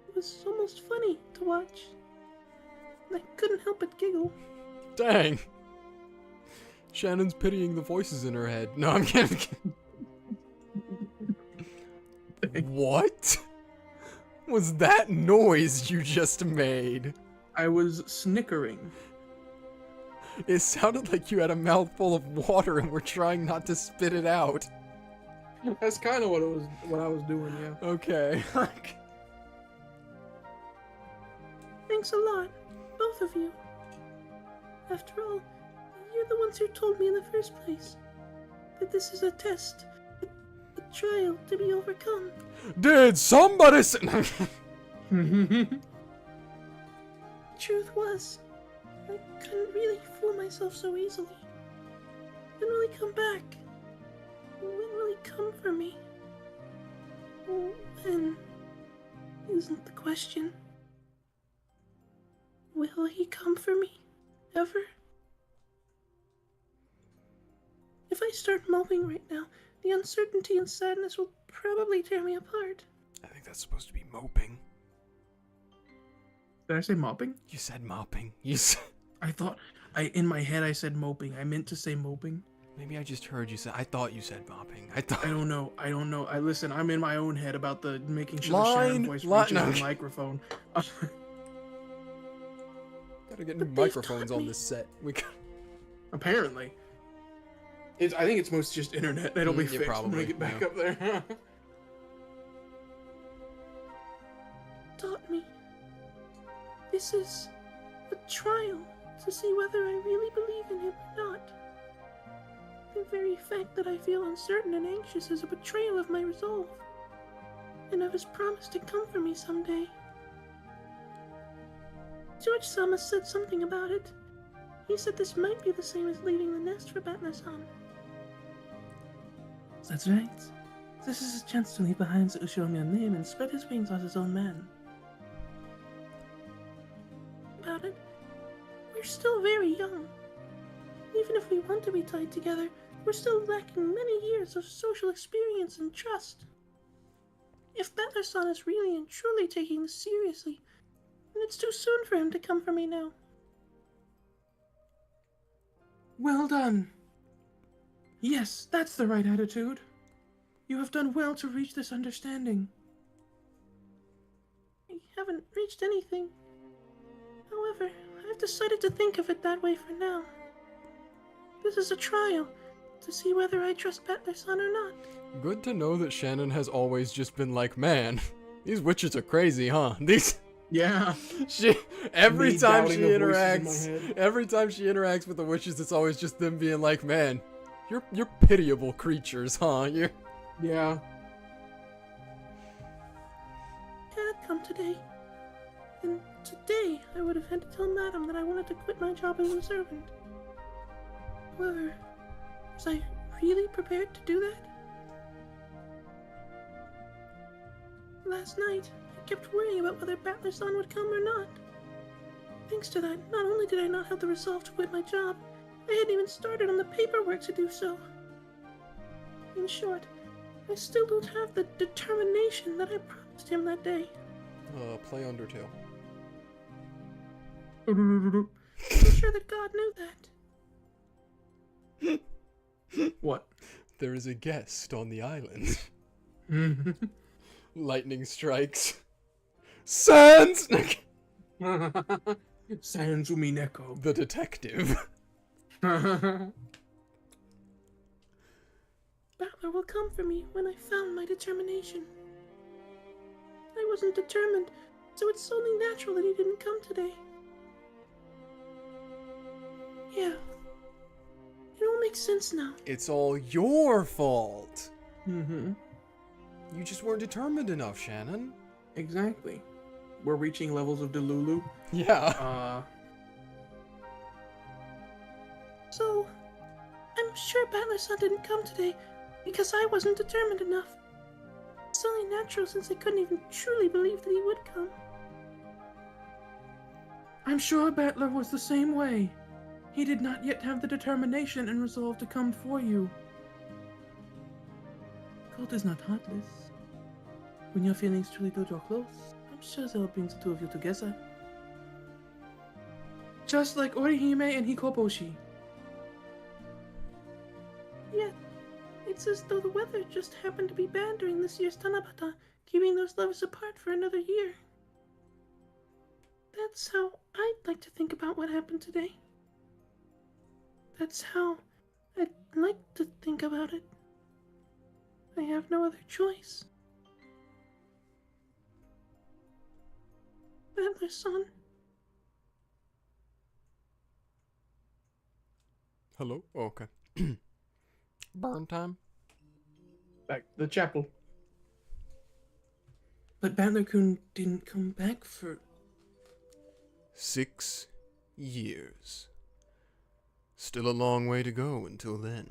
It was almost funny to watch. And I couldn't help but giggle. Dang. Shannon's pitying the voices in her head. No, I'm kidding. What was that noise you just made? I was snickering. It sounded like you had a mouthful of water and were trying not to spit it out. That's kind of what I was doing, yeah. Okay. Thanks a lot, both of you. After all, you're the ones who told me in the first place that this is a test, a trial to be overcome. Did somebody say... Truth was, I couldn't really fool myself so easily. When will he come back? When will he come for me? When isn't the question. Will he come for me? Ever? If I start moping right now, the uncertainty and sadness will probably tear me apart. I think that's supposed to be moping. Did I say mopping? You said mopping. You said... In my head I said moping. I meant to say moping. Maybe I just heard you say... I thought you said mopping. I don't know. Listen, I'm in my own head about the making sure the Shannon voice reaches the microphone. Gotta get new microphones on this set. Apparently. I think it's most just internet. It'll be fixed when we get back up there. Taught me. This is a trial to see whether I really believe in him or not. The very fact that I feel uncertain and anxious is a betrayal of my resolve, and of his promise to come for me someday. George-sama said something about it. He said this might be the same as leaving the nest for Battler-san. That's right. This is his chance to leave behind the Ushomiya name and spread his wings as his own man. About it, we're still very young. Even if we want to be tied together, we're still lacking many years of social experience and trust. If Battler-san is really and truly taking this seriously, then it's too soon for him to come for me now. Well done. Yes, that's the right attitude. You have done well to reach this understanding. I haven't reached anything. However, I've decided to think of it that way for now. This is a trial to see whether I trust Battler-san or not. Good to know that Shannon has always just been like, man, these witches are crazy, huh? Yeah. Every time she interacts with the witches, it's always just them being like, man, you're pitiable creatures, huh? Yeah. Had come today. And today I would have had to tell Madam that I wanted to quit my job as a servant. However, was I really prepared to do that? Last night, I kept worrying about whether Battler-san would come or not. Thanks to that, not only did I not have the resolve to quit my job, I hadn't even started on the paperwork to do so. In short, I still don't have the determination that I promised him that day. Play Undertale. I'm sure that God knew that. What? There is a guest on the island. Lightning strikes. Sans! Sans Umineko. The detective. Battler will come for me when I found my determination. I wasn't determined, so it's only natural that he didn't come today. Yeah. It all makes sense now. It's all your fault. Mm-hmm. You just weren't determined enough, Shannon. Exactly. We're reaching levels of Delulu. Yeah. So, I'm sure Battler-san didn't come today because I wasn't determined enough. It's only natural since I couldn't even truly believe that he would come. I'm sure Battler was the same way. He did not yet have the determination and resolve to come for you. Cold is not heartless. When your feelings truly do draw close, I'm sure they'll bring the two of you together. Just like Orihime and Hikoboshi. Yet, it's as though the weather just happened to be bad during this year's Tanabata, keeping those lovers apart for another year. That's how I'd like to think about what happened today. That's how I'd like to think about it. I have no other choice. Battler-san. Hello? Oh, okay. Burn time? Back to the chapel. But Battler-kun didn't come back for 6 years. Still a long way to go until then.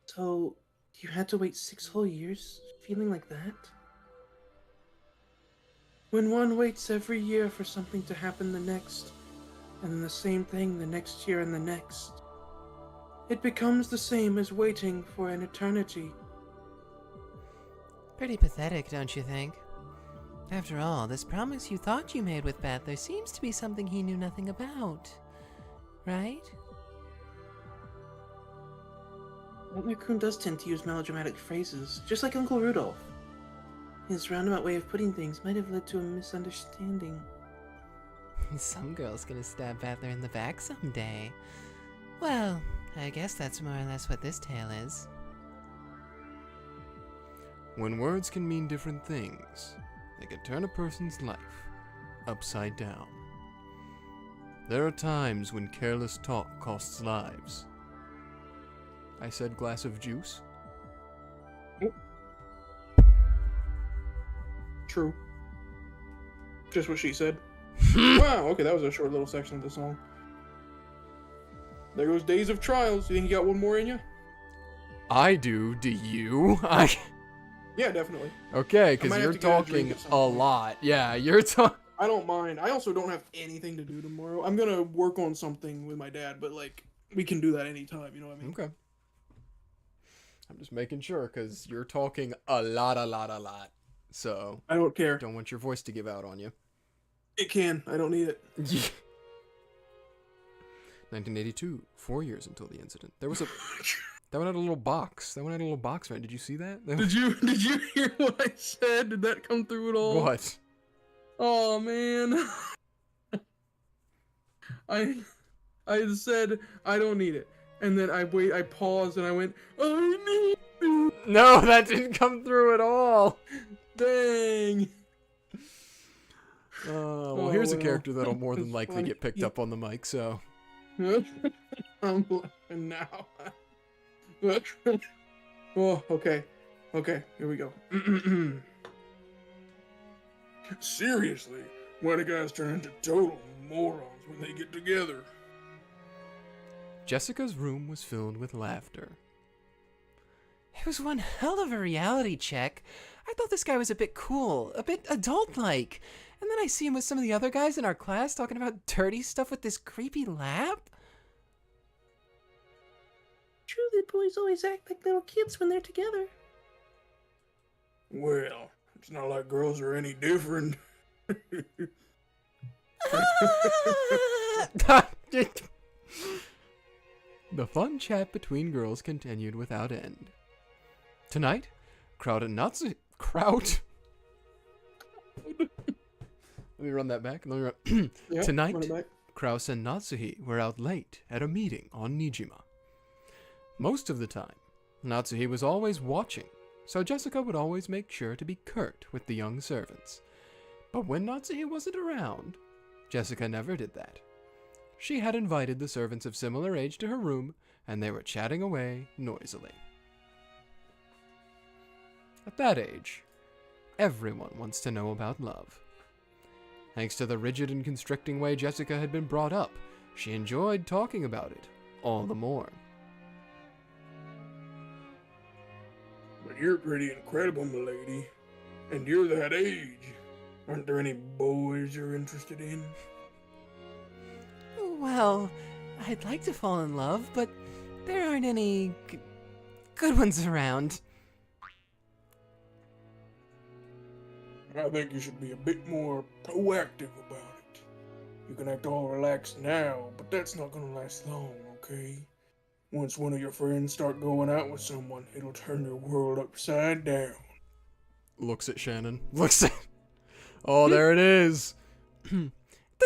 So, You had to wait 6 whole years, feeling like that? When one waits every year for something to happen the next, and then the same thing the next year and the next, it becomes the same as waiting for an eternity. Pretty pathetic, don't you think? After all, this promise you thought you made with Battler seems to be something he knew nothing about. Right? Raccoon does tend to use melodramatic phrases, just like Uncle Rudolph. His roundabout way of putting things might have led to a misunderstanding. Some girl's gonna stab Battler in the back someday. Well, I guess that's more or less what this tale is. When words can mean different things, they can turn a person's life upside down. There are times when careless talk costs lives. I said glass of juice. True. Just what she said. Wow, okay, that was a short little section of the song. There goes Days of Trials. You think you got one more in you? I do. Do you? Yeah, definitely. Okay, I because might have you're to get a drink talking at some a point. lot. Yeah, you're talking. I don't mind. I also don't have anything to do tomorrow. I'm gonna work on something with my dad, but like we can do that anytime. You know what I mean? Okay. I'm just making sure because you're talking a lot. So I don't care. don't want your voice to give out on you. It can. I don't need it. 1982, 4 years until the incident. There was a that one had a little box. That one had a little box, right? Did you see that? Did you hear what I said? Did that come through at all? What? Oh man. I said I don't need it. And then I paused and I went, I need it. No, that didn't come through at all. Dang. Well, here's a well. character that'll more than It's likely funny. get picked up on the mic, so. I'm laughing now. Oh, okay. Okay, here we go. Seriously, why do guys turn into total morons when they get together? Jessica's room was filled with laughter. It was one hell of a reality check. I thought this guy was a bit cool, a bit adult-like. And then I see him with some of the other guys in our class talking about dirty stuff with this creepy lab. True that boys always act like little kids when they're together. Well, it's not like girls are any different. The fun chat between girls continued without end. Tonight, Kraut and Natsu... Kraut? Let me run that back. Yeah, Tonight, run it back. Kraus and Natsuhi were out late at a meeting on Nijima. Most of the time, Natsuhi was always watching, so Jessica would always make sure to be curt with the young servants. But when Natsuhi wasn't around, Jessica never did that. She had invited the servants of similar age to her room, and they were chatting away noisily. At that age, everyone wants to know about love. Thanks to the rigid and constricting way Jessica had been brought up, she enjoyed talking about it all the more. But you're pretty incredible, milady. And you're that age. Aren't there any boys you're interested in? Well, I'd like to fall in love, but there aren't any good ones around. I think you should be a bit more proactive about it. You can act all relaxed now, but that's not gonna last long, okay? Once one of your friends start going out with someone, it'll turn your world upside down. Looks at Shannon. Looks at... Oh, there it is.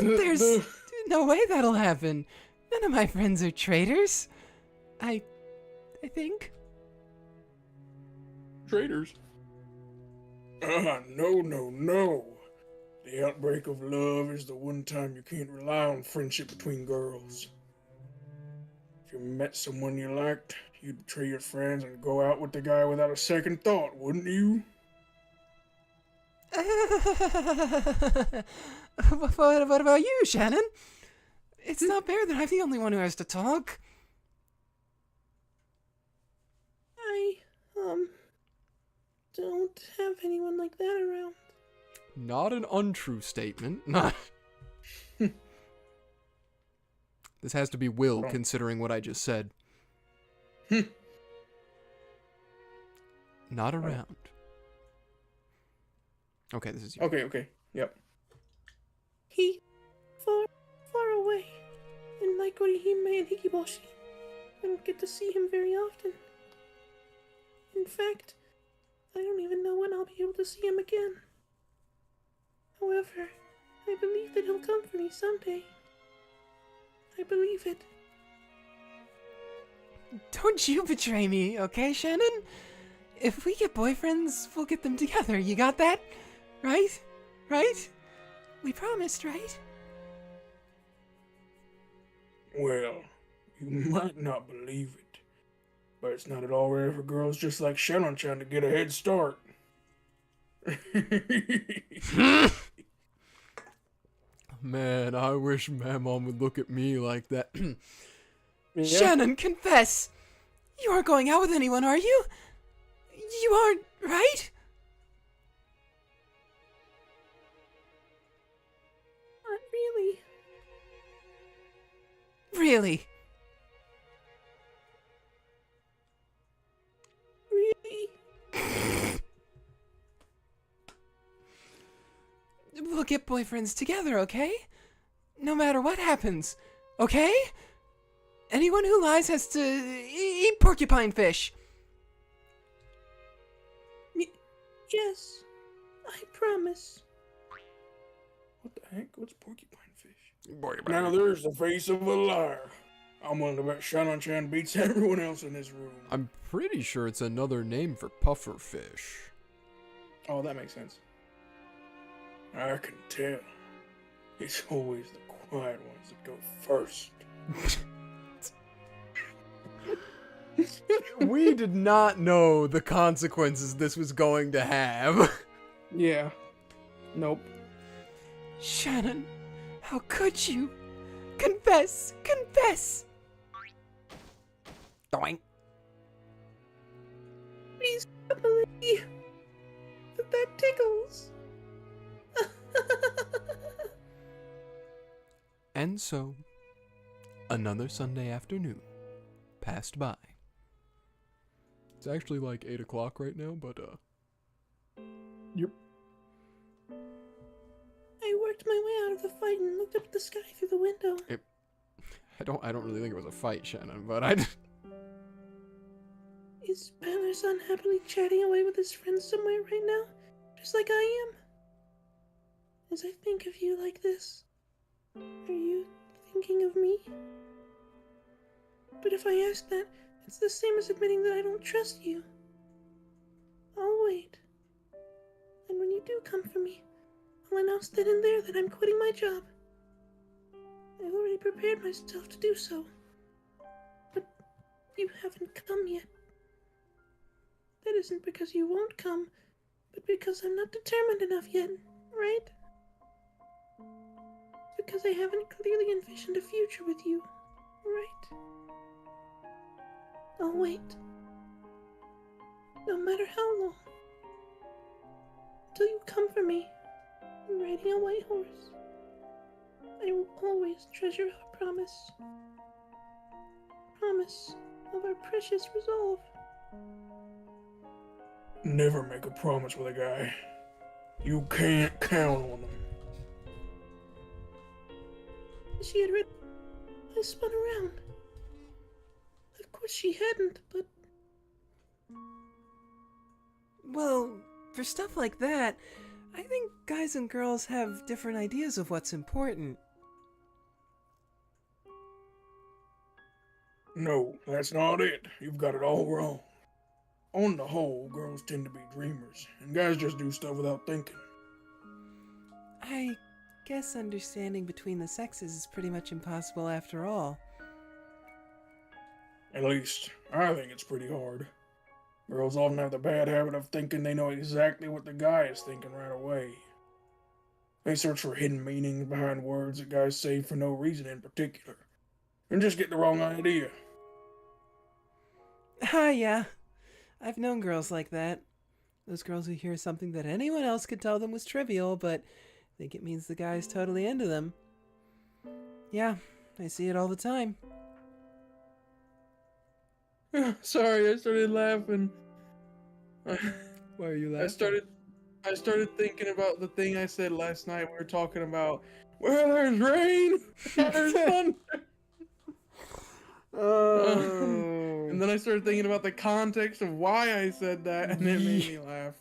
There's no way that'll happen. None of my friends are traitors. I think. Traitors? No. The outbreak of love is the one time you can't rely on friendship between girls. If you met someone you liked, you'd betray your friends and go out with the guy without a second thought, wouldn't you? What about you, Shannon? It's not fair that I'm the only one who has to talk. don't have anyone like that around. Not an untrue statement. Not. This has to be Will, considering what I just said. Not around. Okay, this is you. Okay. Yep. He far away in Nakorihime and Hikiboshi. I don't get to see him very often. In fact, I don't even know when I'll be able to see him again. However, I believe that he'll come for me someday. I believe it. Don't you betray me, okay, Shannon? If we get boyfriends, we'll get them together. You got that? Right? Right? We promised, right? Well, you might not believe it, but it's not at all rare for girls just like Shannon trying to get a head start. Man, I wish my mom would look at me like that. Yeah. Shannon, confess! You aren't going out with anyone, are you? You aren't, right? Not really. Really? Really? We'll get boyfriends together, okay? No matter what happens, okay? Anyone who lies has to eat porcupine fish. Yes. I promise. What the heck? What's porcupine fish? Now there's the face of a liar. I'm willing to bet Shannon-chan beats everyone else in this room. I'm pretty sure it's another name for puffer fish. Oh, that makes sense. I can tell. It's always the quiet ones that go first. We did not know the consequences this was going to have. Yeah. Nope. Shannon, how could you? Confess! Confess! Doink. Please, Emily. That tickles. And so, another Sunday afternoon passed by. It's actually like 8 o'clock right now, but Yep. I worked my way out of the fight and looked up at the sky through the window. I don't really think it was a fight, Shannon, but I Is Tyler-san happily chatting away with his friends somewhere right now? Just like I am? As I think of you like this, are you thinking of me? But if I ask that, it's the same as admitting that I don't trust you. I'll wait. And when you do come for me, I'll announce then and there that I'm quitting my job. I've already prepared myself to do so. But you haven't come yet. That isn't because you won't come, but because I'm not determined enough yet, right? It's because I haven't clearly envisioned a future with you, right? I'll wait. No matter how long. Until you come for me, riding a white horse. I will always treasure our promise. Promise of our precious resolve. Never make a promise with a guy. You can't count on him. She had read. I spun around. Of course she hadn't, but Well, for stuff like that, I think guys and girls have different ideas of what's important. No, that's not it. You've got it all wrong. On the whole, girls tend to be dreamers, and guys just do stuff without thinking. I guess understanding between the sexes is pretty much impossible after all. At least, I think it's pretty hard. Girls often have the bad habit of thinking they know exactly what the guy is thinking right away. They search for hidden meanings behind words that guys say for no reason in particular, and just get the wrong idea. Ah, yeah. I've known girls like that. Those girls who hear something that anyone else could tell them was trivial, but think it means the guy's totally into them. Yeah, I see it all the time. Sorry, I started laughing. Why are you laughing? I started thinking about the thing I said last night. We were talking about where there's rain, there's thunder. Oh. And then I started thinking about the context of why I said that, and it made me laugh.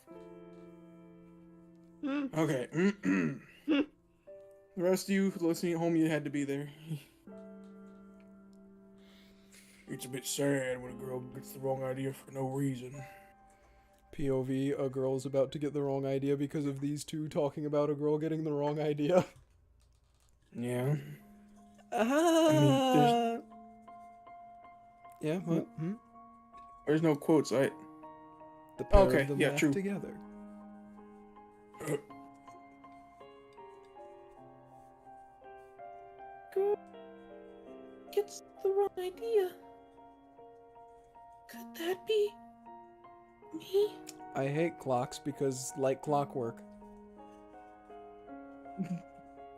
Okay. The rest of you listening at home, you had to be there. It's a bit sad when a girl gets the wrong idea for no reason. POV, a girl's about to get the wrong idea because of these two talking about a girl getting the wrong idea. Yeah. Yeah, what? There's no quotes. The pair Okay, of them yeah, laugh true. together. Girl gets the wrong idea. Could that be me? I hate clocks because, like clockwork.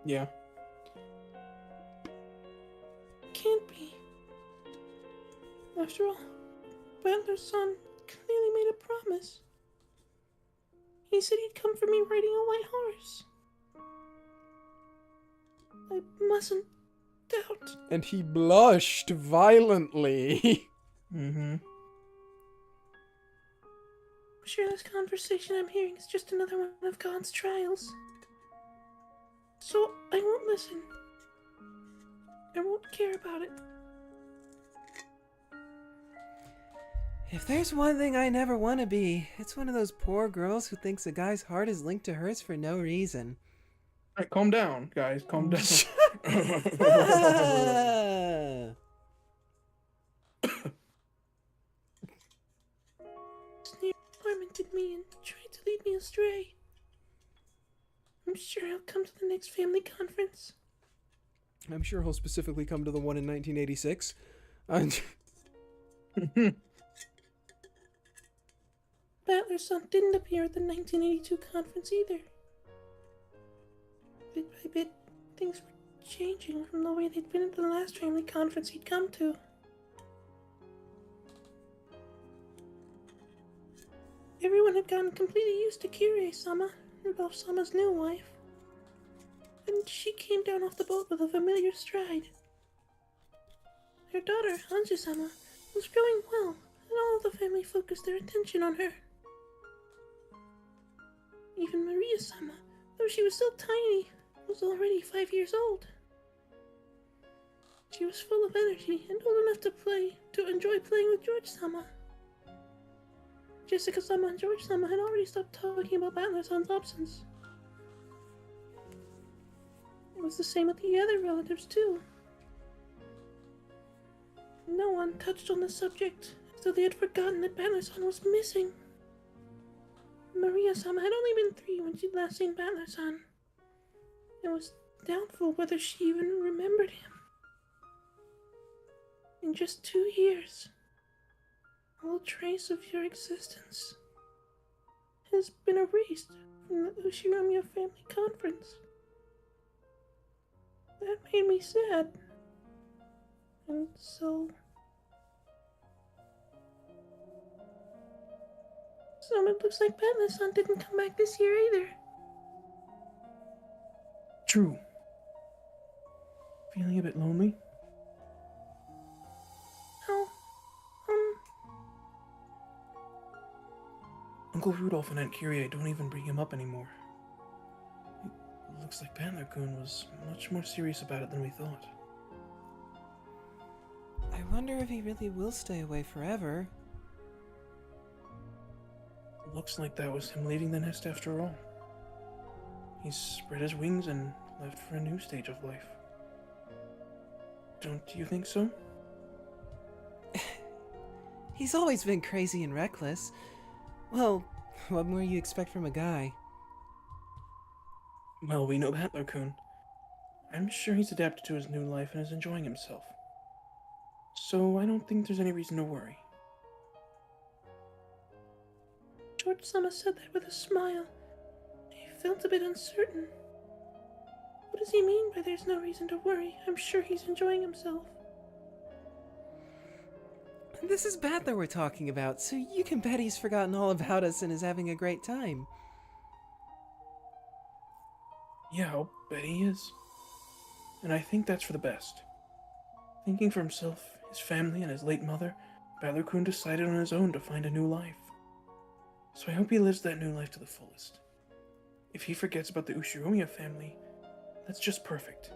Yeah. Can't be. After all, Butler's son clearly made a promise. He said he'd come for me riding a white horse. I mustn't doubt. And he blushed violently. Mm-hmm. I'm sure this conversation I'm hearing is just another one of God's trials. So I won't listen. I won't care about it. If there's one thing I never want to be, it's one of those poor girls who thinks a guy's heart is linked to hers for no reason. Alright, calm down, guys. Calm down. Snape tormented me and tried to lead me astray. I'm sure he'll come to the next family conference. I'm sure he'll specifically come to the one in 1986. Battler's son didn't appear at the 1982 conference either. Bit by bit, things were changing from the way they'd been at the last family conference he'd come to. Everyone had gotten completely used to Kirei-sama, Rudolph-sama's new wife. And she came down off the boat with a familiar stride. Her daughter, Hanji-sama, was growing well, and all of the family focused their attention on her. Even Maria-sama, though she was still tiny, was already 5 years old. She was full of energy and old enough to enjoy playing with George-sama. Jessica-sama and George-sama had already stopped talking about Battler-san's absence. It was the same with the other relatives, too. No one touched on the subject, as though they had forgotten that Battler-san was missing. Maria-sama had only been 3 when she'd last seen Battler-san. It was doubtful whether she even remembered him. In just 2 years, all trace of your existence has been erased from the Ushinomiya family conference. That made me sad. And so it looks like Battler-san didn't come back this year either. True. Feeling a bit lonely? Oh, Uncle Rudolph and Aunt Kyrie don't even bring him up anymore. It looks like Battler-kun was much more serious about it than we thought. I wonder if he really will stay away forever. Looks like that was him leaving the nest after all. He's spread his wings and left for a new stage of life. Don't you think so? He's always been crazy and reckless. Well, what more you expect from a guy? Well, we know Battler-kun. I'm sure he's adapted to his new life and is enjoying himself. So I don't think there's any reason to worry. George-sama said that with a smile. I felt a bit uncertain. What does he mean by there's no reason to worry? I'm sure he's enjoying himself. This is Battler we're talking about, so you can bet he's forgotten all about us and is having a great time. Yeah, I'll bet he is. And I think that's for the best. Thinking for himself, his family, and his late mother, Battler-kun decided on his own to find a new life. So I hope he lives that new life to the fullest. If he forgets about the Ushiromiya family, that's just perfect.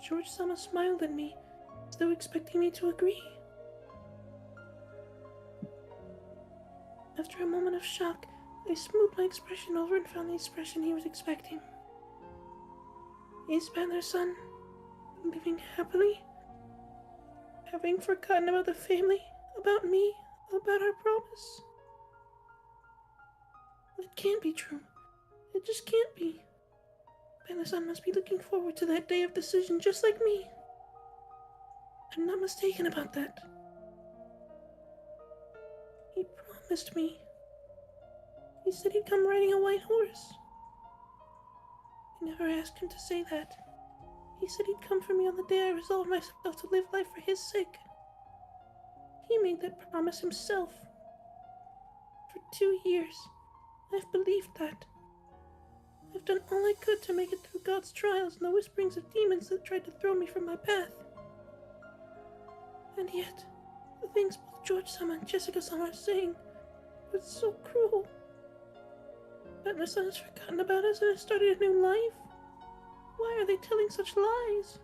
George-sama smiled at me, as though expecting me to agree. After a moment of shock, I smoothed my expression over and found the expression he was expecting. Is Battler's son living happily? Having forgotten about the family, about me, about our promise? It can't be true. It just can't be. Battler's son must be looking forward to that day of decision just like me. I'm not mistaken about that. He promised me. He said he'd come riding a white horse. I never asked him to say that. He said he'd come for me on the day I resolved myself to live life for his sake. He made that promise himself. For 2 years, I've believed that. I've done all I could to make it through God's trials and the whisperings of demons that tried to throw me from my path. And yet, the things both George-sama and Jessica-sama are saying are so cruel. That my son has forgotten about us and has started a new life? Why are they telling such lies?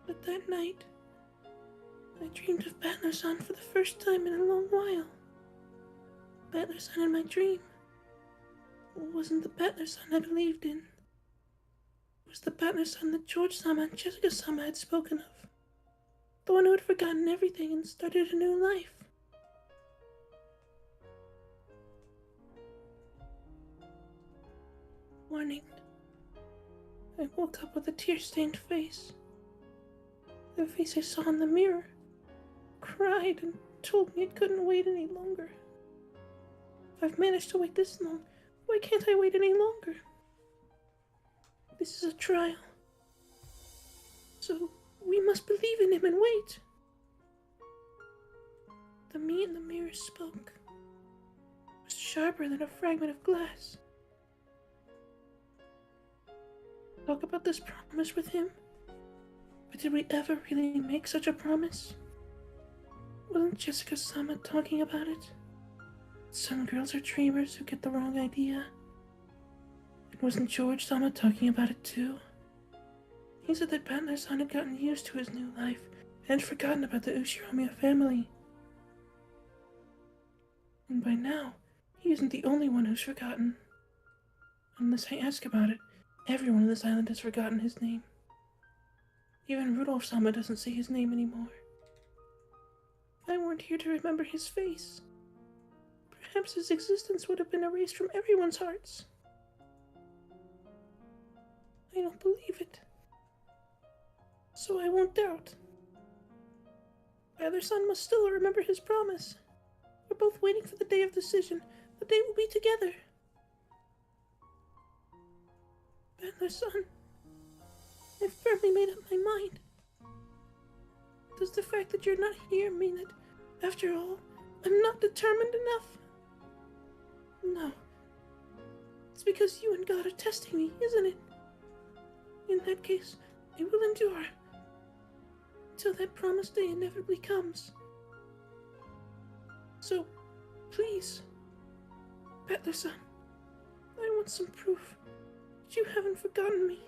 But that night, I dreamed of Battler-san for the first time in a long while. Battler-san in my dream wasn't the Battler-san I believed in. It was the Battler-san that George-sama and Jessica-sama had spoken of. The one who had forgotten everything and started a new life. Morning. I woke up with a tear-stained face. The face I saw in the mirror. Cried and told me it couldn't wait any longer. If I've managed to wait this long, why can't I wait any longer? This is a trial. So we must believe in him and wait. The me in the mirror spoke. It was sharper than a fragment of glass. Talk about this promise with him? But did we ever really make such a promise? Wasn't Jessica-sama talking about it? Some girls are dreamers who get the wrong idea. And wasn't George-sama talking about it too? He said that Battler-san had gotten used to his new life and had forgotten about the Ushiromiya family. And by now, he isn't the only one who's forgotten. Unless I ask about it, everyone on this island has forgotten his name. Even Rudolph-sama doesn't say his name anymore. If I weren't here to remember his face, perhaps his existence would have been erased from everyone's hearts. I don't believe it. So I won't doubt. My other son must still remember his promise. We're both waiting for the day of decision. The day we'll be together. Battler's son, I've firmly made up my mind. Does the fact that you're not here mean that, after all, I'm not determined enough? No. It's because you and God are testing me, isn't it? In that case, I will endure. Until that promised day inevitably comes. So, please, Battler-san, I want some proof that you haven't forgotten me.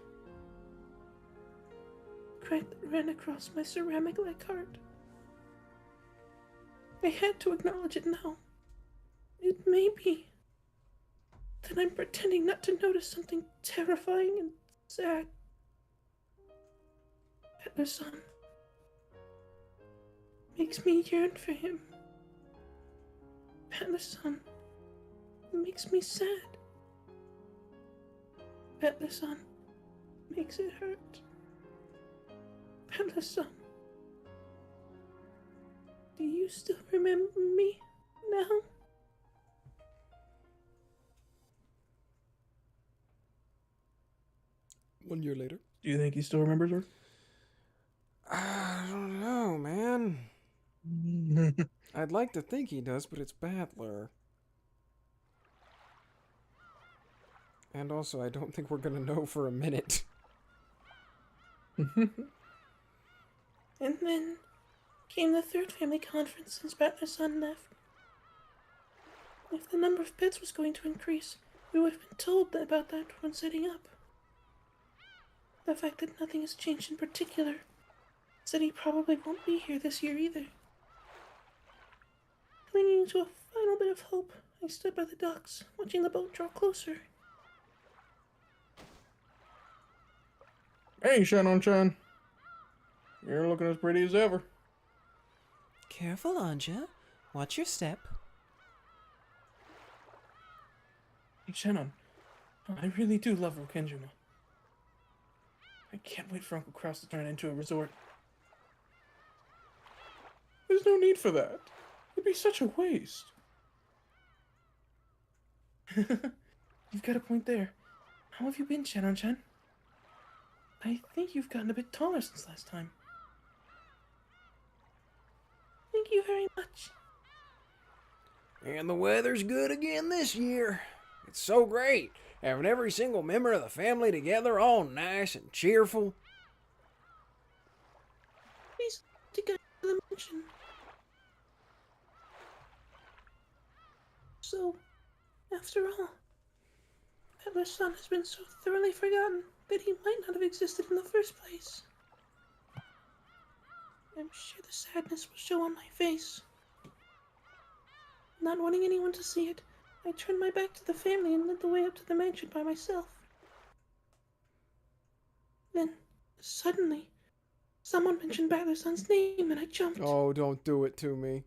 Crack that ran across my ceramic-like heart. I had to acknowledge it now. It may be that I'm pretending not to notice something terrifying and sad. Battler-san makes me yearn for him. Battler-san makes me sad. Battler-san makes it hurt. Bella's son, do you still remember me now? One year later. Do you think he still remembers her? I don't know, man. I'd like to think he does, but it's Battler. And also, I don't think we're gonna know for a minute. And then came the third family conference since Battler's son left. If the number of pets was going to increase, we would have been told about that when setting up. The fact that nothing has changed in particular said he probably won't be here this year either. Clinging to a final bit of hope, I stood by the docks, watching the boat draw closer. Hey, Shannon-chan. You're looking as pretty as ever. Careful, Anja. Watch your step. Hey, Shannon. I really do love Rokkenjima. I can't wait for Uncle Kraus to turn it into a resort. There's no need for that. It'd be such a waste. You've got a point there. How have you been, Shannon-chan? I think you've gotten a bit taller since last time. Thank you very much. And the weather's good again this year. It's so great, having every single member of the family together, all nice and cheerful. Please to go to the mansion. So, after all, Battler's son has been so thoroughly forgotten that he might not have existed in the first place. I'm sure the sadness will show on my face. Not wanting anyone to see it, I turned my back to the family and led the way up to the mansion by myself. Then, suddenly, someone mentioned Battler's son's name and I jumped. Oh, don't do it to me.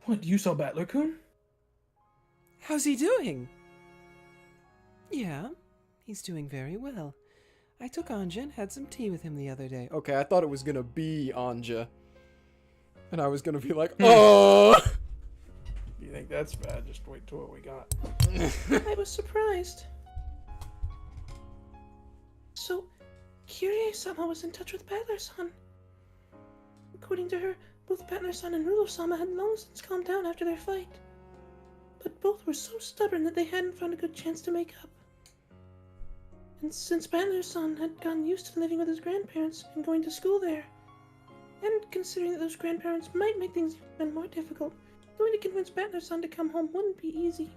What, you saw Battler-kun? How's he doing? Yeah, he's doing very well. I took Anja and had some tea with him the other day. Okay, I thought it was gonna be Anja. And I was gonna be like, oh! You think that's bad? Just wait till what we got. I was surprised. So, Kyrie-sama was in touch with Battler's son. According to her, both Battler's son and Rudolph-sama had long since calmed down after their fight. But both were so stubborn that they hadn't found a good chance to make up. And since Battler's son had gotten used to living with his grandparents and going to school there, and considering that those grandparents might make things even more difficult, going to convince Battler's son to come home wouldn't be easy.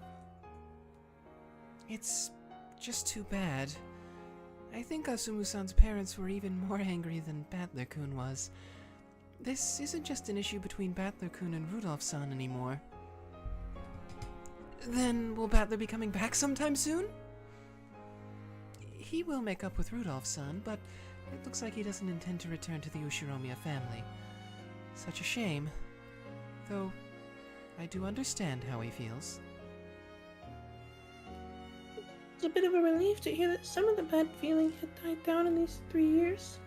It's just too bad. I think Asumu-san's parents were even more angry than Battler-kun was. This isn't just an issue between Battler-kun and Rudolph-san anymore. Then will Battler be coming back sometime soon? He will make up with Rudolph-san, but it looks like he doesn't intend to return to the Ushiromiya family. Such a shame. Though, I do understand how he feels. It's a bit of a relief to hear that some of the bad feeling had died down in these 3 years.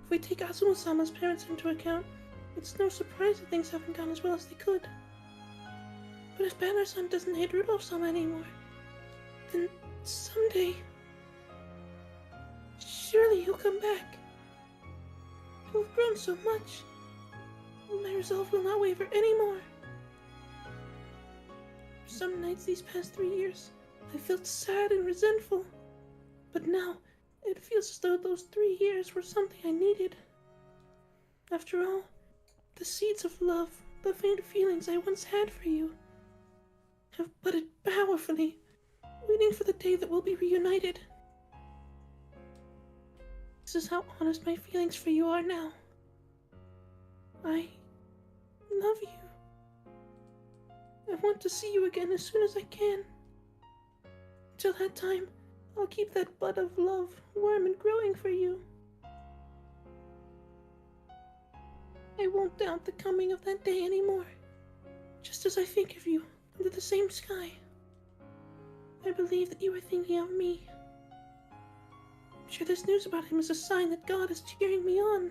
If we take Asumu-sama's parents into account, it's no surprise that things haven't gone as well as they could. But if Battler-san doesn't hate Rudolph-sama anymore, then someday, surely he'll come back. He'll have grown so much. My resolve will not waver anymore. Some nights these past 3 years, I felt sad and resentful. But now, it feels as though those 3 years were something I needed. After all, the seeds of love, the faint feelings I once had for you, have budded powerfully, waiting for the day that we'll be reunited. This is how honest my feelings for you are now. I love you. I want to see you again as soon as I can. Until that time, I'll keep that bud of love warm and growing for you. I won't doubt the coming of that day anymore. Just as I think of you under the same sky, I believe that you are thinking of me. I'm sure this news about him is a sign that God is cheering me on.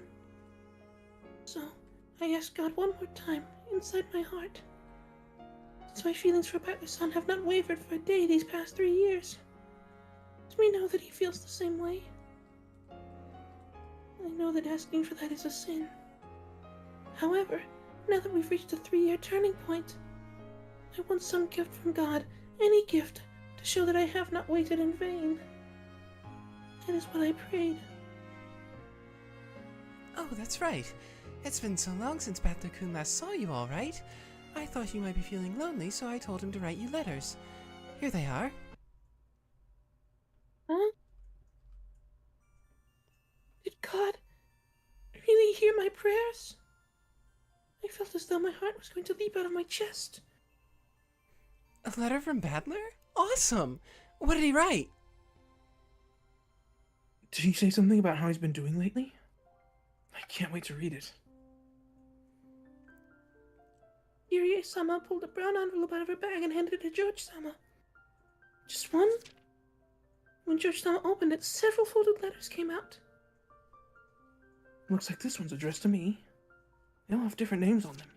So, I ask God one more time, inside my heart. Since my feelings for Bernkastel have not wavered for a day these past 3 years, let me know that he feels the same way. I know that asking for that is a sin. However, now that we've reached a 3-year turning point, I want some gift from God, any gift, to show that I have not waited in vain. That is what I prayed. Oh, that's right. It's been so long since Battler-kun last saw you, all right? I thought you might be feeling lonely, so I told him to write you letters. Here they are. Huh? Did God really hear my prayers? I felt as though my heart was going to leap out of my chest. A letter from Battler? Awesome! What did he write? Did he say something about how he's been doing lately? I can't wait to read it. Irie-sama pulled a brown envelope out of her bag and handed it to George-sama. Just one? When George-sama opened it, several folded letters came out. Looks like this one's addressed to me. They all have different names on them.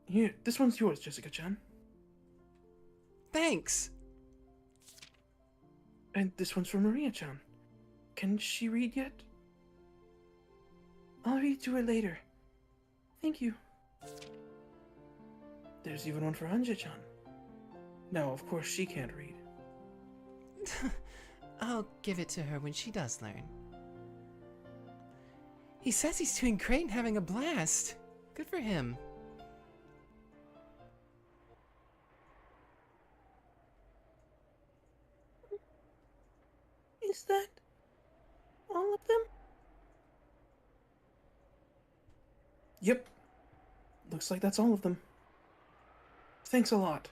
Here, this one's yours, Jessica-chan. Thanks! And this one's for Maria-chan. Can she read yet? I'll read it to her later. Thank you. There's even one for Anja-chan. No, of course she can't read. I'll give it to her when she does learn. He says he's doing great and having a blast. Good for him. Is that all of them? Yep. Looks like that's all of them. Thanks a lot.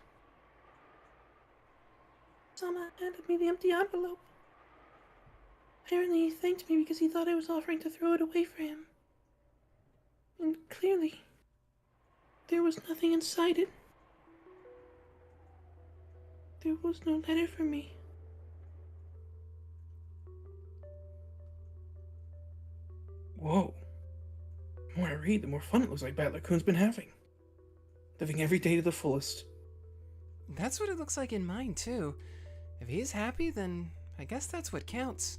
Sama handed me the empty envelope. Apparently he thanked me because he thought I was offering to throw it away for him. And clearly, there was nothing inside it. There was no letter for me. Whoa. The more I read, the more fun it looks like Battler-kun's been having. Living every day to the fullest. That's what it looks like in mine, too. If he's happy, then I guess that's what counts.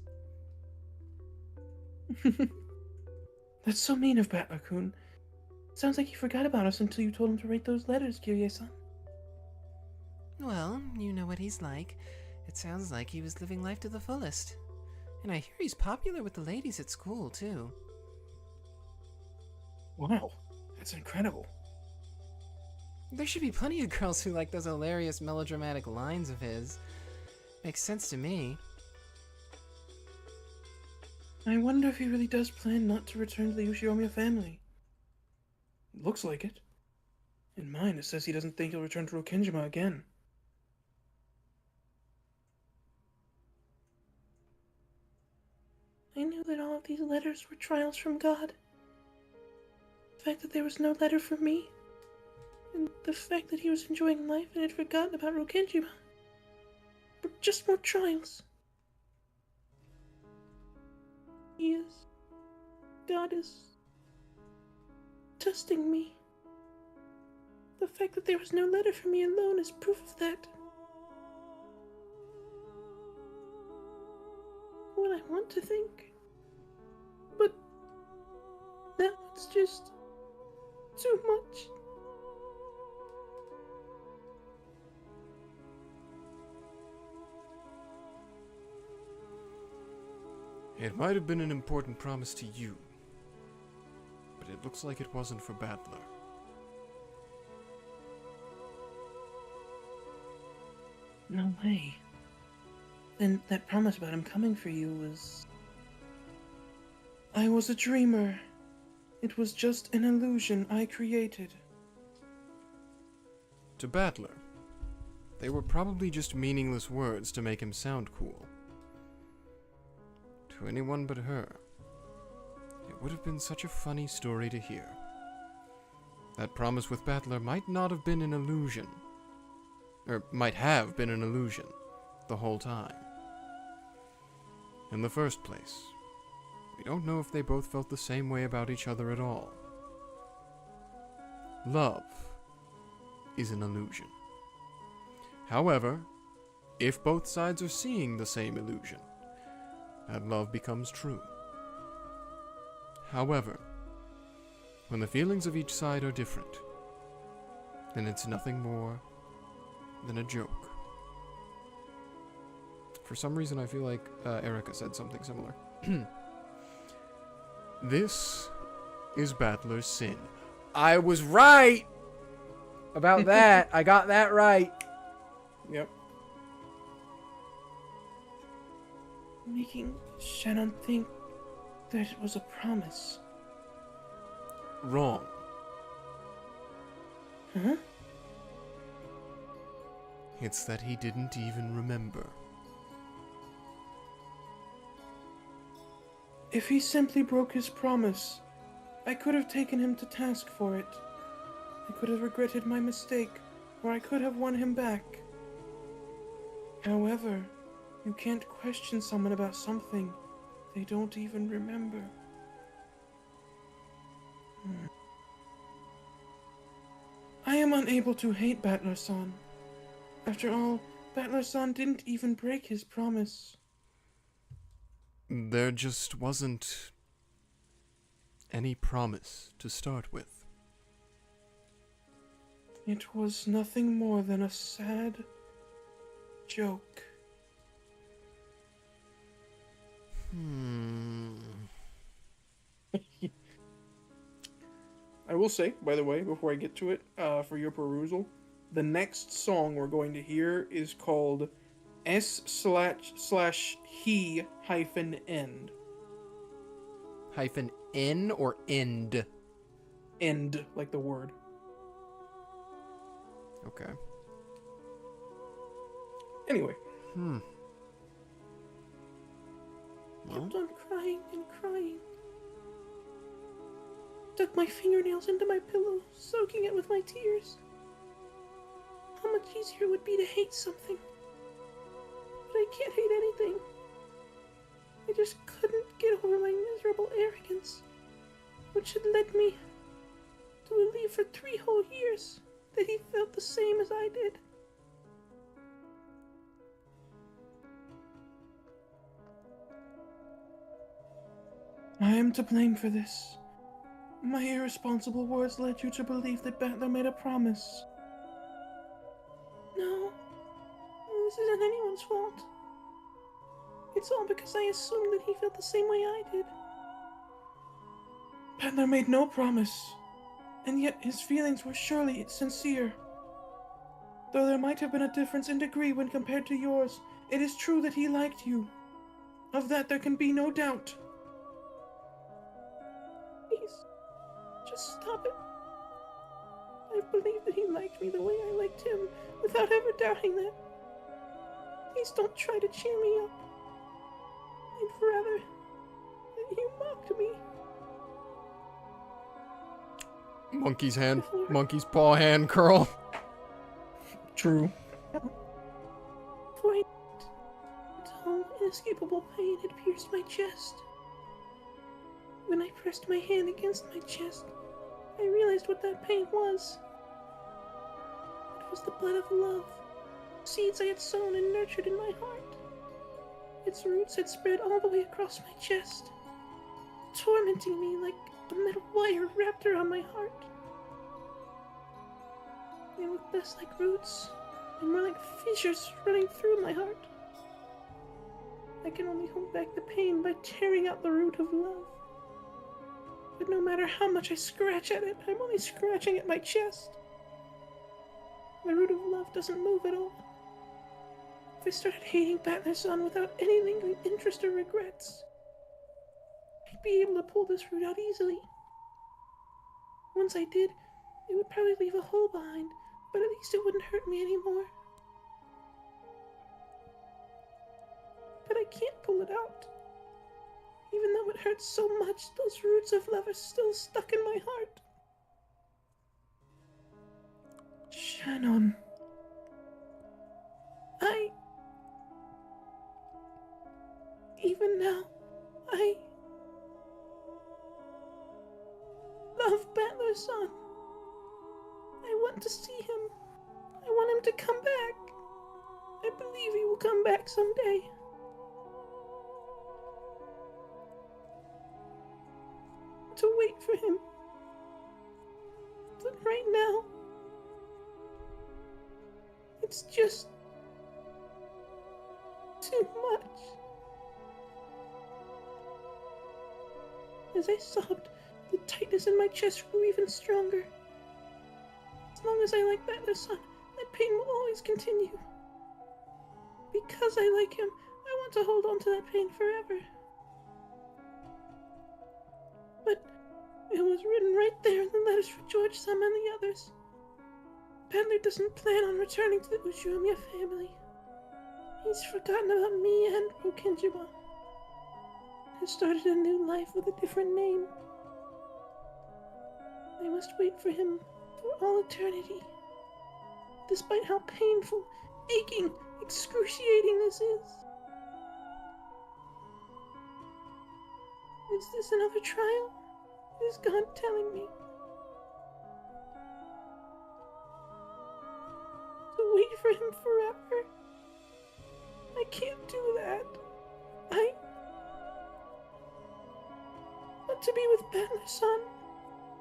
That's so mean of Battler-kun. Sounds like he forgot about us until you told him to write those letters, Kirie-san. Well, you know what he's like. It sounds like he was living life to the fullest. And I hear he's popular with the ladies at school, too. Wow, that's incredible. There should be plenty of girls who like those hilarious melodramatic lines of his. Makes sense to me. I wonder if he really does plan not to return to the Ushiromiya family. Looks like it. In mine, it says he doesn't think he'll return to Rokkenjima again. I knew that all of these letters were trials from God. The fact that there was no letter for me, and the fact that he was enjoying life and had forgotten about Rokkenjima, were just more trials. God is testing me. The fact that there was no letter for me alone is proof of that. What I want to think. But now it's just too much. It might have been an important promise to you, but it looks like it wasn't for Battler. No way. Then that promise about him coming for you was... I was a dreamer. It was just an illusion I created. To Battler, they were probably just meaningless words to make him sound cool. To anyone but her, it would have been such a funny story to hear. That promise with Battler might not have been an illusion. or might have been an illusion the whole time. In the first place, we don't know if they both felt the same way about each other at all. Love is an illusion. However, if both sides are seeing the same illusion, that love becomes true. However, when the feelings of each side are different, then it's nothing more than a joke. For some reason, I feel like Erica said something similar. This is Battler's sin. I was right about that. I got that right. Yep. Making Shannon think that it was a promise. Wrong. Huh? It's that he didn't even remember. If he simply broke his promise, I could have taken him to task for it. I could have regretted my mistake, or I could have won him back. However, you can't question someone about something they don't even remember. I am unable to hate Battler-san. After all, Battler-san didn't even break his promise. There just wasn't any promise to start with. It was nothing more than a sad joke. I will say, by the way, before I get to it, for your perusal, the next song we're going to hear is called S/he-end. Hyphen N or end? End, like the word. Okay. Anyway. Kept on crying and crying. Dug my fingernails into my pillow, soaking it with my tears. How much easier it would be to hate something. But I can't hate anything. I just couldn't get over my miserable arrogance, which had led me to believe for 3 whole years that he felt the same as I did. I am to blame for this. My irresponsible words led you to believe that Battler made a promise. No, this isn't anyone's fault. It's all because I assumed that he felt the same way I did. Battler made no promise, and yet his feelings were surely sincere. Though there might have been a difference in degree when compared to yours, it is true that he liked you. Of that there can be no doubt. Please, just stop it. I believe that he liked me the way I liked him, without ever doubting that. Please don't try to cheer me up. I'd rather that you mocked me. Monkey's hand, monkey's paw hand curl. True. For a dull, inescapable pain had pierced my chest. When I pressed my hand against my chest, I realized what that pain was. It was the blood of love, seeds I had sown and nurtured in my heart. Its roots had spread all the way across my chest, tormenting me like a metal wire wrapped around my heart. They looked less like roots, and more like fissures running through my heart. I can only hold back the pain by tearing out the root of love. But no matter how much I scratch at it, I'm only scratching at my chest. The root of love doesn't move at all. If I started hating Battler-san without any lingering interest or regrets, I'd be able to pull this root out easily. Once I did, it would probably leave a hole behind, but at least it wouldn't hurt me anymore. But I can't pull it out. Even though it hurts so much, those roots of love are still stuck in my heart. Shannon. now, I love Battler's son. I want to see him. I want him to come back. I believe he will come back someday. To wait for him. But right now, it's just too much. As I sobbed, the tightness in my chest grew even stronger. As long as I like Battler's son, that pain will always continue. Because I like him, I want to hold on to that pain forever. But it was written right there in the letters for George, Sam, and the others. Battler doesn't plan on returning to the Ushiyama family. He's forgotten about me and Rokkenjima. Has started a new life with a different name. I must wait for him for all eternity. Despite how painful, aching, excruciating this is. Is this another trial? Is God telling me to wait for him forever? I can't do that. I want to be with Battler's son,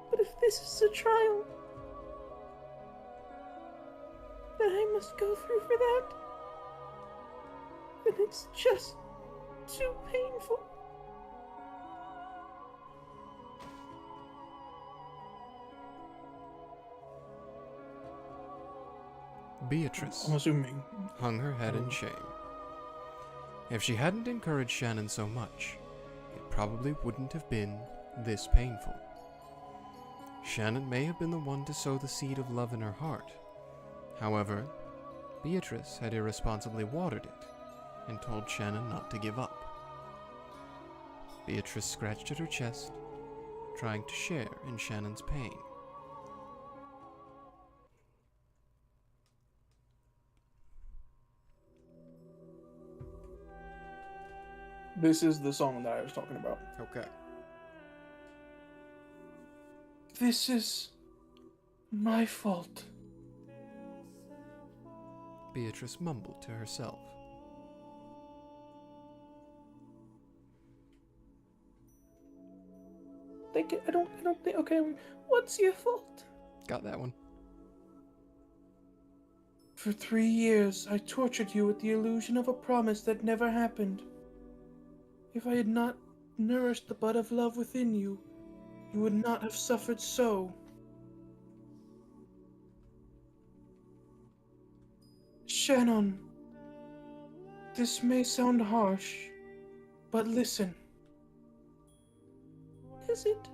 but if this is a trial that I must go through for that, then it's just too painful. Beatrice I'm assuming. hung her head in shame. If she hadn't encouraged Shannon so much, it probably wouldn't have been this painful. Shannon may have been the one to sow the seed of love in her heart. However, Beatrice had irresponsibly watered it and told Shannon not to give up. Beatrice scratched at her chest, trying to share in Shannon's pain. This is the song that I was talking about. Okay. This is my fault. Beatrice mumbled to herself. I don't think, okay, what's your fault? Got that one. For 3 years, I tortured you with the illusion of a promise that never happened. If I had not nourished the bud of love within you, you would not have suffered so. Shannon, this may sound harsh, but listen. Is it?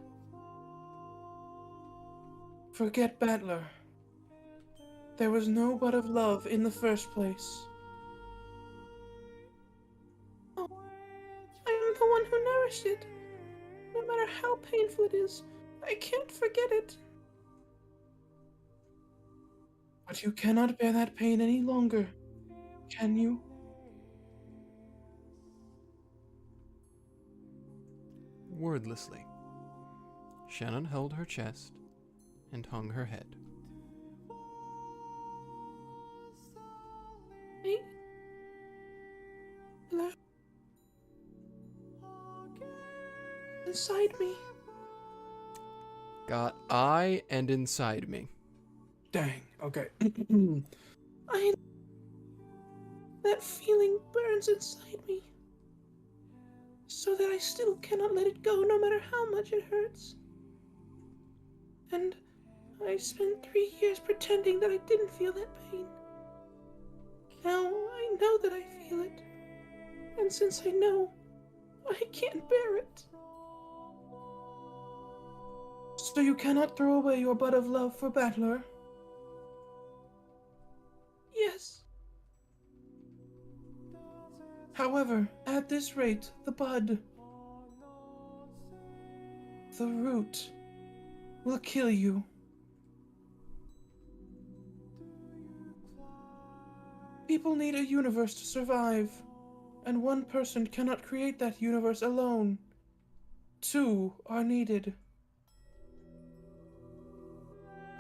Forget Battler. There was no bud of love in the first place. Oh, I am the one who nourished it. No matter how painful it is, I can't forget it. But you cannot bear that pain any longer, can you? Wordlessly, Shannon held her chest and hung her head. Inside me. Got I and inside me. Dang, okay. That feeling burns inside me. So that I still cannot let it go no matter how much it hurts. And I spent 3 years pretending that I didn't feel that pain. Now I know that I feel it. And since I know, I can't bear it. So you cannot throw away your bud of love for Battler? Yes. However, at this rate, the bud, the root, will kill you. People need a universe to survive, and one person cannot create that universe alone. Two are needed.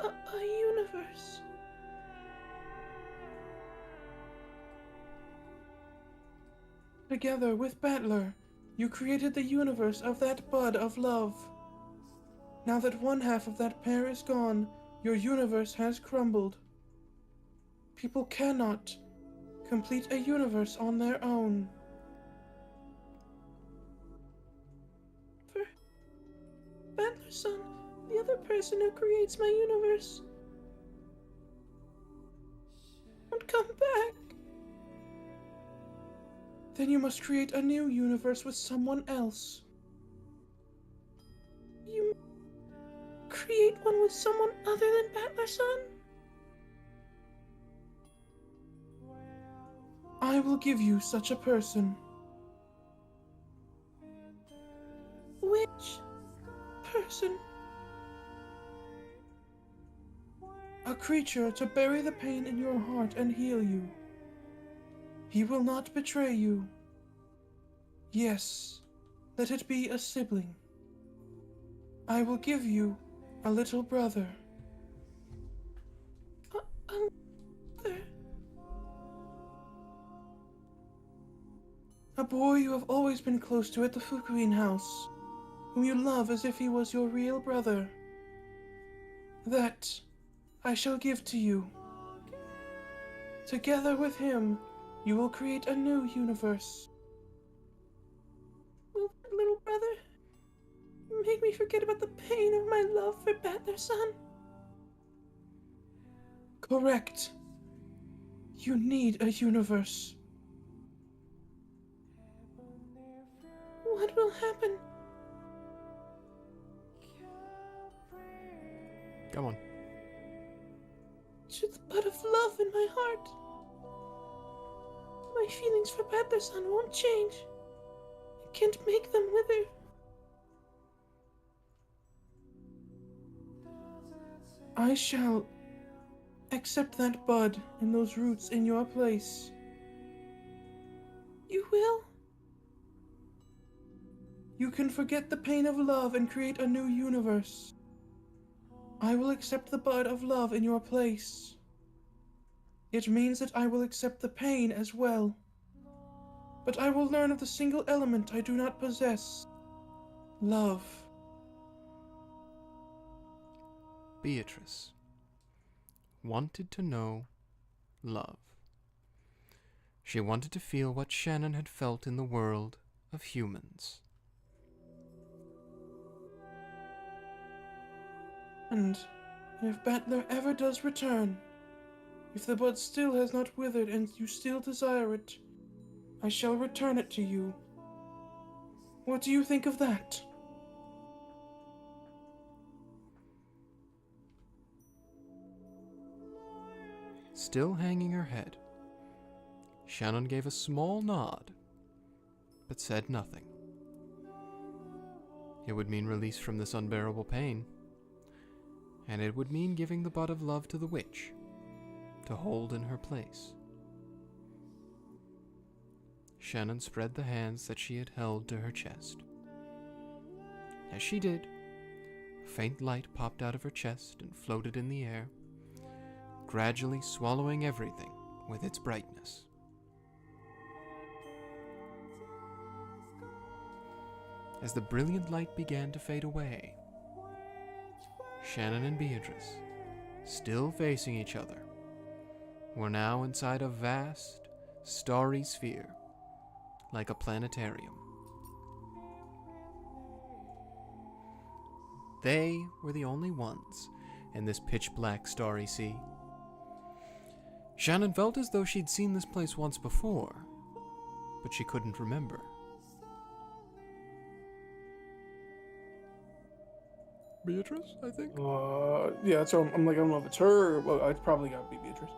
A universe. Together with Battler, you created the universe of that bud of love. Now that one half of that pair is gone, your universe has crumbled. People cannot complete a universe on their own. For Battler's son, the other person who creates my universe, won't come back. Then you must create a new universe with someone else. You create one with someone other than Battler's son? I will give you such a person. Which person? A creature to bury the pain in your heart and heal you. He will not betray you. Yes, let it be a sibling. I will give you a little brother. A mother? A boy you have always been close to at the Fukuin house, whom you love as if he was your real brother. That I shall give to you. Together with him, you will create a new universe. Will that little brother make me forget about the pain of my love for Battler's son? Correct. You need a universe. What will happen? Come on. To the bud of love in my heart. My feelings for Battler's son won't change. I can't make them wither. I shall accept that bud and those roots in your place. You will? You can forget the pain of love and create a new universe. I will accept the bud of love in your place. It means that I will accept the pain as well. But I will learn of the single element I do not possess. Love. Beatrice wanted to know love. She wanted to feel what Shannon had felt in the world of humans. And if Battler ever does return, if the bud still has not withered and you still desire it, I shall return it to you. What do you think of that? Still hanging her head, Shannon gave a small nod, but said nothing. It would mean release from this unbearable pain, and it would mean giving the bud of love to the witch, to hold in her place. Shannon spread the hands that she had held to her chest. As she did, a faint light popped out of her chest and floated in the air, gradually swallowing everything with its brightness. As the brilliant light began to fade away, Shannon and Beatrice, still facing each other, were now inside a vast, starry sphere, like a planetarium. They were the only ones in this pitch-black starry sea. Shannon felt as though she'd seen this place once before, but she couldn't remember. Beatrice, I think? Yeah, so I'm like, I don't know if it's her. Well, it's probably gotta be Beatrice.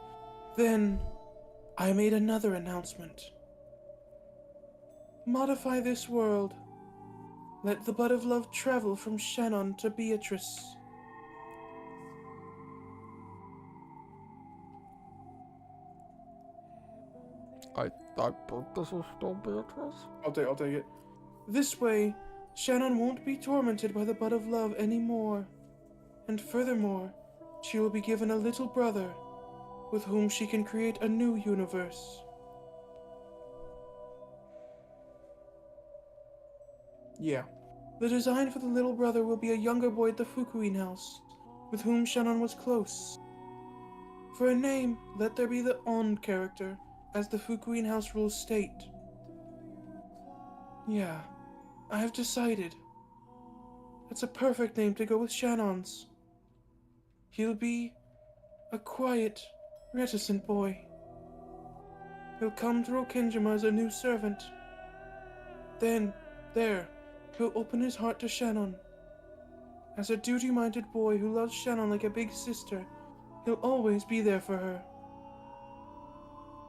Then, I made another announcement. Modify this world. Let the bud of love travel from Shannon to Beatrice. I think this is still Beatrice. I'll take it. This way, Shannon won't be tormented by the bud of love anymore. And furthermore, she will be given a little brother with whom she can create a new universe. Yeah. The design for the little brother will be a younger boy at the Fukuin house, with whom Shannon was close. For a name, let there be the On character, as the Fukuin house rules state. Yeah, I have decided. That's a perfect name to go with Shannon's. He'll be a quiet, reticent boy. He'll come to Rokkenjima as a new servant. Then, he'll open his heart to Shannon. As a duty-minded boy who loves Shannon like a big sister, he'll always be there for her.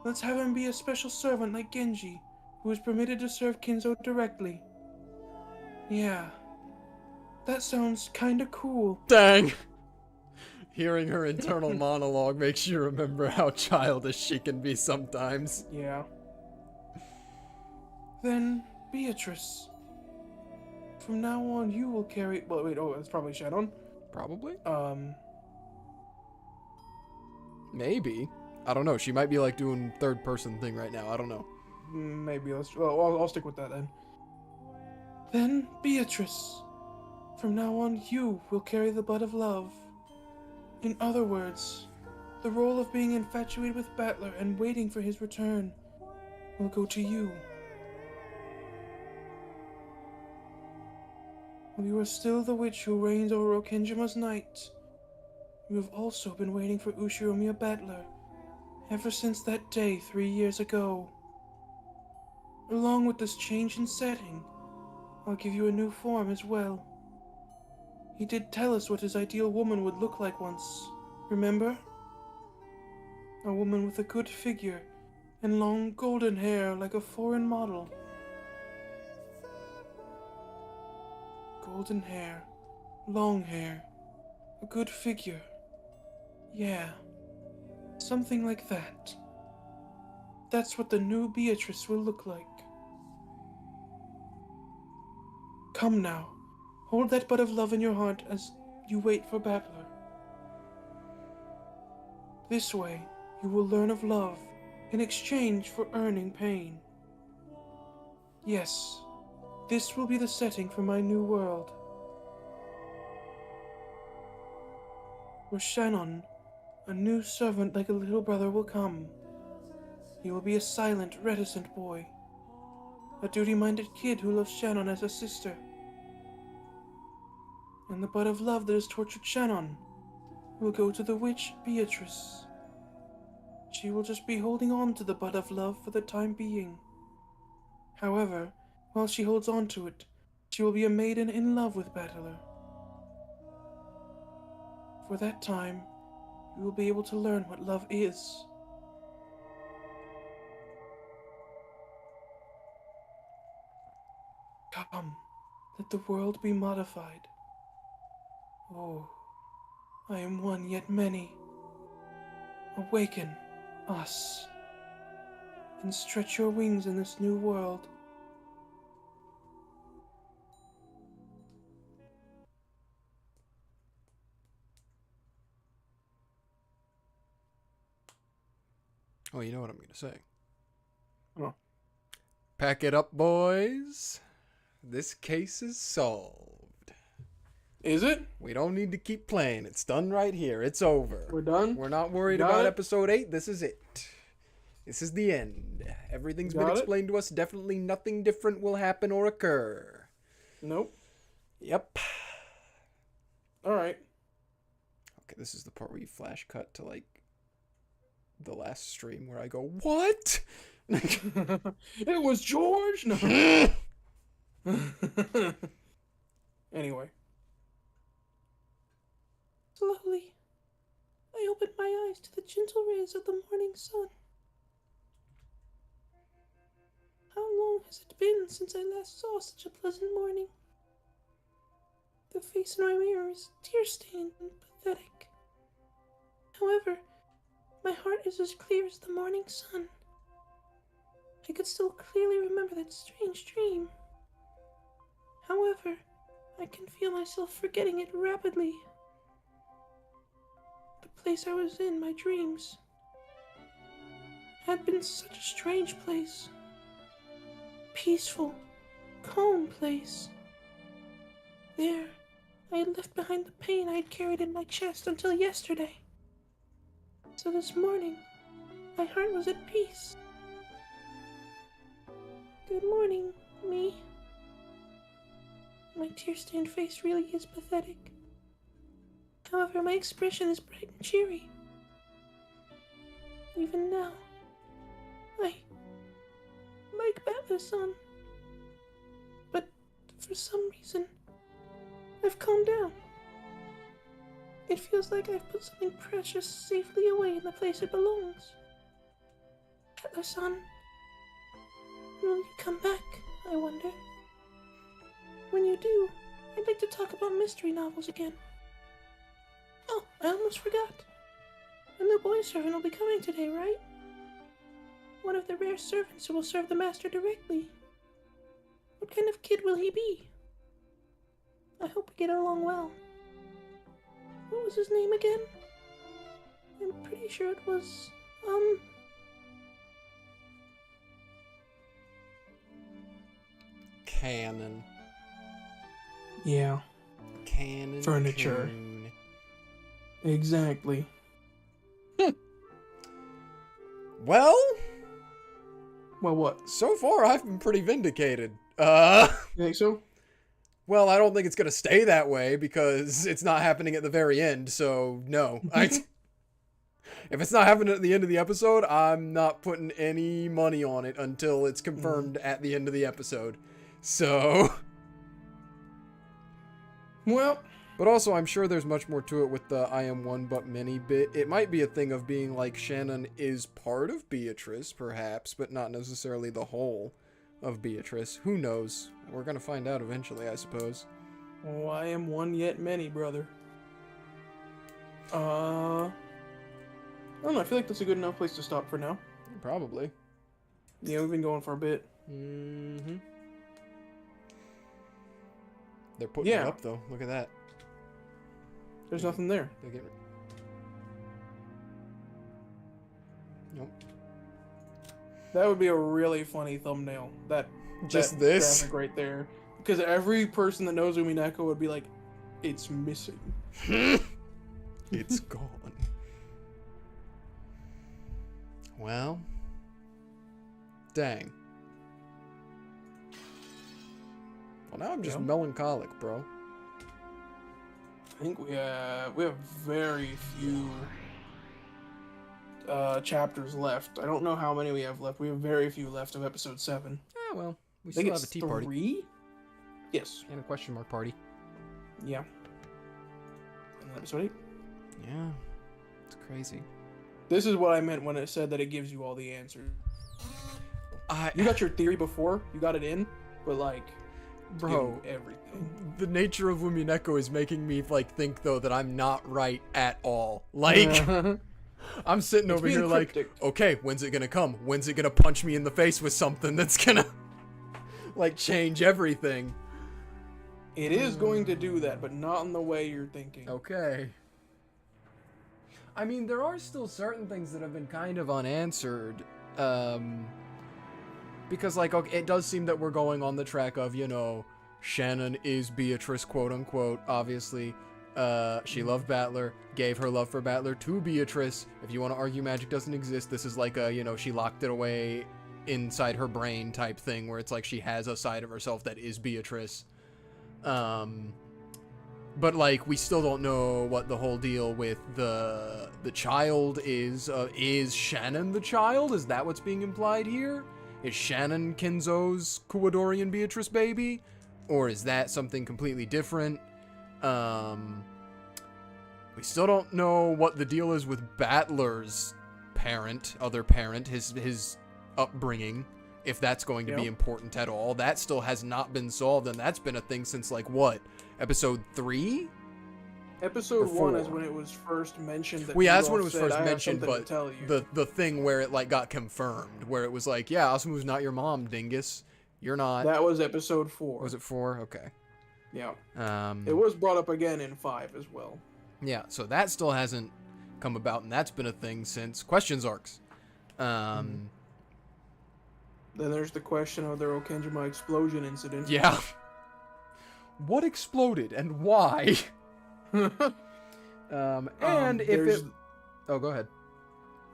Let's have him be a special servant like Genji, who is permitted to serve Kinzo directly. Yeah, that sounds kinda cool. Dang! Hearing her internal monologue makes you remember how childish she can be sometimes. Yeah. Then, Beatrice. From now on, you will carry. Well, wait. Oh, it's probably Shannon. Probably? Maybe. I don't know. She might be like doing third person thing right now. I don't know. Maybe. I'll stick with that then. Then, Beatrice. From now on, you will carry the bud of love. In other words, the role of being infatuated with Battler and waiting for his return will go to you. While you are still the witch who reigns over Rokkenjima's night, you have also been waiting for Ushiromiya Battler ever since that day 3 years ago. Along with this change in setting, I'll give you a new form as well. He did tell us what his ideal woman would look like once, remember? A woman with a good figure and long golden hair like a foreign model. Golden hair, long hair, a good figure. Yeah, something like that. That's what the new Beatrice will look like. Come now, hold that bud of love in your heart as you wait for Battler. This way, you will learn of love in exchange for earning pain. Yes, this will be the setting for my new world. Where Shannon, a new servant like a little brother, will come. He will be a silent, reticent boy. A duty-minded kid who loves Shannon as a sister. And the bud of love that has tortured Shannon will go to the witch Beatrice. She will just be holding on to the bud of love for the time being. However, while she holds on to it, she will be a maiden in love with Battler. For that time, you will be able to learn what love is. Come, let the world be modified. Oh, I am one yet many. Awaken us, and stretch your wings in this new world. Oh, you know what I'm going to say. Oh. Pack it up, boys. This case is solved. Is it? We don't need to keep playing. It's done right here. It's over. We're done? We're not worried Got about it? episode 8. This is it. This is the end. Everything's been Got it? explained to us. Definitely nothing different will happen or occur. Nope. Yep. Alright. Okay, this is the part where you flash cut to, like, the last stream where I go, what? It was George? No. Anyway. Slowly, I opened my eyes to the gentle rays of the morning sun. How long has it been since I last saw such a pleasant morning? The face in my mirror is tear-stained and pathetic. However, my heart is as clear as the morning sun. I could still clearly remember that strange dream. However, I can feel myself forgetting it rapidly. The place I was in, my dreams, had been such a strange place. Peaceful, calm place. There, I had left behind the pain I had carried in my chest until yesterday. So this morning, my heart was at peace. Good morning, me. My tear-stained face really is pathetic. However, my expression is bright and cheery. Even now, I like Batler-san. But for some reason, I've calmed down. It feels like I've put something precious safely away in the place it belongs. Batler-san, will you come back, I wonder? When you do, I'd like to talk about mystery novels again. Oh, I almost forgot. A new boy servant will be coming today, right? One of the rare servants who will serve the master directly. What kind of kid will he be? I hope we get along well. What was his name again? I'm pretty sure it was, Cannon. Yeah, Cannon. Furniture. Coon. exactly. Well, Well, what? so far I've been pretty vindicated. You think so? Well, I don't think it's gonna stay that way because it's not happening at the very end. So no, if it's not happening at the end of the episode, I'm not putting any money on it until it's confirmed at the end of the episode. So, Well, but also I'm sure there's much more to it with the I am one but many bit. It might be a thing of being like Shannon is part of Beatrice, perhaps, but not necessarily the whole of Beatrice. Who knows? We're gonna find out eventually, I suppose. oh, I am one yet many, brother. I don't know. I feel like that's a good enough place to stop for now. Probably. Yeah, we've been going for a bit. Mm-hmm. They're putting it Yeah. up, though. Look at that. There's nothing there. They're getting... Nope. That would be a really funny thumbnail. Just that this? graphic right there. Because every person that knows Umineko would be like, it's missing. It's gone. Well. Dang. Well, now I'm just Yeah. melancholic, bro. I think we have very few chapters left. I don't know how many we have left. We have very few left of episode 7. Ah, well. We I think still have it's a tea party. 3? Yes. And a question mark party. Yeah. And then episode 8. Yeah. It's crazy. This is what I meant when it said that it gives you all the answers. You got your theory before, you got it in, but like, it's Bro, giving you everything. the nature of Umineko is making me like think though that I'm not right at all. Like, I'm sitting It's over being here like, cryptic. okay, when's it gonna come? When's it gonna punch me in the face with something that's gonna like change everything? It is going to do that, but not in the way you're thinking. Okay. I mean, there are still certain things that have been kind of unanswered. Because, like, okay, it does seem that we're going on the track of, you know, Shannon is Beatrice, quote unquote, obviously. She loved Battler, gave her love for Battler to Beatrice. If you want to argue magic doesn't exist, this is like a, you know, she locked it away inside her brain type thing where it's like she has a side of herself that is Beatrice. But, like, we still don't know what the whole deal with the child is. Is Shannon the child? Is that what's being implied here? Is Shannon Kenzo's Kuwadorian Beatrice baby? Or is that something completely different? We still don't know what the deal is with Battler's other parent, his upbringing, if that's going to be important at all. That still has not been solved, and that's been a thing since, like, what? Episode 3? Episode Or 1 is 4. when it was first mentioned. That Well, yeah, that's Rudolph when it was said, first "I have mentioned, something to but tell you." the thing where it like got confirmed, where it was like, yeah, Asumo's not your mom, dingus. You're not. That was episode 4. Was it 4? Okay. Yeah. Um, It was brought up again in 5 as well. Yeah, so that still hasn't come about, and that's been a thing since Questions arcs. Then there's the question of the Rokkenjima explosion incident. Yeah. What exploded and why? And if there's- it... Oh, go ahead.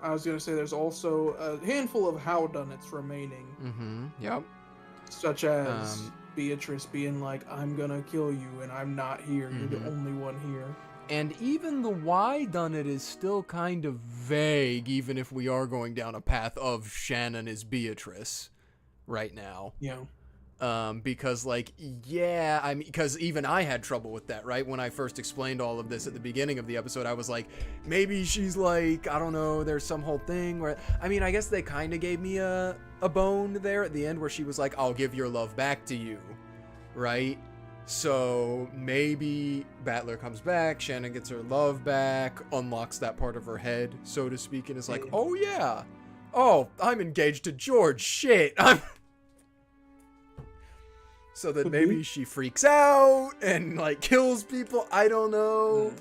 I was gonna say there's also a handful of howdunnits remaining, Mm-hmm. Yep. such as Um, Beatrice being like, "I'm gonna kill you, and I'm not here. You're the Mhm. only one here." And even the why done it is still kind of vague, even if we are going down a path of Shannon is Beatrice right now. Yeah. Because, like, yeah, I mean, because even I had trouble with that, right? When I first explained all of this at the beginning of the episode, I was like, maybe she's like, I don't know, there's some whole thing where, I mean, I guess they kind of gave me a bone there at the end where she was like, I'll give your love back to you, right? So maybe Battler comes back, Shannon gets her love back, unlocks that part of her head, so to speak, and is like, oh yeah, oh, I'm engaged to George, shit, I'm... So that maybe she freaks out and like kills people. I don't know.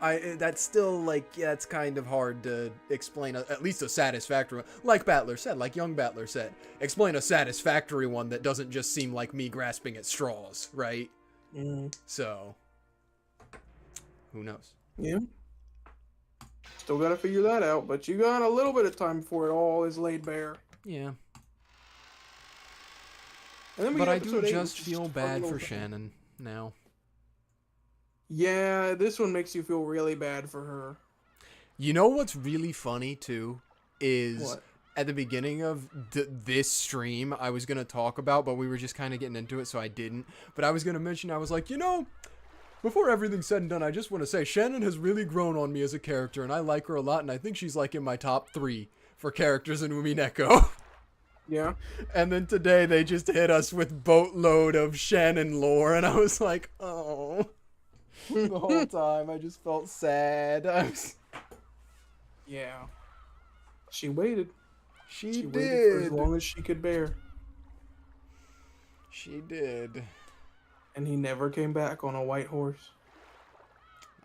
That's still like, yeah, it's kind of hard to explain. At least a satisfactory one, like Battler said, like young Battler said. Explain a satisfactory one that doesn't just seem like me grasping at straws, right? So, who knows? Yeah. Still gotta figure that out, but you got a little bit of time before it all is laid bare. Yeah. And then we But get I do episode 8, just which is feel fun bad little for thing. Shannon now. Yeah, this one makes you feel really bad for her. You know what's really funny too is What? at the beginning of this stream I was gonna talk about, but we were just kind of getting into it, so I didn't. But I was gonna mention, I was like, you know, before everything's said and done, I just want to say Shannon has really grown on me as a character, and I like her a lot, and I think she's like in my top 3 for characters in Umineko. Yeah. And then today they just hit us with boatload of Shannon lore, and I was like, oh. The whole time I just felt sad. Yeah. She waited. She She did. waited for as long as she could bear. She did. And he never came back on a white horse.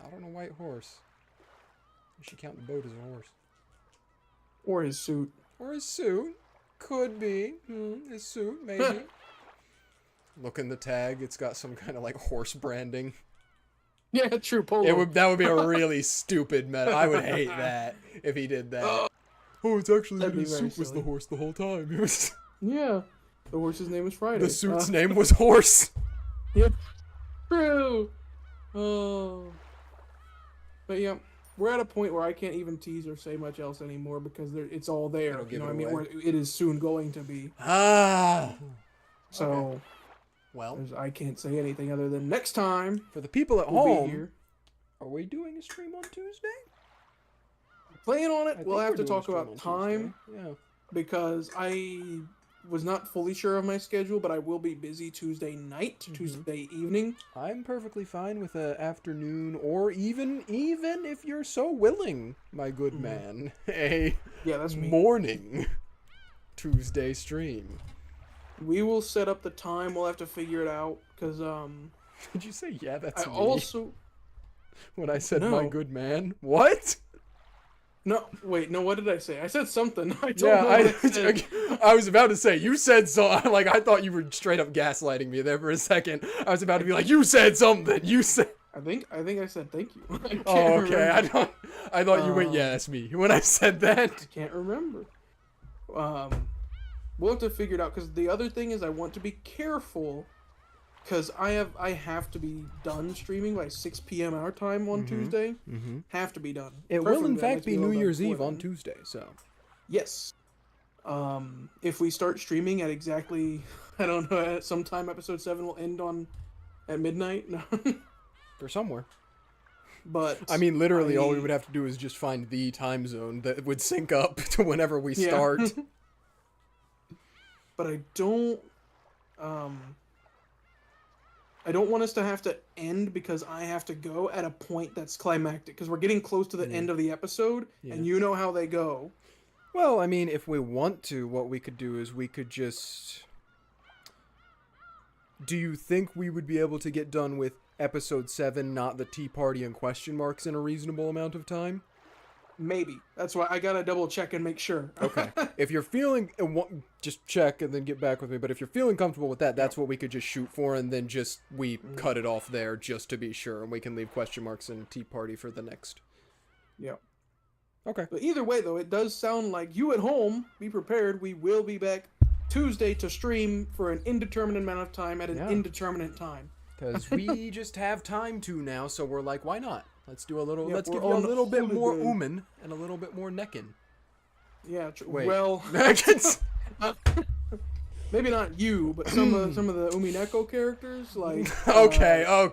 Not on a white horse. You should count the boat as a horse. Or his suit. Or his suit. Could be. His suit, maybe. Look in the tag. It's got some kind of like horse branding. Yeah, true. Polo. That would be a really stupid meta. I would hate that if he did that. Oh, it's actually That'd that be his very suit was the silly. horse the whole time. It was Yeah. The horse's name was Friday. the suit's name was Horse. Yeah. True. Oh. But yeah, we're at a point where I can't even tease or say much else anymore because it's all there. It'll You give know it what I mean? away. Or it is soon going to be. Ah. So Well, I can't say anything other than next time for the people at we'll be home, here. are we doing a stream on Tuesday? Plan on I it. think We'll we're have to doing a talk stream about on time Tuesday. Yeah. because I was not fully sure of my schedule, but I will be busy Tuesday night, Tuesday evening. I'm perfectly fine with a afternoon, or even if you're so willing, my good man, a Yeah, that's me. morning Tuesday stream. We will set up the time. We'll have to figure it out because Did you say, yeah, that's I me? also When I said, No. my good man? What? no wait no what did I say? I said something. I don't Yeah, know what I said. I was about to say, you said so. Like, I thought you were straight up gaslighting me there for a second. I was about to be like, you said something. You said. I think I said thank you. I can't Oh, okay. remember. I thought you went, yeah, that's me. When I said that. Can't remember. We'll have to figure it out because the other thing is I want to be careful because I have to be done streaming by 6 p.m. our time on Tuesday. Mm-hmm. Have to be done. It will, Preferably, in I'd like fact, to be all New done Year's before Eve on then. Tuesday, so. Yes. If we start streaming at exactly, I don't know, at sometime episode 7 will end at midnight. For somewhere. But I mean, literally, all we would have to do is just find the time zone that would sync up to whenever we Yeah. start. But I don't. I don't want us to have to end because I have to go at a point that's climactic, because we're getting close to the end of the episode, and you know how they go. Well, I mean, if we want to, what we could do is we could just... Do you think we would be able to get done with episode 7, not the tea party and question marks, in a reasonable amount of time? Maybe. That's why I gotta double check and make sure. Okay. If you're feeling... just check and then get back with me. But if you're feeling comfortable with that, that's what we could just shoot for, and then just we cut it off there just to be sure, and we can leave question marks and tea party for the next. Yeah. Okay. But either way, though, it does sound like you at home, be prepared. We will be back Tuesday to stream for an indeterminate amount of time at an indeterminate time. Because we just have time to now, so we're like, why not? Let's do a little. Yeah, let's we're give you a on little bit more holiday. Umin and a little bit more Nekken. Yeah. Wait. Well, maybe not you, but some of the Umineko characters, like. Okay.